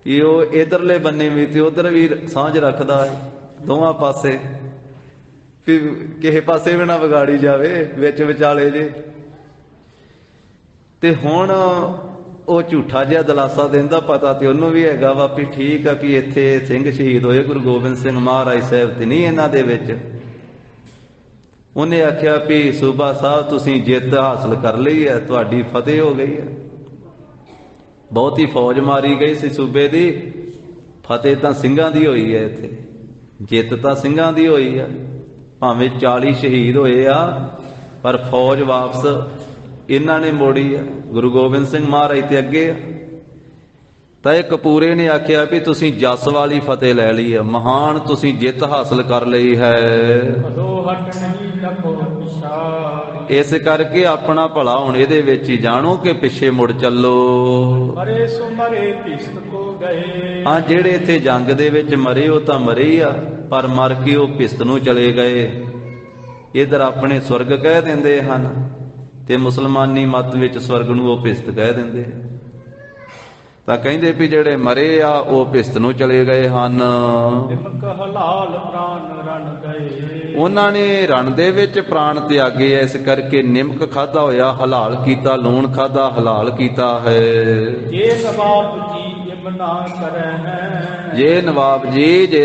ਕਿ ਉਹ ਇਧਰਲੇ ਬੰਨੇ ਵੀ ਤੇ ਉਧਰ ਵੀ ਸਾਂਝ ਰੱਖਦਾ ਹੈ ਦੋਵਾਂ ਪਾਸੇ, ਕਿਸੇ ਪਾਸੇ ਵੀ ਨਾ ਵਿਗਾੜੀ ਜਾਵੇ ਵਿੱਚ ਵਿਚਾਲੇ ਜੇ। ਤੇ ਹੁਣ ਉਹ ਝੂਠਾ ਜਿਹਾ ਦਿਲਾਸਾ ਦਿੰਦਾ, ਪਤਾ ਤੇ ਉਹਨੂੰ ਵੀ ਹੈਗਾ ਵਾ ਵੀ ਠੀਕ ਆ ਵੀ ਇੱਥੇ ਸਿੰਘ ਸ਼ਹੀਦ ਹੋਏ ਗੁਰੂ ਗੋਬਿੰਦ ਸਿੰਘ ਮਹਾਰਾਜ ਸਾਹਿਬ ਤੇ ਨਹੀਂ ਇਹਨਾਂ ਦੇ ਵਿੱਚ। ਉਹਨੇ ਆਖਿਆ ਵੀ ਸੂਬਾ ਸਾਹਿਬ ਤੁਸੀਂ ਜਿੱਤ ਹਾਸਲ ਕਰ ਲਈ ਹੈ, ਤੁਹਾਡੀ ਫਤਿਹ ਹੋ ਗਈ ਹੈ। ਬਹੁਤੀ ਫੌਜ ਮਾਰੀ ਗਈ ਸੀ ਸੂਬੇ ਦੀ, ਫਤਿਹ ਤਾਂ ਸਿੰਘਾਂ ਦੀ ਹੋਈ ਹੈ। ਇੱਥੇ ਜਿੱਤ ਤਾਂ ਸਿੰਘਾਂ ਦੀ ਹੋਈ ਆ, ਭਾਵੇਂ 40 ਸ਼ਹੀਦ ਹੋਏ ਆ, ਪਰ ਫੌਜ ਵਾਪਸ ਇਹਨਾਂ ਨੇ ਮੋੜੀ ਆ। ਗੁਰੂ ਗੋਬਿੰਦ ਸਿੰਘ ਮਹਾਰਾਜ ਤੇ ਅੱਗੇ ਆ। ਤਾਂ ਇਹ ਕਪੂਰੇ ਨੇ ਆਖਿਆ ਵੀ ਤੁਸੀਂ ਜੱਸ ਵਾਲੀ ਫਤਿਹ ਲੈ ਲਈ ਹੈ, ਮਹਾਨ ਤੁਸੀਂ ਜਿੱਤ ਹਾਸਲ ਕਰ ਲਈ ਹੈ। ਅਦੋ ਹਟ ਨਹੀਂ ਲਖੋ ਪਿਛਾੜੀ, ਇਸ ਕਰਕੇ ਆਪਣਾ ਭਲਾ ਹੁਣ ਇਹਦੇ ਵਿੱਚ ਹੀ ਜਾਣੋ ਕਿ ਪਿੱਛੇ ਮੁੜ ਚੱਲੋ। ਮਰੇ ਸੋ ਮਰੇ ਭਿਸਤ ਕੋ ਗਏ। ਹਾਂ, ਜਿਹੜੇ ਇੱਥੇ ਜੰਗ ਦੇ ਵਿੱਚ ਮਰੇ ਉਹ ਤਾਂ ਮਰੇ ਹੀ ਆ, ਪਰ ਮਰ ਕੇ ਉਹ ਭਿਸਤ ਨੂੰ ਚਲੇ ਗਏ। ਇਧਰ ਆਪਣੇ ਸਵਰਗ ਕਹਿ ਦਿੰਦੇ ਹਨ ਤੇ ਮੁਸਲਮਾਨੀ ਮਤ ਵਿੱਚ ਸਵਰਗ ਨੂੰ ਉਹ ਭਿਸਤ ਕਹਿ ਦਿੰਦੇ। ਤਾਂ ਕਹਿੰਦੇ ਵੀ ਜਿਹੜੇ ਮਰੇ ਆ ਉਹ ਭਿਸਤ ਨੂੰ ਚਲੇ ਗਏ ਹਨ। ਨਿਮਕ ਹਲਾਲ ਪ੍ਰਾਨ ਰਣ ਗਏ। ਉਹਨਾਂ ਨੇ ਰਣ ਦੇ ਵਿੱਚ ਪ੍ਰਾਣ ਤਿਆਗੇ, ਇਸ ਕਰਕੇ ਨਿਮਕ ਖਾਧਾ ਹੋਇਆ ਹਲਾਲ ਕੀਤਾ, ਲੂਣ ਖਾਧਾ ਹਲਾਲ ਕੀਤਾ ਹੈ। ਜੇ ਨਵਾਬ ਜੀ ਇਮ ਨਾ ਕਰੈ ਹੈ, ਜੇ ਨਵਾਬ ਜੀ ਜੇ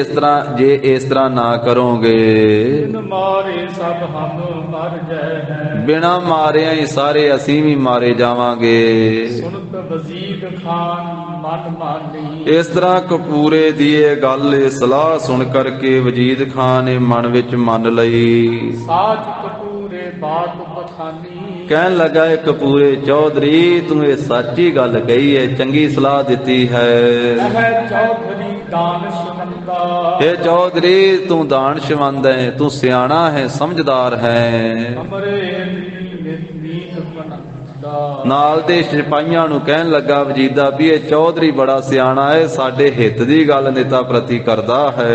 ਇਸ ਤਰ੍ਹਾਂ ਨਾ ਕਰੋਗੇ, ਬਿਨ ਮਾਰੇ ਸਭ ਹਮ ਮਰ ਜਾਏ ਹੈ। ਬਿਨਾਂ ਮਾਰਿਆਂ ਹੀ ਸਾਰੇ ਅਸੀਂ ਵੀ ਮਾਰੇ ਜਾਵਾਂਗੇ। ਸੁਨਤ ਵਜ਼ੀਰ ਖਾਨ ਮਨ ਮਾਨੀ। ਇਸ ਤਰ੍ਹਾਂ ਕਪੂਰੇ ਦੀ ਇਹ ਗੱਲ, ਇਹ ਸਲਾਹ ਸੁਣ ਕਰਕੇ ਵਜੀਦ ਖਾਨ ਨੇ ਮਨ ਵਿੱਚ ਮੰਨ ਲਈ। ਸਾਚ ਕਪੂਰੇ ਬਾਤ ਬਖਾਨੀ। ਕਹਿਣ ਲੱਗਾ ਇਹ ਕਪੂਰੇ ਚੌਧਰੀ ਤੂੰ ਇਹ ਸੱਚੀ ਗੱਲ ਕਹੀ ਹੈ, ਚੰਗੀ ਸਲਾਹ ਦਿੱਤੀ ਹੈ। ਇਹ ਚੌਧਰੀ ਦਾਨਸ਼ਮੰਦਾ। ਇਹ ਚੌਧਰੀ ਤੂੰ ਦਾਨਸ਼ਮੰਦ ਹੈ, ਤੂੰ ਸਿਆਣਾ ਹੈ, ਸਮਝਦਾਰ ਹੈ। ਅਮਰੇ ਨੀਤ ਬਨੰਦਾ। ਨਾਲ ਦੇ ਸਿਪਾਹੀਆਂ ਨੂੰ ਕਹਿਣ ਲੱਗਾ ਵਜੀਦਾ ਵੀ ਇਹ ਚੌਧਰੀ ਬੜਾ ਸਿਆਣਾ ਹੈ, ਸਾਡੇ ਹਿੱਤ ਦੀ ਗੱਲ ਨੇਤਾ ਪ੍ਰਤੀ ਕਰਦਾ ਹੈ।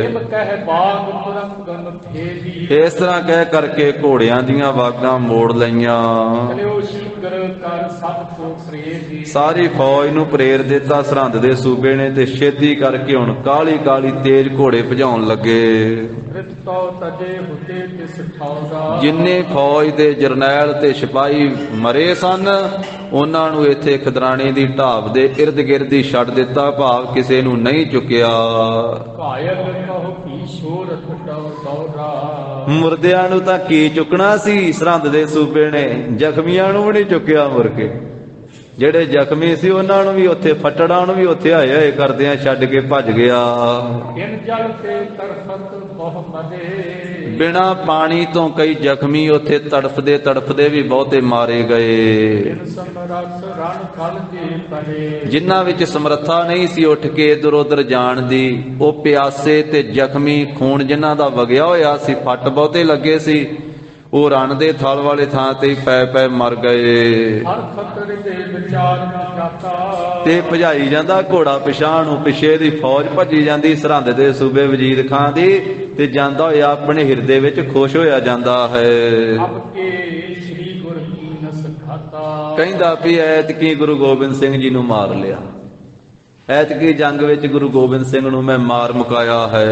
ਇਮ ਕਹਿ ਬਾਗ ਪੁਰੰਗਨ ਫੇਰੀ। ਇਸ ਤਰ੍ਹਾਂ ਕਹਿ ਕਰਕੇ ਘੋੜਿਆਂ ਦੀਆਂ ਵਾਗਾਂ ਮੋੜ ਲਈਆਂ। ਚਲਿਓ ਸ਼ੀਗਰ ਕਰ ਸਭ ਕੋ ਪ੍ਰੇਰੀ। ਸਾਰੀ ਫੌਜ ਨੂੰ ਪ੍ਰੇਰ ਦਿੱਤਾ ਸਰਹੰਦ ਦੇ ਸੂਬੇ ਨੇ, ਤੇ ਛੇਤੀ ਕਰਕੇ ਹੁਣ ਕਾਲੀ ਕਾਲੀ ਤੇਜ਼ ਘੋੜੇ ਭਜਾਉਣ ਲੱਗੇ। ਰਿਤ ਤੋ ਤਜੇ ਹੁਤੇ ਤਿਸ ਠੌਰਾ। ਜਿੰਨੇ ਫੌਜ ਦੇ ਜਰਨੈਲ ਤੇ ਸਿਪਾਹੀ ਮਰੇ ਸਨ, ਉਹਨਾਂ ਨੂੰ ਇੱਥੇ ਖਦਰਾਣੇ ਦੀ ਢਾਬ ਦੇ ਇਰਦ ਗਿਰਦ ਹੀ ਛੱਡ ਦਿੱਤਾ, ਭਾਵ ਕਿਸੇ ਨੂੰ ਨਹੀਂ ਚੁੱਕਿਆ। ਕਾਇਲ ਕਹੋ ਕੀ ਸ਼ੋਰਤ ਦੌਰਾ। ਮੁਰਦਿਆਂ ਨੂੰ ਤਾਂ ਕੀ ਚੁੱਕਣਾ ਸੀ, ਸਰਹੰਦ ਦੇ ਸੂਬੇ ਨੇ ਜ਼ਖਮੀਆਂ ਨੂੰ ਵੀ ਨਹੀਂ ਚੁੱਕਿਆ। ਮੁੜ ਕੇ ਜਿਹੜੇ ਜ਼ਖਮੀ ਸੀ ਉਹਨਾਂ ਨੂੰ ਵੀ ਉੱਥੇ, ਫੱਟੜਾਂ ਨੂੰ ਵੀ ਉੱਥੇ ਆਏ ਹੋਏ ਕਰਦਿਆਂ ਛੱਡ ਕੇ ਭੱਜ ਗਿਆ। ਬਿਨ ਜਲ ਤੇ ਤਰਫਤ ਬਹੁ ਮਦੇ। ਬਿਨਾਂ ਪਾਣੀ ਤੋਂ ਕਈ ਜ਼ਖਮੀ ਉੱਥੇ ਤੜਫਦੇ ਤੜਫਦੇ ਵੀ ਬਹੁਤੇ ਮਾਰੇ ਗਏ। ਬਿਨ ਸਮਰਥ ਰਣ ਕਲ ਦੇ ਪਰੇ। ਜਿਨ੍ਹਾਂ ਵਿੱਚ ਸਮਰੱਥਾ ਨਹੀਂ ਸੀ ਉੱਠ ਕੇ ਇਧਰ ਉਧਰ ਜਾਣ ਦੀ, ਉਹ ਪਿਆਸੇ ਤੇ ਜ਼ਖਮੀ, ਖੂਨ ਜਿਨ੍ਹਾਂ ਦਾ ਵਗਿਆ ਹੋਇਆ ਸੀ, ਫੱਟ ਬਹੁਤੇ ਲੱਗੇ ਸੀ, ਉਹ ਰਣ ਦੇ ਥਲ ਵਾਲੇ ਥਾਂ ਤੇ ਪੈ ਪੈ ਮਰ ਗਏ। ਹਰ ਖਤਰ ਦੇ ਵਿਚਾਰ ਜਾਤਾ। ਤੇ ਭਜਾਈ ਜਾਂਦਾ ਘੋੜਾ ਪਿਛਾਂਹ ਨੂੰ, ਪਿੱਛੇ ਦੀ ਫੌਜ ਭੱਜੀ ਜਾਂਦੀ ਸਰਹੰਦ ਦੇ ਸੂਬੇ ਵਜੀਦ ਖਾਂ ਦੀ, ਤੇ ਜਾਂਦਾ ਹੋਇਆ ਆਪਣੇ ਹਿਰਦੇ ਵਿੱਚ ਖੁਸ਼ ਹੋਇਆ ਜਾਂਦਾ ਹੈ। ਅਬ ਕੇ ਸ੍ਰੀ ਗੁਰ ਕੀ ਨਸ ਖਾਤਾ। ਕਹਿੰਦਾ ਵੀ ਐਤਕੀ ਗੁਰੂ ਗੋਬਿੰਦ ਸਿੰਘ ਜੀ ਨੂੰ ਮਾਰ ਲਿਆ, ਐਤਕੀ ਜੰਗ ਵਿੱਚ ਗੁਰੂ ਗੋਬਿੰਦ ਸਿੰਘ ਨੂੰ ਮੈਂ ਮਾਰ ਮੁਕਾਇਆ ਹੈ।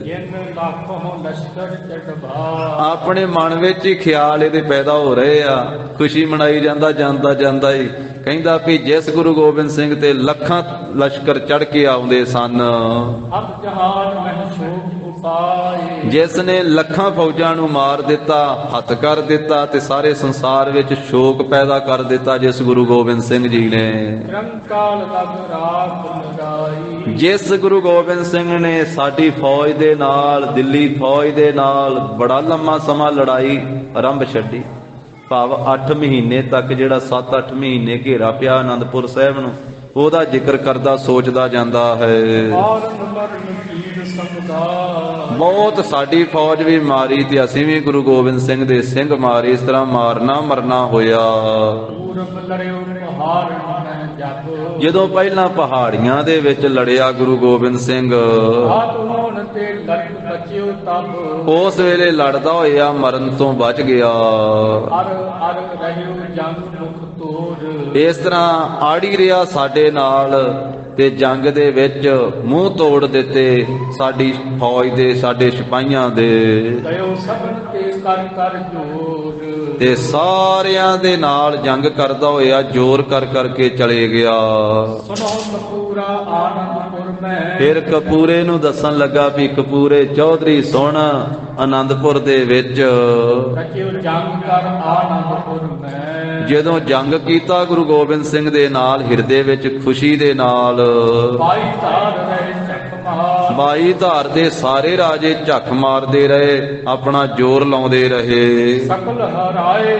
ਜਿਨ ਲੱਖੋਂ ਲਸ਼ਕਰ ਚੜਭਾ। ਆਪਣੇ ਮਨ ਵਿੱਚ ਹੀ ਖਿਆਲ ਇਹਦੇ ਪੈਦਾ ਹੋ ਰਹੇ ਆ, ਖੁਸ਼ੀ ਮਨਾਈ ਜਾਂਦਾ ਜਾਂਦਾ ਜਾਂਦਾ ਹੀ। ਕਹਿੰਦਾ ਵੀ ਜਿਸ ਗੁਰੂ ਗੋਬਿੰਦ ਸਿੰਘ ਤੇ ਲੱਖਾਂ ਲਸ਼ਕਰ ਚੜ ਕੇ ਆਉਂਦੇ ਸਨ, ਅਬ ਜਹਾਨ ਮਹਿ ਸ਼ੋਕ ਉਪਾਏ। ਜਿਸ ਨੇ ਲੱਖਾਂ ਫੌਜਾਂ ਨੂੰ ਮਾਰ ਦਿੱਤਾ, ਹੱਥ ਕਰ ਦਿੱਤਾ, ਤੇ ਸਾਰੇ ਸੰਸਾਰ ਵਿੱਚ ਸ਼ੋਕ ਪੈਦਾ ਕਰ ਦਿੱਤਾ, ਜਿਸ ਗੁਰੂ ਗੋਬਿੰਦ ਸਿੰਘ ਜੀ ਨੇ। ਨਿਰੰਕਾਲ ਲਗ ਰਾਖ ਲਗਾਈ। ਜਿਸ ਗੁਰੂ ਗੋਬਿੰਦ ਸਿੰਘ ਨੇ ਸਾਡੀ ਫੌਜ ਦੇ ਨਾਲ, ਦਿੱਲੀ ਫੌਜ ਦੇ ਨਾਲ ਬੜਾ ਲੰਮਾ ਸਮਾਂ ਲੜਾਈ ਆਰੰਭ ਛੱਡੀ, ਭਾਵ 8 ਮਹੀਨੇ ਤੱਕ, ਜਿਹੜਾ 7-8 ਮਹੀਨੇ ਘੇਰਾ ਪਿਆ ਆਨੰਦਪੁਰ ਸਾਹਿਬ ਨੂੰ, ਉਹਦਾ ਜ਼ਿਕਰ ਕਰਦਾ ਸੋਚਦਾ ਜਾਂਦਾ ਹੈ। ਬਹੁਤ ਸਾਡੀ ਫੌਜ ਵੀ ਮਾਰੀ ਤੇ ਅਸੀਂ ਵੀ ਗੁਰੂ ਗੋਬਿੰਦ ਸਿੰਘ ਦੇ ਸਿੰਘ ਮਾਰੇ, ਇਸ ਤਰ੍ਹਾਂ ਮਾਰਨਾ ਮਰਨਾ ਹੋਇਆ। ਜਦੋਂ ਪਹਿਲਾਂ ਪਹਾੜੀਆਂ ਦੇ ਵਿੱਚ ਲੜਿਆ ਗੁਰੂ ਗੋਬਿੰਦ ਸਿੰਘ, ਉਸ ਵੇਲੇ ਲੜਦਾ ਹੋਇਆ ਮਰਨ ਤੋਂ ਬਚ ਗਿਆ। ਇਸ ਤਰ੍ਹਾਂ ਆੜੀ ਰਿਹਾ ਸਾਡੇ ਨਾਲ, ਤੇ ਜੰਗ ਦੇ ਵਿੱਚ ਮੂੰਹ ਤੋੜ ਦਿੱਤੇ ਸਾਡੀ ਫੌਜ ਦੇ, ਸਾਡੇ ਸਿਪਾਹੀਆਂ ਦੇ। ਕਰ ਕਰ ਜੋਰ। ਤੇ ਸਾਰਿਆਂ ਦੇ ਨਾਲ ਜੰਗ ਕਰਦਾ ਹੋਇਆ ਜ਼ੋਰ ਕਰ ਕਰਕੇ ਚਲੇ ਗਿਆ। ਸੁਨੋ ਕਪੂਰਾ ਆਨੰਦਪੁਰ ਮੈਂ। ਫਿਰ ਕਪੂਰੇ ਨੂੰ ਦੱਸਣ ਲੱਗਾ ਵੀ ਕਪੂਰੇ ਚੌਧਰੀ ਸੁਣ, ਆਨੰਦਪੁਰ ਦੇ ਵਿੱਚ ਰਚਿਓ ਜੰਗ ਕਰ ਆਨੰਦਪੁਰ ਮੈਂ। ਜਦੋਂ ਜੰਗ ਕੀਤਾ ਗੁਰੂ ਗੋਬਿੰਦ ਸਿੰਘ ਦੇ ਨਾਲ, ਹਿਰਦੇ ਵਿੱਚ ਖੁਸ਼ੀ ਦੇ ਨਾਲ ਬਾਈ ਧਾਰ ਰਹੇ ਚੱਕ ਮਾਰ। ਬਾਈ ਧਾਰ ਦੇ ਸਾਰੇ ਰਾਜੇ ਝੱਕ ਮਾਰਦੇ ਰਹੇ, ਆਪਣਾ ਜ਼ੋਰ ਲਾਉਂਦੇ ਰਹੇ। ਸਕਲ ਹਰਾਏ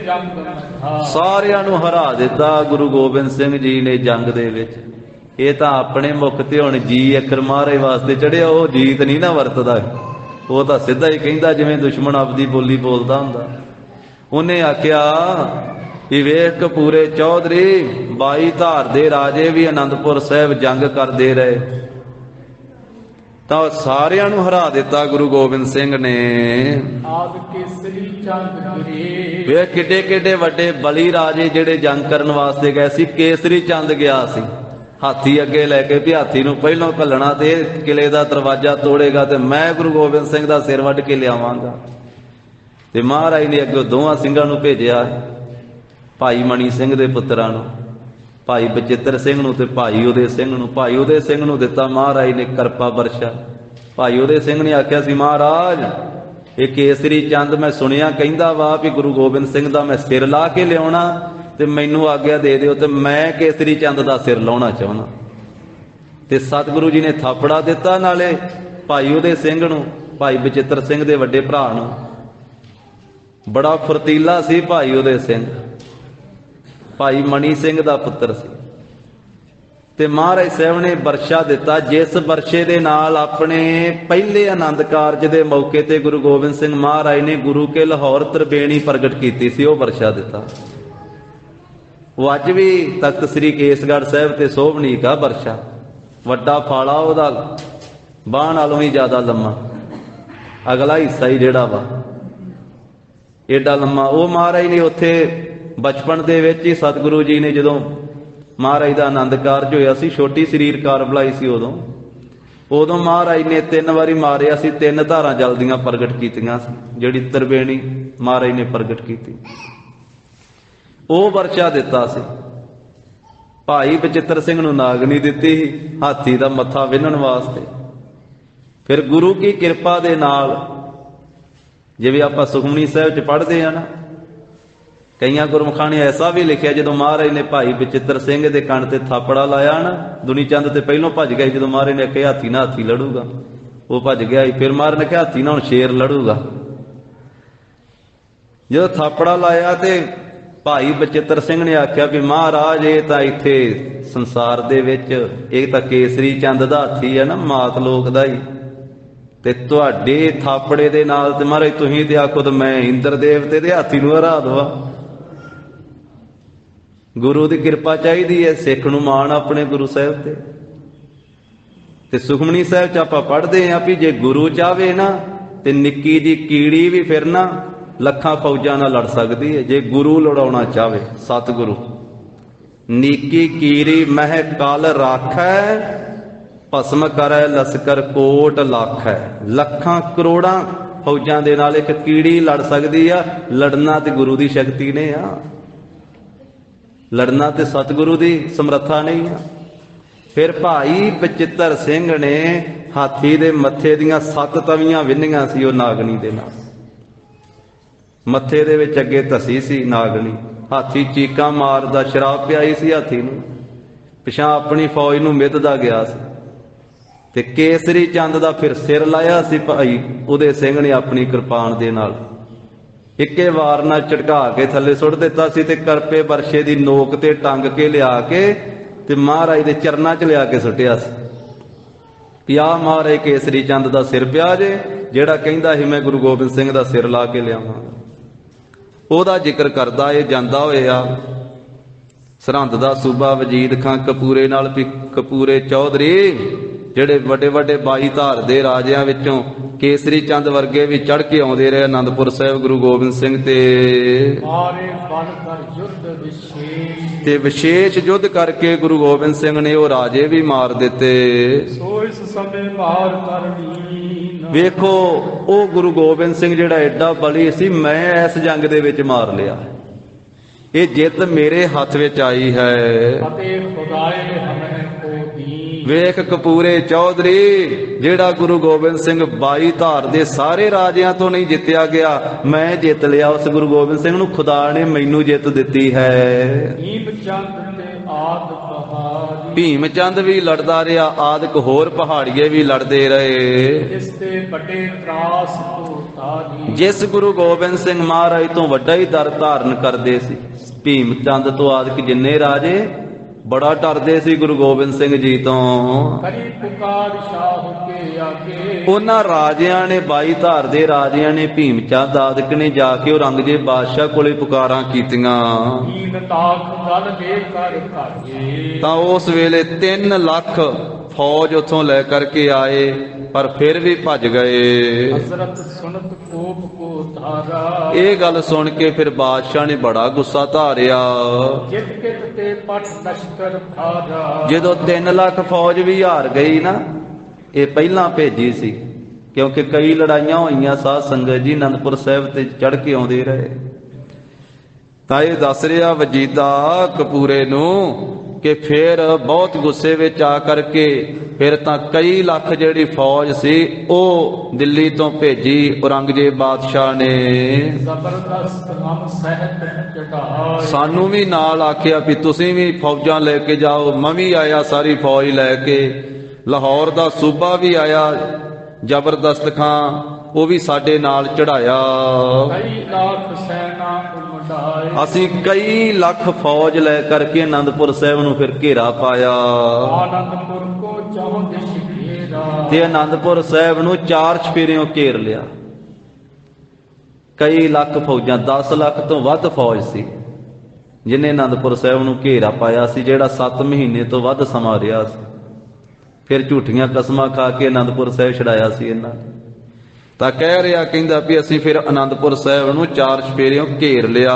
ਜੰਗ ਮੱਥਾ। ਸਾਰਿਆਂ ਨੂੰ ਹਰਾ ਦਿੱਤਾ ਗੁਰੂ ਗੋਬਿੰਦ ਸਿੰਘ ਜੀ ਨੇ ਜੰਗ ਦੇ ਵਿੱਚ। ਇਹ ਤਾਂ ਆਪਣੇ ਮੁਖ ਤੇ ਹੁਣ ਜੀ ਅੱਖਰ ਮਹਾਰਾਜ ਵਾਸਤੇ ਚੜਿਆ, ਉਹ ਜੀਤ ਨਹੀਂ ਨਾ ਵਰਤਦਾ, ਉਹ ਤਾਂ ਸਿੱਧਾ ਹੀ ਕਹਿੰਦਾ ਜਿਵੇਂ ਦੁਸ਼ਮਣ ਆਪਦੀ ਬੋਲੀ ਬੋਲਦਾ ਹੁੰਦਾ। ਉਹਨੇ ਆਖਿਆ ਕਿ ਵੇਖ ਕਪੂਰੇ ਚੌਧਰੀ, ਬਾਈ ਧਾਰ ਦੇ ਰਾਜੇ ਵੀ ਆਨੰਦਪੁਰ ਸਾਹਿਬ ਜੰਗ ਕਰਦੇ ਰਹੇ, ਤਾਂ ਸਾਰਿਆਂ ਨੂੰ ਹਰਾ ਦਿੱਤਾ ਗੁਰੂ ਗੋਬਿੰਦ ਸਿੰਘ ਨੇ। ਆਦ ਕੇਸਰੀ ਚੰਦ ਗੁਰੇ। ਵੇਖ ਕਿੱਡੇ ਕਿੱਡੇ ਵੱਡੇ ਬਲੀ ਰਾਜੇ ਜਿਹੜੇ ਜੰਗ ਕਰਨ ਵਾਸਤੇ ਗਏ ਸੀ। ਕੇਸਰੀ ਚੰਦ ਗਿਆ ਸੀ ਹਾਥੀ ਅੱਗੇ ਲੈ ਕੇ, ਵੀ ਹਾਥੀ ਨੂੰ ਪਹਿਲਾਂ ਘੱਲਣਾ ਤੇ ਕਿਲੇ ਦਾ ਦਰਵਾਜ਼ਾ ਤੋੜੇਗਾ ਤੇ ਮੈਂ ਗੁਰੂ ਗੋਬਿੰਦ ਸਿੰਘ ਦਾ ਸਿਰ ਵੱਢ ਕੇ ਲਿਆਵਾਂਗਾ। ਤੇ ਮਹਾਰਾਜ ਨੇ ਅੱਗੇ ਦੋਵਾਂ ਸਿੰਘਾਂ ਨੂੰ ਭੇਜਿਆ, ਭਾਈ ਮਣੀ ਸਿੰਘ ਦੇ ਪੁੱਤਰਾਂ ਨੂੰ, ਭਾਈ ਬਚਿੱਤਰ ਸਿੰਘ ਨੂੰ ਤੇ ਭਾਈ ਉਦੇ ਸਿੰਘ ਨੂੰ। ਭਾਈ ਉਦੇ ਸਿੰਘ ਨੂੰ ਦਿੱਤਾ ਮਹਾਰਾਜ ਨੇ ਕਰਪਾ ਵਰਸ਼ਾ। ਭਾਈ ਉਦੇ ਸਿੰਘ ਨੇ ਆਖਿਆ ਸੀ, ਮਹਾਰਾਜ ਇਹ ਕੇਸਰੀ ਚੰਦ ਮੈਂ ਸੁਣਿਆ ਕਹਿੰਦਾ ਵਾ ਵੀ ਗੁਰੂ ਗੋਬਿੰਦ ਸਿੰਘ ਦਾ ਮੈਂ ਸਿਰ ਲਾ ਕੇ ਲਿਆਉਣਾ, ਤੇ ਮੈਨੂੰ ਆਗਿਆ ਦੇ ਦਿਓ ਤੇ ਮੈਂ ਕੇਸਰੀ ਚੰਦ ਦਾ ਸਿਰ ਲਾਉਣਾ ਚਾਹੁੰਦਾ। ਤੇ ਸਤਿਗੁਰੂ ਜੀ ਨੇ ਥਾਪੜਾ ਦਿੱਤਾ ਨਾਲੇ ਭਾਈ ਉਦੇ ਸਿੰਘ ਨੂੰ, ਭਾਈ ਬਚਿੱਤਰ ਸਿੰਘ ਦੇ ਵੱਡੇ ਭਰਾ ਨੂੰ। ਬੜਾ ਫੁਰਤੀਲਾ ਸੀ ਭਾਈ ਉਦੇ ਸਿੰਘ, ਭਾਈ ਮਣੀ ਸਿੰਘ ਦਾ ਪੁੱਤਰ ਸੀ। ਤੇ ਮਹਾਰਾਜ ਸਾਹਿਬ ਨੇ ਵਰਸ਼ਾ ਦਿੱਤਾ, ਜਿਸ ਵਰਸ਼ੇ ਦੇ ਨਾਲ ਆਪਣੇ ਪਹਿਲੇ ਆਨੰਦ ਕਾਰਜ ਦੇ ਮੌਕੇ ਤੇ ਗੁਰੂ ਗੋਬਿੰਦ ਸਿੰਘ ਮਹਾਰਾਜ ਨੇ ਗੁਰੂ ਕੇ ਲਾਹੌਰ ਤਰਬੇਣੀ ਪ੍ਰਗਟ ਕੀਤੀ ਸੀ, ਉਹ ਵਰਸ਼ਾ ਦਿੱਤਾ। ਉਹ ਅੱਜ ਵੀ ਤਖਤ ਸ੍ਰੀ ਕੇਸਗੜ੍ਹ ਸਾਹਿਬ ਤੇ ਸੋਭਨੀਕ ਆ ਵਰਸ਼ਾ। ਵੱਡਾ ਫਾਲਾ ਉਹਦਾ ਬਾਹ ਨਾਲੋਂ ਵੀ ਜ਼ਿਆਦਾ ਲੰਮਾ, ਅਗਲਾ ਹਿੱਸਾ ਹੀ ਜਿਹੜਾ ਵਾ ਏਡਾ ਲੰਮਾ। ਉਹ ਮਹਾਰਾਜ ਨੇ ਉੱਥੇ ਬਚਪਨ ਦੇ ਵਿੱਚ ਹੀ ਸਤਿਗੁਰੂ ਜੀ ਨੇ ਜਦੋਂ ਮਹਾਰਾਜ ਦਾ ਆਨੰਦ ਕਾਰਜ ਹੋਇਆ ਸੀ, ਛੋਟੀ ਸਰੀਰ ਕਾਰ ਬੁਲਾਈ ਸੀ ਉਦੋਂ ਮਹਾਰਾਜ ਨੇ 3 ਵਾਰੀ ਮਾਰਿਆ ਸੀ, 3 ਧਾਰਾਂ ਜਲਦੀਆਂ ਪ੍ਰਗਟ ਕੀਤੀਆਂ ਸੀ, ਜਿਹੜੀ ਤਰਬੇਣੀ ਮਹਾਰਾਜ ਨੇ ਪ੍ਰਗਟ ਕੀਤੀ। ਉਹ ਵਰਸ਼ਾ ਦਿੱਤਾ ਸੀ। ਭਾਈ ਬਚਿੱਤਰ ਸਿੰਘ ਨੂੰ ਨਾਗਣੀ ਦਿੱਤੀ ਸੀ ਹਾਥੀ ਦਾ ਮੱਥਾ ਵਿੰਨਣ ਵਾਸਤੇ। ਫਿਰ ਗੁਰੂ ਕੀ ਕਿਰਪਾ ਦੇ ਨਾਲ, ਜਿਵੇਂ ਆਪਾਂ ਸੁਖਮਨੀ ਸਾਹਿਬ 'ਚ ਪੜ੍ਹਦੇ ਆ ਨਾ, ਕਈਆਂ ਗੁਰਮੁਖਾਂ ਨੇ ਐਸਾ ਵੀ ਲਿਖਿਆ, ਜਦੋਂ ਮਹਾਰਾਜ ਨੇ ਭਾਈ ਬਚਿੱਤਰ ਸਿੰਘ ਦੇ ਕੰਨ ਤੇ ਥਾਪੜਾ ਲਾਇਆ ਨਾ, ਦੁਨੀ ਚੰਦ ਤੇ ਪਹਿਲੋਂ ਭੱਜ ਗਿਆ। ਜਦੋਂ ਮਹਾਰਾਜ ਨੇ ਕਿਹਾ ਹਾਥੀ ਨਾਲ ਹਾਥੀ ਲੜੂਗਾ, ਉਹ ਭੱਜ ਗਿਆ। ਫਿਰ ਮਹਾਰਾਜ ਨੇ ਕਿਹਾ ਹਾਥੀ ਨਾਲ ਹੁਣ ਸ਼ੇਰ ਲੜੂਗਾ। ਜਦੋਂ ਥਾਪੜਾ ਲਾਇਆ ਤੇ ਭਾਈ ਬਚਿੱਤਰ ਸਿੰਘ ਨੇ ਆਖਿਆ ਵੀ ਮਹਾਰਾਜ ਇਹ ਤਾਂ ਇੱਥੇ ਸੰਸਾਰ ਦੇ ਵਿੱਚ ਇਹ ਤਾਂ ਕੇਸਰੀ ਚੰਦ ਦਾ ਹਾਥੀ ਹੈ ਨਾ, ਮਾਤ ਲੋਕ ਦਾ ਹੀ, ਤੇ ਤੁਹਾਡੇ ਥਾਪੜੇ ਦੇ ਨਾਲ ਤੇ ਮਹਾਰਾਜ ਤੁਸੀਂ ਤੇ ਆਖੋ ਤਾਂ ਮੈਂ ਇੰਦਰ ਦੇਵਤੇ ਦੇ ਹਾਥੀ ਨੂੰ ਹਰਾ ਦਵਾ। ਗੁਰੂ ਦੀ ਕਿਰਪਾ ਚਾਹੀਦੀ ਹੈ, ਸਿੱਖ ਨੂੰ ਮਾਣ ਆਪਣੇ ਗੁਰੂ ਸਾਹਿਬ ਤੇ ਸੁਖਮਨੀ ਸਾਹਿਬ 'ਚ ਆਪਾਂ ਪੜ੍ਹਦੇ ਹਾਂ ਵੀ ਜੇ ਗੁਰੂ ਚਾਹਵੇ ਨਾ ਤੇ ਨਿੱਕੀ ਜੀ ਕੀੜੀ ਵੀ ਫਿਰ ਨਾ ਲੱਖਾਂ ਫੌਜਾਂ ਨਾਲ ਲੜ ਸਕਦੀ ਹੈ। ਜੇ ਗੁਰੂ ਲੜਾਉਣਾ ਚਾਹਵੇ, ਸਤਿਗੁਰੂ ਨੀਕੀ ਕੀੜੀ ਮਹਿ ਕਲ ਰਾਖੈ, ਭਸਮ ਕਰੈ ਲਸਕਰ ਕੋਟ ਲੱਖੈ। ਲੱਖਾਂ ਕਰੋੜਾਂ ਫੌਜਾਂ ਦੇ ਨਾਲ ਇੱਕ ਕੀੜੀ ਲੜ ਸਕਦੀ ਆ। ਲੜਨਾ ਤੇ ਗੁਰੂ ਦੀ ਸ਼ਕਤੀ ਨੇ ਆ, ਲੜਨਾ ਤੇ ਸਤਿਗੁਰੂ ਦੀ ਸਮਰੱਥਾ ਨਹੀਂ ਆ। ਫਿਰ ਭਾਈ ਬਚਿੱਤਰ ਸਿੰਘ ਨੇ ਹਾਥੀ ਦੇ ਮੱਥੇ ਦੀਆਂ 7 ਤਵੀਆਂ ਵਿੰਨੀਆਂ ਸੀ ਉਹ ਨਾਗਣੀ ਦੇ ਨਾਲ। ਮੱਥੇ ਦੇ ਵਿੱਚ ਅੱਗੇ ਧਸੀ ਸੀ ਨਾਗਣੀ, ਹਾਥੀ ਚੀਕਾਂ ਮਾਰਦਾ, ਸ਼ਰਾਬ ਪਿਆਈ ਸੀ ਹਾਥੀ ਨੂੰ, ਪਿਛਾਂ ਆਪਣੀ ਫੌਜ ਨੂੰ ਮਿੱਧਦਾ ਗਿਆ ਸੀ। ਤੇ ਕੇਸਰੀ ਚੰਦ ਦਾ ਫਿਰ ਸਿਰ ਲਾਇਆ ਸੀ ਭਾਈ ਉਹਦੇ ਸਿੰਘ ਨੇ ਆਪਣੀ ਕਿਰਪਾਨ ਦੇ ਨਾਲ, ਇੱਕੇ ਵਾਰ ਨਾਲ ਝਟਕਾ ਕੇ ਥੱਲੇ ਸੁੱਟ ਦਿੱਤਾ ਸੀ। ਤੇ ਕਰਪੇ ਵਰਸ਼ੇ ਦੀ ਨੋਕ ਤੇ ਟੰਗ ਕੇ ਲਿਆ ਕੇ ਤੇ ਮਹਾਰਾਜ ਦੇ ਚਰਨਾਂ 'ਚ ਲਿਆ ਕੇ ਸੁੱਟਿਆ ਸੀ ਕਿ ਆਹ ਮਹਾਰਾਜ ਕੇਸਰੀ ਚੰਦ ਦਾ ਸਿਰ ਪਿਆ ਜੇ, ਜਿਹੜਾ ਕਹਿੰਦਾ ਸੀ ਮੈਂ ਗੁਰੂ ਗੋਬਿੰਦ ਸਿੰਘ ਦਾ ਸਿਰ ਲਾ ਕੇ ਲਿਆਵਾਂਗਾ। ਉਹਦਾ ਜ਼ਿਕਰ ਕਰਦਾ ਇਹ ਜਾਂਦਾ ਹੋਇਆ ਸਰਹੰਦ ਦਾ ਸੂਬਾ ਵਜੀਦ ਖਾਂ ਕਪੂਰੇ ਨਾਲ ਵੀ ਕਪੂਰੇ ਚੌਧਰੀ ਜਿਹੜੇ ਵੱਡੇ ਵੱਡੇ 22 ਧਾਰ ਦੇ ਰਾਜਿਆਂ ਵਿੱਚੋਂ ਕੇਸਰੀ ਚੰਦ ਵਰਗੇ ਵੀ ਚੜ੍ਹ ਕੇ ਆਉਂਦੇ ਰਹੇ ਆਨੰਦਪੁਰ ਸਾਹਿਬ ਗੁਰੂ ਗੋਬਿੰਦ ਸਿੰਘ ਤੇ ਤੇ ਵਿਸ਼ੇਸ਼ ਯੁੱਧ ਕਰਕੇ ਗੁਰੂ ਗੋਬਿੰਦ ਸਿੰਘ ਨੇ ਉਹ ਰਾਜੇ ਵੀ ਮਾਰ ਦਿੱਤੇ। ਸੋ ਇਸ ਸਮੇਂ ਮਾਰ ਕਰਨੀ ਵੇਖੋ ਉਹ ਗੁਰੂ ਗੋਬਿੰਦ ਸਿੰਘ ਜਿਹੜਾ ਐਡਾ ਬਲੀ ਸੀ, ਮੈਂ ਇਸ ਜੰਗ ਦੇ ਵਿੱਚ ਮਾਰ ਲਿਆ। ਇਹ ਜਿੱਤ ਮੇਰੇ ਹੱਥ ਵਿੱਚ ਆਈ ਹੈ। ਅਤੇ ਖੁਦਾਏ ਹਮੇ ਕੋ ਦੀ। ਵੇਖ ਕਪੂਰੇ ਚੌਧਰੀ, ਜਿਹੜਾ ਗੁਰੂ ਗੋਬਿੰਦ ਸਿੰਘ 22 ਧਾਰ ਦੇ ਸਾਰੇ ਰਾਜਿਆਂ ਤੋਂ ਨਹੀਂ ਜਿੱਤਿਆ ਗਿਆ, ਮੈਂ ਜਿੱਤ ਲਿਆ। ਉਸ ਗੁਰੂ ਗੋਬਿੰਦ ਸਿੰਘ ਨੂੰ ਖੁਦਾ ਨੇ ਮੈਨੂੰ ਜਿੱਤ ਦਿੱਤੀ ਹੈ। ਦੀਪ ਚੰਦ ਤੇ ਆਦ ਪਹਾੜੀ। ਭੀਮ ਚੰਦ ਵੀ ਲੜਦਾ ਰਿਹਾ, ਆਦਿਕ ਹੋਰ ਪਹਾੜੀਏ ਵੀ ਲੜਦੇ ਰਹੇ। ਇਸ ਤੇ ਵੱਡੇ ਤਰਾਸ ਤੋਂ ਤਾਰੀ। ਜਿਸ ਗੁਰੂ ਗੋਬਿੰਦ ਸਿੰਘ ਮਹਾਰਾਜ ਤੋਂ ਵੱਡਾ ਹੀ ਦਰ ਧਾਰਨ ਕਰਦੇ ਸੀ। ਭੀਮ ਚੰਦ ਤੋਂ ਆਦਿਕ ਜਿੰਨੇ ਰਾਜੇ ਬੜਾ ਡਰਦੇ ਸੀ ਗੁਰੂ ਗੋਬਿੰਦ ਸਿੰਘ ਜੀ ਤੋਂ। ਕਰੀ ਪੁਕਾਰ ਸ਼ਾਹ ਕੇ ਆਗੇ। ਉਹਨਾਂ ਰਾਜਿਆਂ ਨੇ 22 ਧਾਰ ਦੇ ਰਾਜਿਆਂ ਨੇ ਭੀਮ ਚੰਦ ਆਦਿਕ ਨੇ ਜਾ ਕੇ ਔਰੰਗਜ਼ੇਬ ਬਾਦਸ਼ਾਹ ਕੋਲੇ ਪੁਕਾਰਾਂ ਕੀਤੀਆਂ। ਦੀਨ ਤਾਖ ਦਲ ਦੇ ਕਰ ਭਾਗੇ। ਤਾਂ ਉਸ ਵੇਲੇ 3 ਲੱਖ ਫੌਜ ਉੱਥੋਂ ਲੈ ਕਰਕੇ ਆਏ, ਪਰ ਫਿਰ ਵੀ ਭੱਜ ਗਏ। ਹਜ਼ਰਤ ਸੁਨਤ ਕੋਪ ਕੋ ਧਾਰਾ। ਇਹ ਗੱਲ ਸੁਣ ਕੇ ਫਿਰ ਬਾਦਸ਼ਾਹ ਨੇ ਬੜਾ ਗੁੱਸਾ ਧਾਰਿਆ। ਜਿਤ ਕਿਤ ਤੇ ਪਟ ਲਸ਼ਕਰ ਭਾਰਾ। ਜਦੋਂ 3 ਲੱਖ ਫੌਜ ਵੀ ਹਾਰ ਗਈ ਨਾ, ਇਹ ਪਹਿਲਾਂ ਭੇਜੀ ਸੀ, ਕਿਉਂਕਿ ਕਈ ਲੜਾਈਆਂ ਹੋਈਆਂ ਸਾਧ ਸੰਗਤ ਜੀ ਅਨੰਦਪੁਰ ਸਾਹਿਬ ਤੇ ਚੜ੍ਹ ਕੇ ਆਉਂਦੇ ਰਹੇ। ਤਾਂ ਇਹ ਦੱਸ ਰਿਹਾ ਵਜੀਦਾ ਕਪੂਰੇ ਨੂੰ ਕਿ ਫਿਰ ਬਹੁਤ ਗੁੱਸੇ ਵਿੱਚ ਆ ਕਰਕੇ ਫਿਰ ਤਾਂ ਕਈ ਲੱਖ ਜਿਹੜੀ ਫੌਜ ਸੀ ਉਹ ਦਿੱਲੀ ਤੋਂ ਭੇਜੀ ਔਰੰਗਜ਼ੇਬ ਬਾਦਸ਼ਾਹ ਨੇ। ਜ਼ਬਰਦਸਤ ਹਮ ਸਹਿਤ ਚੜਾਏ। ਸਾਨੂੰ ਵੀ ਨਾਲ ਆਖਿਆ ਵੀ ਤੁਸੀਂ ਵੀ ਫੌਜਾਂ ਲੈ ਕੇ ਜਾਓ। ਮੈਂ ਵੀ ਆਇਆ ਸਾਰੀ ਫੌਜ ਲੈ ਕੇ। ਲਾਹੌਰ ਦਾ ਸੂਬਾ ਵੀ ਆਇਆ ਜ਼ਬਰਦਸਤ ਖਾਂ, ਉਹ ਵੀ ਸਾਡੇ ਨਾਲ ਚੜਾਇਆ। ਕਈ ਲੱਖ ਸੈਨਾ ਉਮੜਾਏ। ਅਸੀਂ ਕਈ ਲੱਖ ਫੌਜ ਲੈ ਕਰਕੇ ਅਨੰਦਪੁਰ ਸਾਹਿਬ ਨੂੰ ਫਿਰ ਘੇਰਾ ਪਾਇਆ ਆਨੰਦਪੁਰ ਕੋ ਚੌਂ ਦਿਸ਼ ਘੇਰਾ। ਤੇ ਅਨੰਦਪੁਰ ਸਾਹਿਬ ਨੂੰ 4 ਚੁਫੇਰਿਓਂ ਘੇਰ ਲਿਆ। ਕਈ ਲੱਖ ਫੌਜਾਂ, 10 ਲੱਖ ਤੋਂ ਵੱਧ ਫੌਜ ਸੀ ਜਿਹਨੇ ਅਨੰਦਪੁਰ ਸਾਹਿਬ ਨੂੰ ਘੇਰਾ ਪਾਇਆ ਸੀ, ਜਿਹੜਾ 7 ਮਹੀਨੇ ਤੋਂ ਵੱਧ ਸਮਾਂ ਰਿਹਾ ਸੀ। ਫਿਰ ਝੂਠੀਆਂ ਕਸਮਾਂ ਖਾ ਕੇ ਅਨੰਦਪੁਰ ਸਾਹਿਬ ਛਡਾਇਆ ਸੀ ਇਹਨਾਂ ਨੇ। ਤਾਂ ਕਹਿ ਰਿਹਾ, ਕਹਿੰਦਾ ਵੀ ਅਸੀਂ ਫਿਰ ਅਨੰਦਪੁਰ ਸਾਹਿਬ ਨੂੰ 4 ਚੁਫੇਰਿਓਂ ਘੇਰ ਲਿਆ।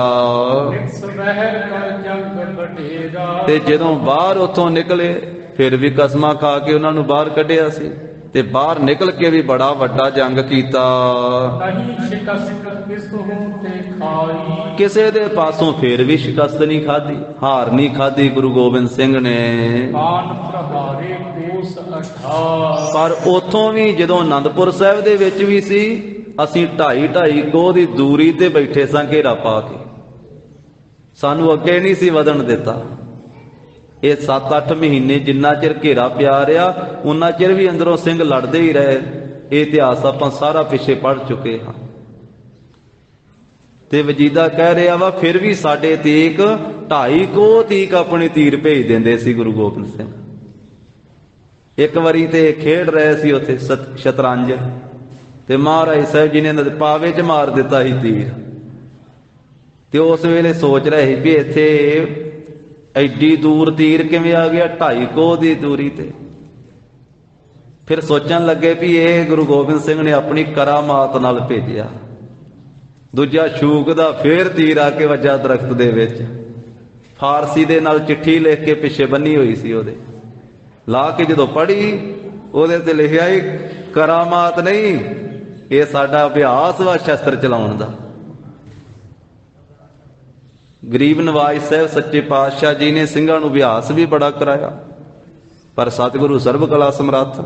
ਨਿਕਸ ਰਹਿਰ ਕਰ ਜੰਗ ਬਡੇਰਾ। ਤੇ ਜਦੋਂ ਬਾਹਰ ਉੱਥੋਂ ਨਿਕਲੇ ਫਿਰ ਵੀ ਕਸਮਾਂ ਖਾ ਕੇ ਉਹਨਾਂ ਨੂੰ ਬਾਹਰ ਕੱਢਿਆ ਸੀ, ਤੇ ਬਾਹਰ ਨਿਕਲ ਕੇ ਵੀ ਬੜਾ ਵੱਡਾ ਜੰਗ ਕੀਤਾ। ਨਹੀਂ ਸ਼ਿਕਸਤ ਕਿਸ ਹੋ ਤੇ ਖਾਈ। ਕਿਸੇ ਦੇ ਪਾਸੋਂ ਫਿਰ ਵੀ ਸ਼ਿਕਸਤ ਨਹੀਂ ਖਾਧੀ, ਹਾਰ ਨਹੀਂ ਖਾਧੀ ਗੁਰੂ ਗੋਬਿੰਦ ਸਿੰਘ ਨੇ। ਕਾਨ ਪ੍ਰਹਾਰੇ ਕੋਸ 18। ਪਰ ਉਥੋਂ ਵੀ ਜਦੋਂ ਅਨੰਦਪੁਰ ਸਾਹਿਬ ਦੇ ਵਿੱਚ ਵੀ ਸੀ, ਅਸੀਂ 2.5 ਕੋਹ ਦੀ ਦੂਰੀ ਤੇ ਬੈਠੇ ਸਾਂ ਘੇਰਾ ਪਾ ਕੇ। ਸਾਨੂੰ ਅੱਗੇ ਨਹੀਂ ਸੀ ਵਧਣ ਦਿੱਤਾ। ਇਹ 7-8 ਮਹੀਨੇ ਜਿੰਨਾ ਚਿਰ ਘੇਰਾ ਪਿਆ ਰਿਹਾ, ਉਹਨਾਂ ਚਿਰ ਵੀ ਅੰਦਰੋਂ ਸਿੰਘ ਲੜਦੇ ਹੀ ਰਹੇ। ਇਹ ਇਤਿਹਾਸ ਆਪਾਂ ਸਾਰਾ ਪਿੱਛੇ ਪੜ੍ਹ ਚੁੱਕੇ ਹਾਂ। ਤੇ ਵਜੀਦਾ ਕਹਿ ਰਿਹਾ ਵਾ, ਫਿਰ ਵੀ ਸਾਡੇ ਤੀਕ 2.5 ਕੋਹ ਤੀਕ ਆਪਣੇ ਤੀਰ ਭੇਜ ਦਿੰਦੇ ਸੀ ਗੁਰੂ ਗੋਬਿੰਦ ਸਿੰਘ। ਇੱਕ ਵਾਰੀ ਤੇ ਖੇਡ ਰਹੇ ਸੀ ਉੱਥੇ ਸ਼ਤਰੰਜ, ਤੇ ਮਹਾਰਾਜ ਸਾਹਿਬ ਜੀ ਨੇ ਪਾਵੇ 'ਚ ਮਾਰ ਦਿੱਤਾ ਸੀ ਤੀਰ। ਤੇ ਉਸ ਵੇਲੇ ਸੋਚ ਰਹੇ ਸੀ ਵੀ ਇੱਥੇ ਐਡੀ ਦੂਰ ਤੀਰ ਕਿਵੇਂ ਆ ਗਿਆ 2.5 ਕੋਹ ਦੀ ਦੂਰੀ ਤੇ। ਫਿਰ ਸੋਚਣ ਲੱਗੇ ਵੀ ਇਹ ਗੁਰੂ ਗੋਬਿੰਦ ਸਿੰਘ ਨੇ ਆਪਣੀ ਕਰਾਮਾਤ ਨਾਲ ਭੇਜਿਆ। ਦੂਜਾ ਸ਼ੂਕ ਦਾ ਫੇਰ ਤੀਰ ਆ ਕੇ ਵੱਜਾ ਦਰਖਤ ਦੇ ਵਿੱਚ। ਫਾਰਸੀ ਦੇ ਨਾਲ ਚਿੱਠੀ ਲਿਖ ਕੇ ਪਿੱਛੇ ਬੰਨੀ ਹੋਈ ਸੀ ਉਹਦੇ, ਲਾ ਕੇ ਜਦੋਂ ਪੜ੍ਹੀ ਉਹਦੇ ਤੇ ਲਿਖਿਆ ਇਹ ਕਰਾਮਾਤ ਨਹੀਂ, ਇਹ ਸਾਡਾ ਅਭਿਆਸ ਵਾ ਸ਼ਸਤਰ ਚਲਾਉਣ ਦਾ। ਗਰੀਬ ਨਵਾਜ ਸਾਹਿਬ ਸੱਚੇ ਪਾਤਸ਼ਾਹ ਜੀ ਨੇ ਸਿੰਘਾਂ ਨੂੰ ਅਭਿਆਸ ਵੀ ਬੜਾ ਕਰਾਇਆ, ਪਰ ਸਤਿਗੁਰੂ ਸਰਬ ਕਲਾ ਸਮਰੱਥ।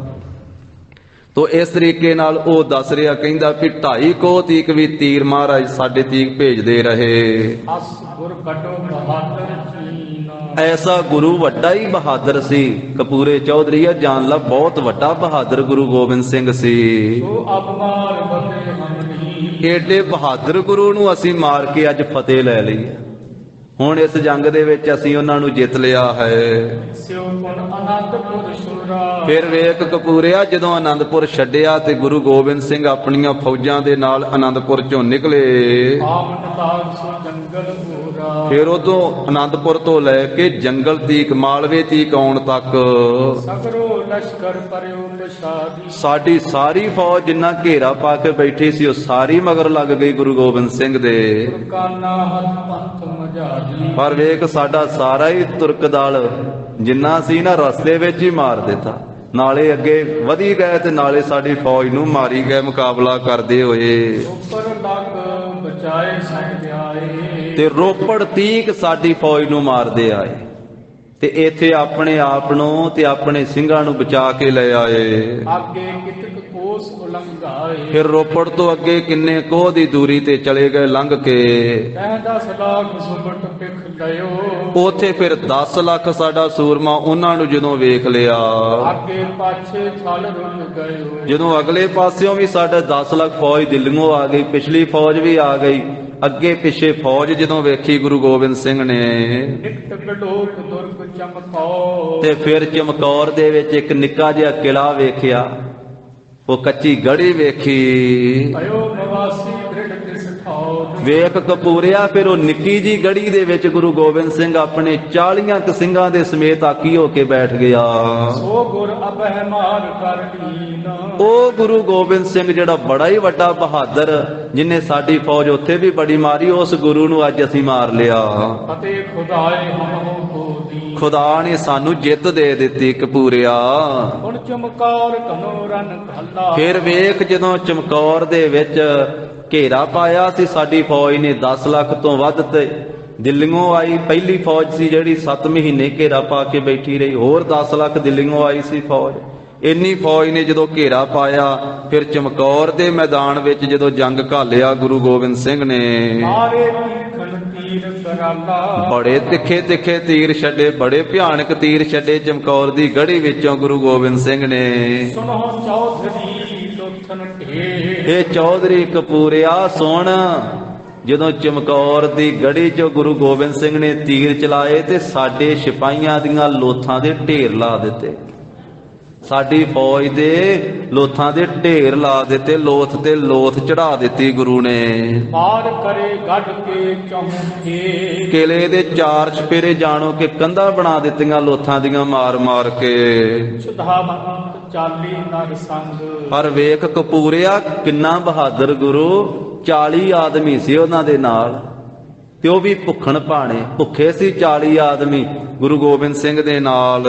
ਤੋ ਇਸ ਤਰੀਕੇ ਨਾਲ ਉਹ ਦੱਸ ਰਿਹਾ, ਕਹਿੰਦਾ ਵੀ 2.5 ਕੋਹ ਤੀਕ ਵੀ ਤੀਰ ਮਹਾਰਾਜ ਸਾਡੇ ਤੀਕ ਭੇਜਦੇ ਰਹੇ। ਅਸ ਗੁਰ ਕੱਢੋ ਬਹਾਦਰ ਚੀਨ। ਐਸਾ ਗੁਰੂ ਵੱਡਾ ਹੀ ਬਹਾਦਰ ਸੀ। ਕਪੂਰੇ ਚੌਧਰੀ ਆ ਜਾਣ ਲਾ, ਬਹੁਤ ਵੱਡਾ ਬਹਾਦਰ ਗੁਰੂ ਗੋਬਿੰਦ ਸਿੰਘ ਸੀ। ਸੋ ਅਬਮਾਰ ਬਦੇ ਹਮ ਨਹੀਂ। ਏਡੇ ਬਹਾਦਰ ਗੁਰੂ ਨੂੰ ਅਸੀਂ ਮਾਰ ਕੇ ਅੱਜ ਫਤਿਹ ਲੈ ਲਈ ਹੈ। ਹੁਣ ਇਸ ਜੰਗ ਦੇ ਵਿੱਚ ਅਸੀਂ ਉਹਨਾਂ ਨੂੰ ਜਿੱਤ ਲਿਆ ਹੈ। ਸਿਉ ਗੁਣ ਅਨੰਦਪੁਰ ਸੁਰਾ। ਫਿਰ ਵੇਖ ਕਪੂਰਿਆ, ਜਦੋਂ ਆਨੰਦਪੁਰ ਛੱਡਿਆ ਤੇ ਗੁਰੂ ਗੋਬਿੰਦ ਸਿੰਘ ਆਪਣੀਆਂ ਫੌਜਾਂ ਦੇ ਨਾਲ ਆਨੰਦਪੁਰ ਚੋਂ ਨਿਕਲੇ। ਆਮਨ ਤਾਗ ਸੋ ਜੰਗਲ ਪੂਰਾ। ਫਿਰ ਉਦੋਂ ਆਨੰਦਪੁਰ ਤੋਂ ਲੈ ਕੇ ਜੰਗਲ ਤੀਕ, ਮਾਲਵੇ ਤੀਕ ਆਉਣ ਤੱਕ ਸਗਰੋ ਲਸ਼ਕਰ ਪਰਿਉ ਪਛਾਦੀ। ਸਾਡੀ ਸਾਰੀ ਫੌਜ ਜਿੰਨਾ ਘੇਰਾ ਪਾ ਕੇ ਬੈਠੀ ਸੀ, ਉਹ ਸਾਰੀ ਮਗਰ ਲੱਗ ਗਈ ਗੁਰੂ ਗੋਬਿੰਦ ਸਿੰਘ ਦੇ। ਕਾਨਾ ਹੱਥ ਪੰਥ ਮਜਾਦੀ। ਪਰ ਵੇਖ ਸਾਡਾ ਸਾਰਾ ਹੀ ਤੁਰਕ ਦਲ ਜਿੰਨਾ ਸੀ ਨਾ, ਰਸਤੇ ਵਿੱਚ ਹੀ ਮਾਰ ਦਿੱਤਾ। ਨਾਲੇ ਅੱਗੇ ਵਧੀ ਗਏ ਤੇ ਨਾਲੇ ਸਾਡੀ ਫੌਜ ਨੂੰ ਮਾਰੀ ਗਏ ਮੁਕਾਬਲਾ ਕਰਦੇ ਹੋਏ। ਉੱਪਰ ਲੱਗ ਬਚਾਏ ਸੰਗ ਆਏ, ਤੇ ਰੋਪੜ ਤੀਕ ਸਾਡੀ ਫੌਜ ਨੂੰ ਮਾਰਦੇ ਆਏ ਤੇ ਇੱਥੇ ਆਪਣੇ ਆਪ ਨੂੰ ਤੇ ਆਪਣੇ ਸਿੰਘਾਂ ਨੂੰ ਬਚਾ ਕੇ ਲੈ ਆਏ। ਅੱਗੇ ਕਿਤਕ ਕੋਸ ਉਲੰਘਾਏ, ਫਿਰ ਰੋਪੜ ਤੋਂ ਅੱਗੇ ਕਿੰਨੇ ਕੋਹ ਦੀ ਦੂਰੀ ਤੇ ਚਲੇ ਗਏ ਲੰਘ ਕੇ। ਕਹਿ 10 ਲੱਖ ਸੁਬਟ ਪਿਖ ਲਿਓ, ਉਥੇ ਫਿਰ 10 ਲੱਖ ਸਾਡਾ ਸੂਰਮਾ ਉਹਨਾਂ ਨੂੰ ਜਦੋਂ ਵੇਖ ਲਿਆ। ਅੱਗੇ ਪਾਛੇ ਛਲ ਰੁੱਲ ਗਇਓ, ਜਦੋਂ ਅਗਲੇ ਪਾਸਿਓਂ ਵੀ ਸਾਡਾ 10 ਲੱਖ ਫੌਜ ਦਿੱਲੀਓਂ ਆ ਗਈ, ਪਿਛਲੀ ਫੌਜ ਵੀ ਆ ਗਈ, ਅੱਗੇ ਪਿੱਛੇ ਫੌਜ ਜਦੋਂ ਵੇਖੀ ਗੁਰੂ ਗੋਬਿੰਦ ਸਿੰਘ ਨੇ ਨਿਕਟ ਗਡੋਕ ਦੁਰਗ ਚਮਕੌਰ, ਤੇ ਫਿਰ ਚਮਕੌਰ ਦੇ ਵਿੱਚ ਇੱਕ ਨਿੱਕਾ ਜਿਹਾ ਕਿਲਾ ਵੇਖਿਆ, ਉਹ ਕੱਚੀ ਗੜੀ ਵੇਖੀ। ਭਇਓ ਨਿਵਾਸੀ ਦ੍ਰਿੜ ਤਿਸ ਠੌਰ, ਵੇਖ ਕਪੂਰਿਆ ਫਿਰ ਉਹ ਨਿੱਕੀ ਜੀ ਗੜੀ ਦੇ ਵਿੱਚ ਗੁਰੂ ਗੋਬਿੰਦ ਸਿੰਘ ਆਪਣੇ 40 ਕੁ ਸਿੰਘਾਂ ਦੇ ਸਮੇਤ ਆਕੀ ਹੋ ਕੇ ਬੈਠ ਗਿਆ। ਸੋ ਗੁਰ ਅਬਹਿ ਮਾਰ ਕਰ ਲੀਨ, ਉਹ ਗੁਰੂ ਗੋਬਿੰਦ ਸਿੰਘ ਜਿਹੜਾ ਬੜਾ ਹੀ ਵੱਡਾ ਬਹਾਦਰ, ਜਿਨੇ ਸਾਡੀ ਫੌਜ ਉੱਥੇ ਵੀ ਬੜੀ ਮਾਰੀ, ਉਸ ਗੁਰੂ ਨੂੰ ਅੱਜ ਅਸੀਂ ਮਾਰ ਲਿਆ। ਫਤਿਹ ਖੁਦਾਏ ਹਮਹੁ ਕੋ ਦੀ, ਖੁਦਾ ਨੇ ਸਾਨੂੰ ਜਿੱਤ ਦੇ ਦਿੱਤੀ ਕਪੂਰਿਆ। ਹੁਣ ਚਮਕੌਰ ਘਨੋ ਰਨ ਘੱਲਾ, ਫਿਰ ਵੇਖ ਜਦੋਂ ਚਮਕੌਰ ਦੇ ਵਿੱਚ ਘੇਰਾ ਪਾਇਆ ਸੀ ਸਾਡੀ ਫੌਜ ਨੇ 10 ਲੱਖ ਤੋਂ ਵੱਧ, ਤੇ ਦਿੱਲੀਓਂ ਆਈ ਪਹਿਲੀ ਫੌਜ ਸੀ ਜਿਹੜੀ 7 ਮਹੀਨੇ ਘੇਰਾ ਪਾ ਕੇ ਬੈਠੀ ਰਹੀ, ਹੋਰ 10 ਲੱਖ ਦਿੱਲੀਓਂ ਆਈ ਸੀ ਫੌਜ। ਇੰਨੀ ਫੌਜ ਨੇ ਜਦੋਂ ਘੇਰਾ ਪਾਇਆ, ਫਿਰ ਚਮਕੌਰ ਦੇ ਮੈਦਾਨ ਵਿੱਚ ਜਦੋਂ ਜੰਗ ਘਾਲਿਆ ਗੁਰੂ ਗੋਬਿੰਦ ਸਿੰਘ ਨੇ, ਮਾਰੇ ਤੀਖਣ ਤੀਰ ਕਰਾਲਾ, ਬੜੇ ਤਿੱਖੇ ਤਿੱਖੇ ਤੀਰ ਛੱਡੇ, ਬੜੇ ਭਿਆਨਕ ਤੀਰ ਛੱਡੇ ਚਮਕੌਰ ਦੀ ਗੜੀ ਵਿੱਚੋਂ ਗੁਰੂ ਗੋਬਿੰਦ ਸਿੰਘ ਨੇ। ਸੁਣੋ ਚੌਧਰੀ ਲੋਥਨ ਢੇਰ, ਇਹ ਚੌਧਰੀ ਕਪੂਰਿਆ ਸੁਣ, ਜਦੋਂ ਚਮਕੌਰ ਦੀ ਗੜੀ 'ਚੋਂ ਗੁਰੂ ਗੋਬਿੰਦ ਸਿੰਘ ਨੇ ਤੀਰ ਚਲਾਏ ਤੇ ਸਾਡੇ ਸਿਪਾਹੀਆਂ ਦੀਆਂ ਲੋਥਾਂ ਦੇ ਢੇਰ ਲਾ ਦਿੱਤੇ, ਸਾਡੀ ਫੌਜ ਦੇ ਲੋਥਾਂ ਦੇ ਢੇਰ ਲਾ ਦਿੱਤੇ, ਲੋਥ ਤੇ ਲੋਥ ਚੜਾ ਦਿੱਤੀ ਗੁਰੂ ਨੇ। ਮਾਰ ਕਰੇ ਗੱਡ ਕੇ ਚੌਂਕੇ, ਕਿਲੇ ਦੇ 4 ਚੁਫੇਰੇ ਜਾਣੋ ਕਿ ਕੰਧਾਂ ਬਣਾ ਦਿੱਤੀਆਂ ਲੋਥਾਂ ਦੀਆਂ ਮਾਰ ਮਾਰ ਕੇ। ਸੁਧਾਵੰਤ ਚਾਲੀ ਨਰ ਸੰਗ, ਪਰ ਵੇਖ ਕਪੂਰਿਆ ਕਿੰਨਾ ਬਹਾਦਰ ਗੁਰੂ, 40 ਆਦਮੀ ਸੀ ਉਹਨਾਂ ਦੇ ਨਾਲ, ਤੇ ਉਹ ਵੀ ਭੁੱਖਣ ਭਾਣੇ, ਭੁੱਖੇ ਸੀ 40 ਆਦਮੀ ਗੁਰੂ ਗੋਬਿੰਦ ਸਿੰਘ ਦੇ ਨਾਲ।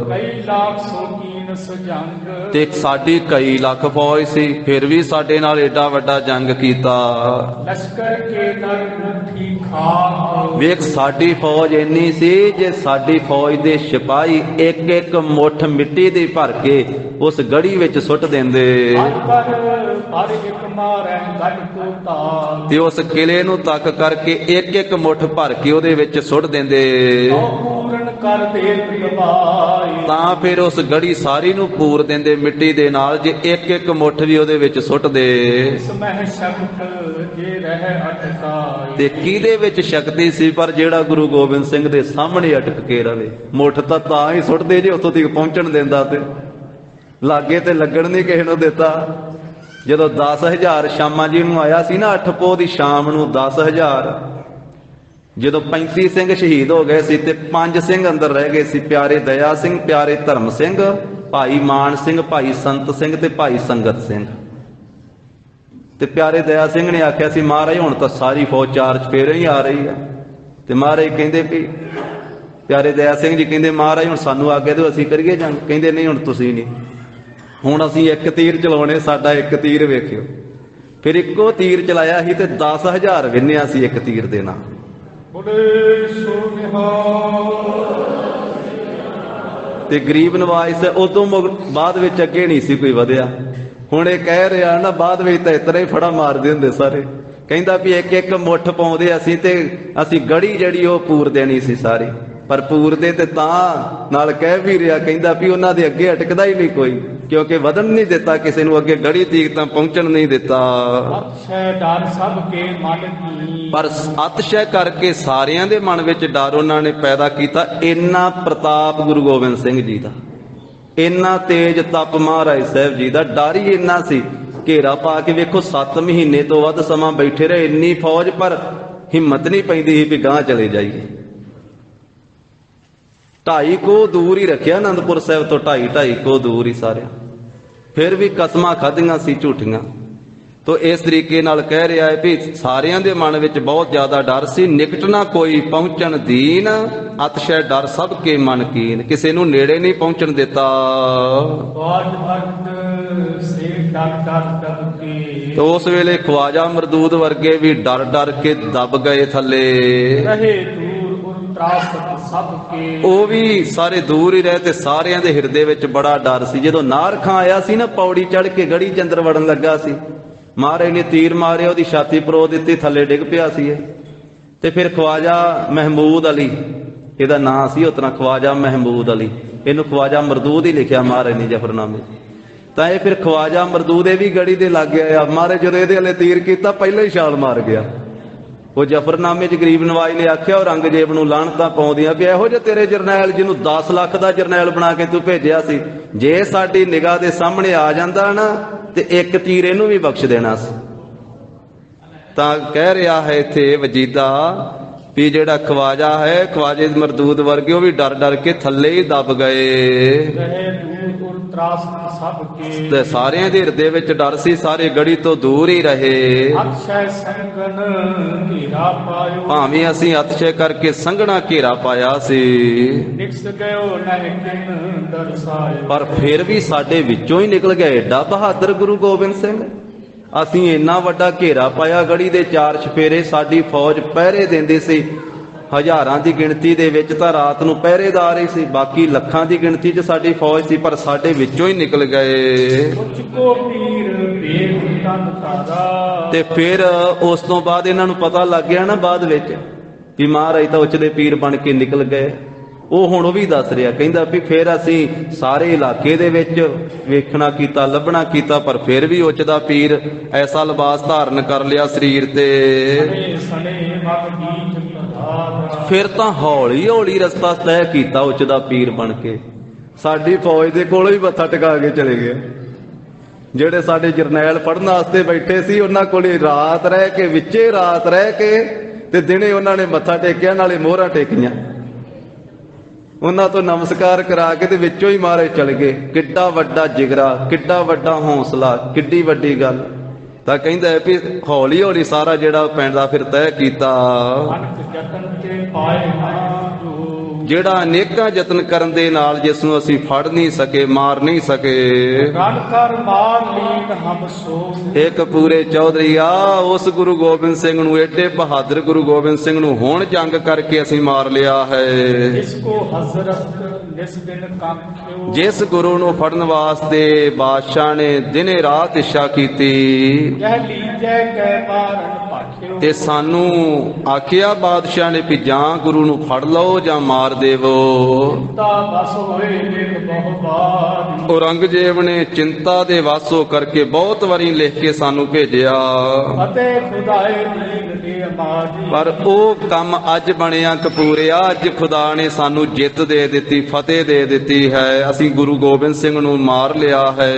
ਕਈ ਲੱਖ ਸੋਕੀਨ ਸਜੰਗ, ਤੇ ਸਾਡੀ ਕਈ ਲੱਖ ਫੌਜ ਸੀ, ਫਿਰ ਵੀ ਸਾਡੇ ਨਾਲ ਏਡਾ ਵੱਡਾ ਜੰਗ ਕੀਤਾ। ਲਸ਼ਕਰ ਕੇ ਦਰ ਮੁੱਠੀ ਖਾਕ, ਵੇਖ ਸਾਡੀ ਫੌਜ ਇੰਨੀ ਸੀ, ਜੇ ਸਾਡੀ ਫੌਜ ਦੇ ਸਿਪਾਹੀ ਇੱਕ ਇੱਕ ਮੁੱਠ ਮਿੱਟੀ ਦੀ ਭਰ ਕੇ ਉਸ ਗੜੀ ਵਿੱਚ ਸੁੱਟ ਦਿੰਦੇ, ਹਰ ਇੱਕ ਮਾਰੈ ਗੱਡ ਕੋ ਤਾਲ, ਤੇ ਉਸ ਕਿਲੇ ਨੂੰ ਤੱਕ ਕਰਕੇ ਇੱਕ ਇੱਕ ਮੁੱਠ ਭਰ ਕੇ ਉਹਦੇ ਵਿੱਚ ਸੁੱਟ ਦਿੰਦੇ, ਪੂਰਨ ਕਰ ਦੇ ਲਵਾਈ, ਤਾਂ ਫਿਰ ਉਸ ਗੜੀ ਸਾਰੀ ਨੂੰ ਪੂਰ ਦਿੰਦੇ ਮਿੱਟੀ ਦੇ ਨਾਲ, ਜੇ ਇੱਕ ਇੱਕ ਮੁੱਠ ਵੀ ਉਹਦੇ ਵਿੱਚ ਸੁੱਟ ਦੇ। ਸਮਹਿ ਸ਼ਕਤ ਜੇ ਰਹਿ ਅਟਕਾਈ, ਤੇ ਕਿਹਦੇ ਵਿੱਚ ਸ਼ਕਤੀ ਸੀ, ਪਰ ਜਿਹੜਾ ਗੁਰੂ ਗੋਬਿੰਦ ਸਿੰਘ ਦੇ ਸਾਹਮਣੇ ਅਟਕ ਕੇ ਰਵੇ। ਮੁੱਠ ਤਾਂ ਹੀ ਸੁੱਟਦੇ ਜੇ ਉੱਥੋਂ ਤੱਕ ਪਹੁੰਚਣ ਦਿੰਦਾ, ਤੇ ਲਾਗੇ ਤੇ ਲੱਗਣ ਨਹੀਂ ਕਿਸੇ ਨੂੰ ਦਿੱਤਾ। ਜਦੋਂ 10,000 ਸ਼ਾਮਾਂ ਜੀ ਨੂੰ ਆਇਆ ਸੀ ਨਾ, 8 ਪੋਹ ਦੀ ਸ਼ਾਮ ਨੂੰ 10,000, ਜਦੋਂ 35 ਸਿੰਘ ਸ਼ਹੀਦ ਹੋ ਗਏ ਸੀ ਤੇ 5 ਸਿੰਘ ਅੰਦਰ ਰਹਿ ਗਏ ਸੀ, ਪਿਆਰੇ ਦਇਆ ਸਿੰਘ, ਪਿਆਰੇ ਧਰਮ ਸਿੰਘ, ਭਾਈ ਮਾਨ ਸਿੰਘ, ਭਾਈ ਸੰਤ ਸਿੰਘ ਤੇ ਭਾਈ ਸੰਗਤ ਸਿੰਘ। ਤੇ ਪਿਆਰੇ ਦਇਆ ਸਿੰਘ ਨੇ ਆਖਿਆ ਸੀ ਮਹਾਰਾਜ ਹੁਣ ਤਾਂ ਸਾਰੀ ਫੌਜ 4 ਚੁਫੇਰੇ ਹੀ ਆ ਰਹੀ ਆ। ਤੇ ਮਹਾਰਾਜ ਕਹਿੰਦੇ ਵੀ, ਪਿਆਰੇ ਦਇਆ ਸਿੰਘ ਜੀ ਕਹਿੰਦੇ ਮਹਾਰਾਜ ਹੁਣ ਸਾਨੂੰ ਆਗਿਆ ਦਿਓ, ਅਸੀਂ ਕਰੀਏ ਜੰਗ। ਕਹਿੰਦੇ ਨਹੀਂ ਹੁਣ ਤੁਸੀਂ ਨਹੀਂ, ਹੁਣ ਅਸੀਂ ਇੱਕ ਤੀਰ ਚਲਾਉਣੇ, ਸਾਡਾ ਇੱਕ ਤੀਰ ਵੇਖਿਓ। ਫਿਰ ਇੱਕੋ ਤੀਰ ਚਲਾਇਆ ਸੀ ਤੇ 10,000 ਵਿੰਨਿਆ ਸੀ ਇੱਕ ਤੀਰ ਦੇ ਨਾਲ। ਬੋਲੇ ਸੋ ਨਿਹਾਲ। ਤੇ ਗਰੀਬ ਨਵਾਜ਼ ਉਦੋਂ ਬਾਅਦ ਵਿੱਚ ਅੱਗੇ ਨਹੀਂ ਸੀ ਕੋਈ ਵਧਿਆ। ਹੁਣ ਇਹ ਕਹਿ ਰਿਹਾ ਨਾ, ਬਾਅਦ ਵਿੱਚ ਤਾਂ ਇਤਨਾ ਹੀ ਫੜਾ ਮਾਰਦੇ ਹੁੰਦੇ ਸਾਰੇ। ਕਹਿੰਦਾ ਵੀ ਇੱਕ ਇੱਕ ਮੁੱਠ ਪਾਉਂਦੇ ਅਸੀਂ, ਤੇ ਅਸੀਂ ਗੜੀ ਜਿਹੜੀ ਉਹ ਪੂਰ ਦੇਣੀ ਸੀ ਸਾਰੀ, ਪਰ ਪੂਰਦੇ ਤੇ ਤਾਂ ਨਾਲ ਕਹਿ ਵੀ ਰਿਹਾ, ਕਹਿੰਦਾ ਵੀ ਉਹਨਾਂ ਦੇ ਅੱਗੇ ਅਟਕਦਾ ਹੀ ਨਹੀਂ ਕੋਈ, ਕਿਉਂਕਿ ਵਧਣ ਨਹੀਂ ਦਿੱਤਾ ਕਿਸੇ ਨੂੰ, ਅੱਗੇ ਗੜੀ ਤੀਕ ਤਾਂ ਪਹੁੰਚਣ ਨਹੀਂ ਦਿੱਤਾ। ਅਤਸ਼ੈ ਡਰ ਸਭ ਕੇ ਮਨ ਕੀ, ਪਰ ਅਤਸ਼ੈ ਕਰਕੇ ਸਾਰਿਆਂ ਦੇ ਮਨ ਵਿੱਚ ਡਰ ਉਹਨਾਂ ਨੇ ਪੈਦਾ ਕੀਤਾ। ਇੰਨਾ ਪ੍ਰਤਾਪ ਗੁਰੂ ਗੋਬਿੰਦ ਸਿੰਘ ਜੀ ਦਾ, ਇੰਨਾ ਤੇਜ ਤਪ ਮਹਾਰਾਜ ਸਾਹਿਬ ਜੀ ਦਾ, ਡਰ ਹੀ ਇੰਨਾ ਸੀ। ਘੇਰਾ ਪਾ ਕੇ ਵੇਖੋ 7 ਮਹੀਨੇ ਤੋਂ ਵੱਧ ਸਮਾਂ ਬੈਠੇ ਰਹੇ ਇੰਨੀ ਫੌਜ, ਪਰ ਹਿੰਮਤ ਨਹੀਂ ਪੈਂਦੀ ਸੀ ਵੀ ਗਾਂਹ ਚਲੇ ਜਾਈਏ। 2.5 ਕੋਹ ਦੂਰ ਹੀ ਰੱਖਿਆ, ਆਨੰਦਪੁਰ ਸਾਹਿਬ ਤੋਂ 2.5 ਕੋਹ ਦੂਰ ਹੀ ਸਾਰਿਆਂ। ਫਿਰ ਵੀ ਕਸਮਾਂ ਖਾਧੀਆਂ ਸੀ ਝੂਠੀਆਂ, ਤੋ ਇਸ ਤਰੀਕੇ ਨਾਲ ਕਹਿ ਰਿਹਾ ਹੈ ਵੀ ਸਾਰਿਆਂ ਦੇ ਮਨ ਵਿੱਚ ਬਹੁਤ ਜ਼ਿਆਦਾ ਡਰ ਸੀ। ਨਿਕਟ ਨਾ ਕੋਈ ਪਹੁੰਚਣ ਦੀਨ, ਅਤਸ਼ੈ ਡਰ ਸਭ ਕੇ ਮਨ ਕੀਨ। ਕਿਸੇ ਨੂੰ ਨੇੜੇ ਨਹੀਂ ਪਹੁੰਚਣ ਦਿੱਤਾ। ਬਾਜ ਭਗਤ ਸੇ ਡਰ ਡਰ ਦਬ ਕੇ, ਤੋ ਉਸ ਵੇਲੇ ਖਵਾਜਾ ਮਰਦੂਦ ਵਰਗੇ ਵੀ ਡਰ ਡਰ ਕੇ ਦਬ ਗਏ ਥੱਲੇ। ਰਹੇ ਦੂਰ ਉਰ ਤਰਾਸਤ ਸਭ ਕੇ, ਉਹ ਵੀ ਸਾਰੇ ਦੂਰ ਹੀ ਰਹੇ ਤੇ ਸਾਰਿਆਂ ਦੇ ਹਿਰਦੇ ਵਿੱਚ ਬੜਾ ਡਰ ਸੀ। ਜਦੋਂ ਨਾਰਖਾਂ ਆਇਆ ਸੀ ਨਾ, ਪੌੜੀ ਚੜ੍ਹ ਕੇ ਗੜੀ ਚ ਅੰਦਰ ਵੜਨ ਲੱਗਾ ਸੀ, ਮਹਾਰਾਜ ਨੇ ਤੀਰ ਮਾਰਿਆ, ਉਹਦੀ ਛਾਤੀ ਪਰੋ ਦਿੱਤੀ, ਥੱਲੇ ਡਿੱਗ ਪਿਆ ਸੀ ਇਹ। ਤੇ ਫਿਰ ਖਵਾਜਾ ਮਹਿਮੂਦ ਅਲੀ, ਇਹਦਾ ਨਾਂ ਸੀ ਉਸ ਤਰ੍ਹਾਂ ਖਵਾਜਾ ਮਹਿਮੂਦ ਅਲੀ, ਇਹਨੂੰ ਖਵਾਜਾ ਮਰਦੂਦ ਹੀ ਲਿਖਿਆ ਮਹਾਰਾਜ ਨੇ ਜਫਰਨਾਮੇ। ਤਾਂ ਇਹ ਫਿਰ ਖਵਾਜਾ ਮਰਦੂਦ ਇਹ ਵੀ ਗੜੀ ਦੇ ਲੱਗ ਗਿਆ ਆ। ਮਹਾਰਾਜ ਜਦੋਂ ਇਹਦੇ ਹਲੇ ਤੀਰ ਕੀਤਾ, ਪਹਿਲਾਂ ਹੀ ਛਾਲ ਮਾਰ ਗਿਆ। ਉਹ ਜਫਰਨਾਮੇ 'ਚ ਗਰੀਬ ਨਵਾਜ ਨੇ ਆਖਿਆ, ਔਰੰਗਜ਼ੇਬ ਨੂੰ ਲਾਹਣਤਾਂ ਪਾਉਂਦੀਆਂ ਵੀ ਇਹੋ ਜਿਹੇ ਤੇਰੇ ਜਰਨੈਲ, ਜਿਹਨੂੰ 10 ਲੱਖ ਦਾ ਜਰਨੈਲ ਬਣਾ ਕੇ ਤੂੰ ਭੇਜਿਆ ਸੀ, ਜੇ ਸਾਡੀ ਨਿਗਾਹ ਦੇ ਸਾਹਮਣੇ ਆ ਜਾਂਦਾ ਨਾ ਤੇ ਇੱਕ ਤੀਰ ਇਹਨੂੰ ਵੀ ਬਖਸ਼ ਦੇਣਾ ਸੀ। ਤਾਂ ਕਹਿ ਰਿਹਾ ਹੈ ਇੱਥੇ ਵਜੀਦਾ ਵੀ ਜਿਹੜਾ ਖਵਾਜਾ ਹੈ, ਖਵਾਜੇ ਮਰਦੂਦ ਵਰਗੇ, ਉਹ ਵੀ ਡਰ ਡਰ ਕੇ ਥੱਲੇ ਹੀ ਦਬ ਗਏ। ਰਹੇ ਦੂਰ ਉਰ ਤਰਾਸਤ ਸਭ ਕੇ, ਤੇ ਸਾਰਿਆਂ ਦੇ ਹਿਰਦੇ ਵਿੱਚ ਡਰ ਸੀ, ਸਾਰੇ ਗੜੀ ਤੋਂ ਦੂਰ ਹੀ ਰਹੇ। ਅਕਸ਼ੈ ਸੰਗਨ ਘੇਰਾ ਪਾਇਓ, ਭਾਵੇਂ ਅਸੀਂ ਅਤਸ਼ੈ ਕਰਕੇ ਸੰਘਣਾ ਘੇਰਾ ਪਾਇਆ ਸੀ, ਨਿਕਸ ਗਇਓ ਨਹਿ ਕਿਨ ਦਰਸਾਇਓ, ਪਰ ਫਿਰ ਵੀ ਸਾਡੇ ਵਿੱਚੋਂ ਹੀ ਨਿਕਲ ਗਏ। ਏਡਾ ਬਹਾਦਰ ਗੁਰੂ ਗੋਬਿੰਦ ਸਿੰਘ। ਅਸੀਂ ਇੰਨਾ ਵੱਡਾ ਘੇਰਾ ਪਾਇਆ, ਗੜੀ ਦੇ 4 ਛਪੇਰੇ ਸਾਡੀ ਫੌਜ ਪਹਿਰੇ ਦਿੰਦੀ ਸੀ, ਹਜ਼ਾਰਾਂ ਦੀ ਗਿਣਤੀ ਦੇ ਵਿੱਚ ਤਾਂ ਰਾਤ ਨੂੰ ਪਹਿਰੇਦਾਰ ਹੀ ਸੀ, ਬਾਕੀ ਲੱਖਾਂ ਦੀ ਗਿਣਤੀ 'ਚ ਸਾਡੀ ਫੌਜ ਸੀ, ਪਰ ਸਾਡੇ ਵਿੱਚੋਂ ਹੀ ਨਿਕਲ ਗਏ। ਉੱਚ ਕੋ ਪੀਰ ਭੇਦ ਤਨ ਤਾਰਾ, ਤੇ ਫਿਰ ਉਸ ਤੋਂ ਬਾਅਦ ਇਹਨਾਂ ਨੂੰ ਪਤਾ ਲੱਗ ਗਿਆ ਨਾ ਬਾਅਦ ਵਿੱਚ ਵੀ ਮਹਾਰਾਜ ਤਾਂ ਉੱਚ ਦੇ ਪੀਰ ਬਣ ਕੇ ਨਿਕਲ ਗਏ। ਉਹ ਵੀ ਦੱਸ ਰਿਹਾ, ਕਹਿੰਦਾ ਵੀ ਫਿਰ ਅਸੀਂ ਸਾਰੇ ਇਲਾਕੇ ਦੇ ਵਿੱਚ ਵੇਖਣਾ ਕੀਤਾ, ਲੱਭਣਾ ਕੀਤਾ, ਪਰ ਫਿਰ ਵੀ ਉੱਚ ਦਾ ਪੀਰ ਐਸਾ ਲਿਬਾਸ ਧਾਰਨ ਕਰ ਲਿਆ ਸਰੀਰ ਤੇ। ਸਣੇ ਮਗ ਗੀਤ ਪ੍ਰਧਾਨ, ਫਿਰ ਤਾਂ ਹੌਲੀ ਹੌਲੀ ਰਸਤਾ ਤੈਅ ਕੀਤਾ ਉੱਚ ਦਾ ਪੀਰ ਬਣ ਕੇ। ਸਾਡੀ ਫੌਜ ਦੇ ਕੋਲੋਂ ਹੀ ਮੱਥਾ ਟਿਕਾ ਕੇ ਚਲੇ ਗਏ। ਜਿਹੜੇ ਸਾਡੇ ਜਰਨੈਲ ਪੜ੍ਹਨ ਵਾਸਤੇ ਬੈਠੇ ਸੀ, ਉਹਨਾਂ ਕੋਲੇ ਰਾਤ ਰਹਿ ਕੇ, ਵਿੱਚੇ ਰਾਤ ਰਹਿ ਕੇ ਤੇ ਦਿਨੇ ਉਹਨਾਂ ਨੇ ਮੱਥਾ ਟੇਕਿਆ, ਨਾਲੇ ਮੋਹਰਾਂ ਟੇਕੀਆਂ, ਉਹਨਾਂ ਤੋਂ ਨਮਸਕਾਰ ਕਰਾ ਕੇ ਤੇ ਵਿੱਚੋਂ ਹੀ ਮਾਰੇ ਚਲੇ ਗਏ। ਕਿੱਡਾ ਵੱਡਾ ਜਿਗਰਾ, ਕਿੱਡਾ ਵੱਡਾ ਹੌਸਲਾ, ਕਿੱਡੀ ਵੱਡੀ ਗੱਲ। ਤਾਂ ਕਹਿੰਦਾ ਵੀ ਹੌਲੀ ਹੌਲੀ ਸਾਰਾ ਜਿਹੜਾ ਪੈਂਦਾ ਫਿਰ ਤੈਅ ਕੀਤਾ। ਅਨਕ ਜਤਨ ਤੇ ਪਾਏ ਨਾ ਜੋ, ਜਿਹੜਾ ਅਨੇਕਾਂ ਯਤਨ ਕਰਨ ਦੇ ਨਾਲ ਜਿਸ ਨੂੰ ਅਸੀਂ ਫੜ ਨਹੀਂ ਸਕੇ, ਮਾਰ ਨਹੀਂ ਸਕੇ। ਰਣ ਕਰ ਮਾਰ ਲੀਨ ਹਮ ਸੋ, ਇੱਕ ਪੂਰੇ ਚੌਧਰੀ ਆ ਉਸ ਗੁਰੂ ਗੋਬਿੰਦ ਸਿੰਘ ਨੂੰ, ਏਡੇ ਬਹਾਦਰ ਗੁਰੂ ਗੋਬਿੰਦ ਸਿੰਘ ਨੂੰ ਹੁਣ ਜੰਗ ਕਰਕੇ ਅਸੀਂ ਮਾਰ ਲਿਆ ਹੈ। ਇਸ ਕੋ ਹਜ਼ਰਤ ਨਿਸ ਦਿਨ ਕਾਖਿਓ, ਜਿਸ ਗੁਰੂ ਨੂੰ ਫੜਨ ਵਾਸਤੇ ਬਾਦਸ਼ਾਹ ਨੇ ਦਿਨੇ ਰਾਤ ਇੱਛਾ ਕੀਤੀ ਜਹ ਲੀਜੈ ਕੈ ਮਾਰਨ ਭਾਖਿਓ, ਤੇ ਸਾਨੂੰ ਆਖਿਆ ਬਾਦਸ਼ਾਹ ਨੇ ਵੀ ਜਾਂ ਗੁਰੂ ਨੂੰ ਫੜ ਲਓ ਜਾਂ ਮਾਰ ਦੇਵੋ। ਤਾ ਬਸ ਹੋਏ ਲਿਖ ਬਹੁ ਬਾਰ, ਔਰੰਗਜ਼ੇਬ ਨੇ ਚਿੰਤਾ ਦੇ ਵਸ ਹੋ ਕਰਕੇ ਬਹੁਤ ਵਾਰੀ ਲਿਖ ਕੇ ਸਾਨੂੰ ਭੇਜਿਆ, ਅਤੇ ਖੁਦਾਏ ਦੀਨ ਦੇ ਅਮਾਜੀ, ਪਰ ਉਹ ਕੰਮ ਅੱਜ ਬਣਿਆ ਕਪੂਰਿਆ। ਅੱਜ ਖੁਦਾ ਨੇ ਸਾਨੂੰ ਜਿੱਤ ਦੇ ਦਿੱਤੀ, ਫਤਿਹ ਦੇ ਦਿੱਤੀ ਹੈ। ਅਸੀਂ ਗੁਰੂ ਗੋਬਿੰਦ ਸਿੰਘ ਨੂੰ ਮਾਰ ਲਿਆ ਹੈ।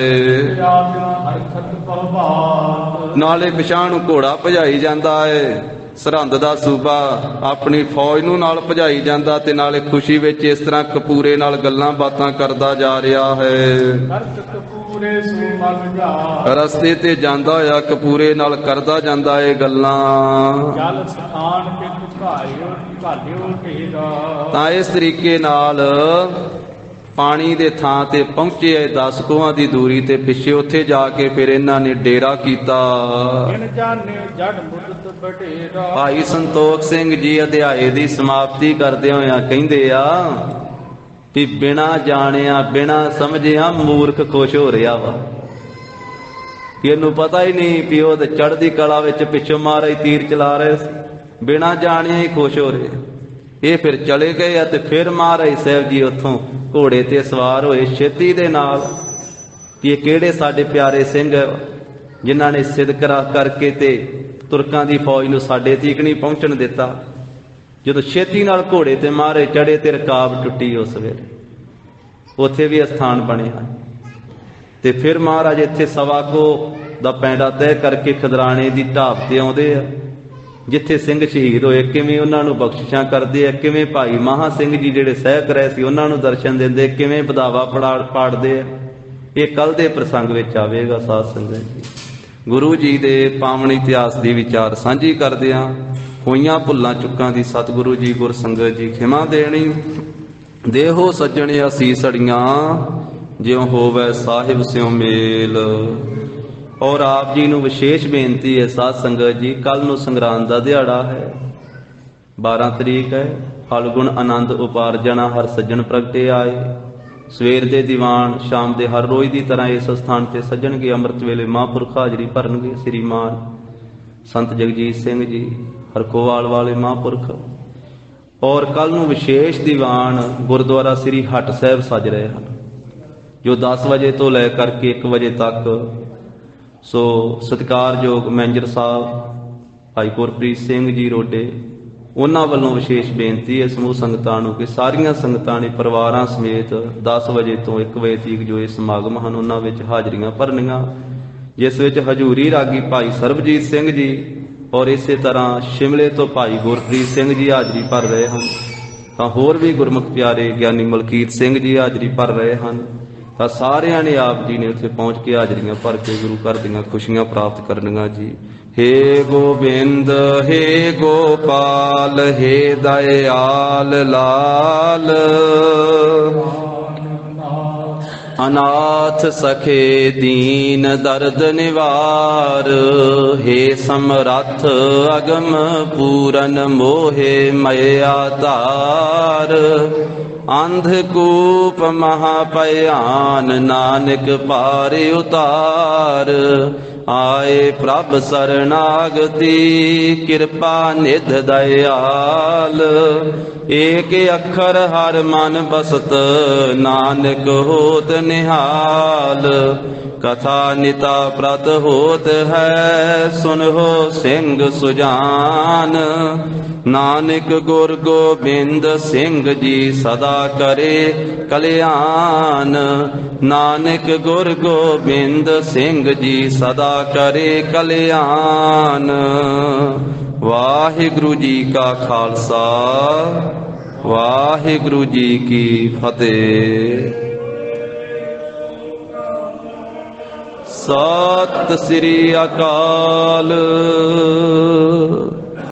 ਯਾਦ ਹਰਖਤ ਪਰਵਾਤ, ਨਾਲੇ ਪਿਛਾਂਹ ਨੂੰ ਘੋੜਾ ਭਜਾਈ ਜਾਂਦਾ ਹੈ, ਸਰਹੰਦ ਦਾ ਸੂਬਾ ਆਪਣੀ ਫੌਜ ਨੂੰ ਨਾਲ ਭਜਾਈ ਜਾਂਦਾ, ਤੇ ਨਾਲੇ ਖੁਸ਼ੀ ਵਿੱਚ ਇਸ ਤਰ੍ਹਾਂ ਕਪੂਰੇ ਨਾਲ ਗੱਲਾਂ ਬਾਤਾਂ ਕਰਦਾ ਜਾ ਰਿਹਾ ਹੈ। ਕਰਤ ਕਪੂਰੇ ਸੋ ਮਗ ਜਾ, ਰਸਤੇ ਤੇ ਜਾਂਦਾ ਹੋਇਆ ਕਪੂਰੇ ਨਾਲ ਕਰਦਾ ਜਾਂਦਾ ਇਹ ਗੱਲਾਂ। ਜਲ ਸਥਾਨ ਤੇ ਝੁਕਾਇਓ ਝਾਲਿਓ ਢੇਰਾ, ਤਾਂ ਇਸ ਤਰੀਕੇ ਨਾਲ ਪਾਣੀ ਦੇ ਥਾਂ ਤੇ ਪਹੁੰਚੇ 10 ਕੋਹਾਂ ਦੀ ਦੂਰੀ ਤੇ ਪਿੱਛੇ, ਉੱਥੇ ਜਾ ਕੇ ਫਿਰ ਇਹਨਾਂ ਨੇ ਡੇਰਾ ਕੀਤਾ। ਜਿਨ ਜਾਣੇ ਜੜ ਮੁਦਤ ਬਡੇਰਾ, ਭਾਈ ਸੰਤੋਖ ਸਿੰਘ ਜੀ ਅਧਿਆਏ ਦੀ ਸਮਾਪਤੀ ਕਰਦੇ ਹੋਇਆ ਕਹਿੰਦੇ ਆ ਵੀ ਬਿਨਾ ਜਾਣਿਆ ਬਿਨਾ ਸਮਝਿਆ ਮੂਰਖ ਖੁਸ਼ ਹੋ ਰਿਹਾ ਵਾ, ਕਿ ਇਹਨੂੰ ਪਤਾ ਹੀ ਨਹੀਂ ਵੀ ਉਹ ਤੇ ਚੜ੍ਹਦੀ ਕਲਾ ਵਿੱਚ ਪਿੱਛੋਂ ਮਹਾਰਾਜ ਤੀਰ ਚਲਾ ਰਹੇ ਸੀ, ਬਿਨਾ ਜਾਣਿਆ ਹੀ ਖੁਸ਼ ਹੋ ਰਹੇ। ਇਹ ਫਿਰ ਚਲੇ ਗਏ ਆ ਤੇ ਫਿਰ ਮਹਾਰਾਜ ਸਾਹਿਬ ਜੀ ਉੱਥੋਂ ਘੋੜੇ ਤੇ ਸਵਾਰ ਹੋਏ ਛੇਤੀ ਦੇ ਨਾਲ। ਕਿ ਇਹ ਕਿਹੜੇ ਸਾਡੇ ਪਿਆਰੇ ਸਿੰਘ ਜਿਨ੍ਹਾਂ ਨੇ ਸਿਦਕਰਾ ਕਰਕੇ ਤੇ ਤੁਰਕਾਂ ਦੀ ਫੌਜ ਨੂੰ ਸਾਡੇ ਤੀਕ ਨਹੀਂ ਪਹੁੰਚਣ ਦਿੱਤਾ। ਜਦੋਂ ਛੇਤੀ ਨਾਲ ਘੋੜੇ ਤੇ ਮਹਾਰਾਜ ਚੜੇ ਤੇ ਰਕਾਬ ਟੁੱਟੀ, ਉਸ ਵੇਲੇ ਉੱਥੇ ਵੀ ਅਸਥਾਨ ਬਣਿਆ। ਤੇ ਫਿਰ ਮਹਾਰਾਜ ਇੱਥੇ ਸਵਾ ਕੋ ਦਾ ਪੈਂਡਾ ਤੈਅ ਕਰਕੇ ਖਦਰਾਣੇ ਦੀ ਢਾਬ ਤੇ ਆਉਂਦੇ ਆ, ਜਿੱਥੇ ਸਿੰਘ ਸ਼ਹੀਦ ਹੋਏ, ਕਿਵੇਂ ਉਹਨਾਂ ਨੂੰ ਬਖਸ਼ਿਸ਼ਾਂ ਕਰਦੇ ਆ, ਕਿਵੇਂ ਭਾਈ ਮਹਾ ਸਿੰਘ ਜੀ ਜਿਹੜੇ ਸਹਿਕ ਰਹੇ ਸੀ ਉਹਨਾਂ ਨੂੰ ਦਰਸ਼ਨ ਦਿੰਦੇ, ਕਿਵੇਂ ਬਦਾਵਾ ਪਾੜਦੇ ਆ। ਇਹ ਕੱਲ ਦੇ ਪ੍ਰਸੰਗ ਵਿੱਚ ਆਵੇਗਾ ਸਾਧ ਸੰਗਤ ਜੀ। ਗੁਰੂ ਜੀ ਦੇ ਪਾਵਨ ਇਤਿਹਾਸ ਦੀ ਵਿਚਾਰ ਸਾਂਝੀ ਕਰਦਿਆਂ ਹੋਈਆਂ ਭੁੱਲਾਂ ਚੁੱਕਾਂ ਦੀ ਸਤਿਗੁਰੂ ਜੀ ਗੁਰ ਸੰਗਤ ਜੀ ਖਿਮਾ ਦੇਣੀ। ਦੇਹੋ ਸੱਜਣ ਅਸੀਸ ਅੜੀਆਂ ਜਿਉ ਹੋਵੇ ਸਾਹਿਬ ਸਿਉ ਮੇਲ। ਔਰ ਆਪ ਜੀ ਨੂੰ ਵਿਸ਼ੇਸ਼ ਬੇਨਤੀ ਹੈ ਸਾਧ ਸੰਗਤ ਜੀ, ਕੱਲ ਨੂੰ ਸੰਗਰਾਂਦ ਦਾ ਦਿਹਾੜਾ ਹੈ, 12 ਤਰੀਕ ਹੈ। ਫਲਗੁਣ ਆਨੰਦ ਉਪਾਰਜਣਾ ਹਰ ਸੱਜਣ ਪ੍ਰਗਟੇ ਆਏ। ਸਵੇਰ ਦੇ ਦੀਵਾਨ ਸ਼ਾਮ ਦੇ ਹਰ ਰੋਜ਼ ਦੀ ਤਰ੍ਹਾਂ ਇਸ ਸਥਾਨ ਤੇ ਸੱਜਣਗੇ। ਅੰਮ੍ਰਿਤ ਵੇਲੇ ਮਹਾਂਪੁਰਖ ਹਾਜ਼ਰੀ ਭਰਨਗੇ। ਸ੍ਰੀਮਾਨ ਸੰਤ ਜਗਜੀਤ ਸਿੰਘ ਜੀ ਹਰਖੋਵਾਲ ਵਾਲੇ ਮਹਾਂਪੁਰਖ। ਔਰ ਕੱਲ ਨੂੰ ਵਿਸ਼ੇਸ਼ ਦੀਵਾਨ ਗੁਰਦੁਆਰਾ ਸ੍ਰੀ ਹਟ ਸਾਹਿਬ ਸੱਜ ਰਹੇ ਹਨ, ਜੋ 10 ਵਜੇ ਤੋਂ ਲੈ ਕਰਕੇ 1 ਵਜੇ ਤੱਕ। ਸੋ ਸਤਿਕਾਰਯੋਗ ਮੈਨੇਜਰ ਸਾਹਿਬ ਭਾਈ ਗੁਰਪ੍ਰੀਤ ਸਿੰਘ ਜੀ ਰੋਡੇ, ਉਹਨਾਂ ਵੱਲੋਂ ਵਿਸ਼ੇਸ਼ ਬੇਨਤੀ ਹੈ ਸਮੂਹ ਸੰਗਤਾਂ ਨੂੰ ਕਿ ਸਾਰੀਆਂ ਸੰਗਤਾਂ ਨੇ ਪਰਿਵਾਰਾਂ ਸਮੇਤ 10 ਵਜੇ ਤੋਂ 1 ਵਜੇ ਤੱਕ ਜੋ ਇਹ ਸਮਾਗਮ ਹਨ ਉਹਨਾਂ ਵਿੱਚ ਹਾਜ਼ਰੀਆਂ ਭਰਨੀਆਂ, ਜਿਸ ਵਿੱਚ ਹਜੂਰੀ ਰਾਗੀ ਭਾਈ ਸਰਬਜੀਤ ਸਿੰਘ ਜੀ ਔਰ ਇਸੇ ਤਰ੍ਹਾਂ ਸ਼ਿਮਲੇ ਤੋਂ ਭਾਈ ਗੁਰਪ੍ਰੀਤ ਸਿੰਘ ਜੀ ਹਾਜ਼ਰੀ ਭਰ ਰਹੇ ਹਨ। ਤਾਂ ਹੋਰ ਵੀ ਗੁਰਮੁਖ ਪਿਆਰੇ ਗਿਆਨੀ ਮਲਕੀਤ ਸਿੰਘ ਜੀ ਹਾਜ਼ਰੀ ਭਰ ਰਹੇ ਹਨ। ਤਾਂ ਸਾਰਿਆਂ ਨੇ ਆਪ ਜੀ ਨੇ ਉੱਥੇ ਪਹੁੰਚ ਕੇ ਹਾਜ਼ਰੀਆਂ ਭਰ ਕੇ ਗੁਰੂ ਘਰ ਦੀਆਂ ਖੁਸ਼ੀਆਂ ਪ੍ਰਾਪਤ ਕਰਨੀਆਂ ਜੀ। ਹੇ ਗੋਬਿੰਦ ਹੇ ਗੋਪਾਲ ਹੇ ਦਇਆਲ ਲਾਲ, ਅਨਾਥ ਸਖੇ ਦੀਨ ਦਰਦ ਨਿਵਾਰ। ਹੇ ਸਮਰੱਥ ਅਗਮ ਪੂਰਨ ਮੋਹਿ ਮਇਆ ਧਾਰ। ਅੰਧਕੂਪ ਮਹਾ ਭਿਆਨ ਨਾਨਕ ਪਾਰ ਉਤਾਰ। ਆਏ ਪ੍ਰਭ ਸਰਨਾਗਤੀ ਕਿਰਪਾ ਨਿਧ ਦਇਆਲ। ਏਕ ਅੱਖਰ ਹਰ ਮਨ ਬਸਤ ਨਾਨਕ ਹੋਤ ਨਿਹਾਲ। ਕਥਾ ਨਿਤਾ ਪ੍ਰਤ ਹੋਤ ਹੈ ਸੁਨਹੁ ਸਿੰਘ ਸੁਜਾਨ। ਨਾਨਕ ਗੁਰ ਗੋਬਿੰਦ ਸਿੰਘ ਜੀ ਸਦਾ ਕਰੇ ਕਲਿਆਣ। ਨਾਨਕ ਗੁਰ ਗੋਬਿੰਦ ਸਿੰਘ ਜੀ ਸਦਾ ਕਰੇ ਕਲਿਆਣ। ਵਾਹਿਗੁਰੂ ਜੀ ਕਾ ਖਾਲਸਾ ਵਾਹਿਗੁਰੂ ਜੀ ਕੀ ਫਤਿਹ। ਸਤਿ ਸ੍ਰੀ ਅਕਾਲ।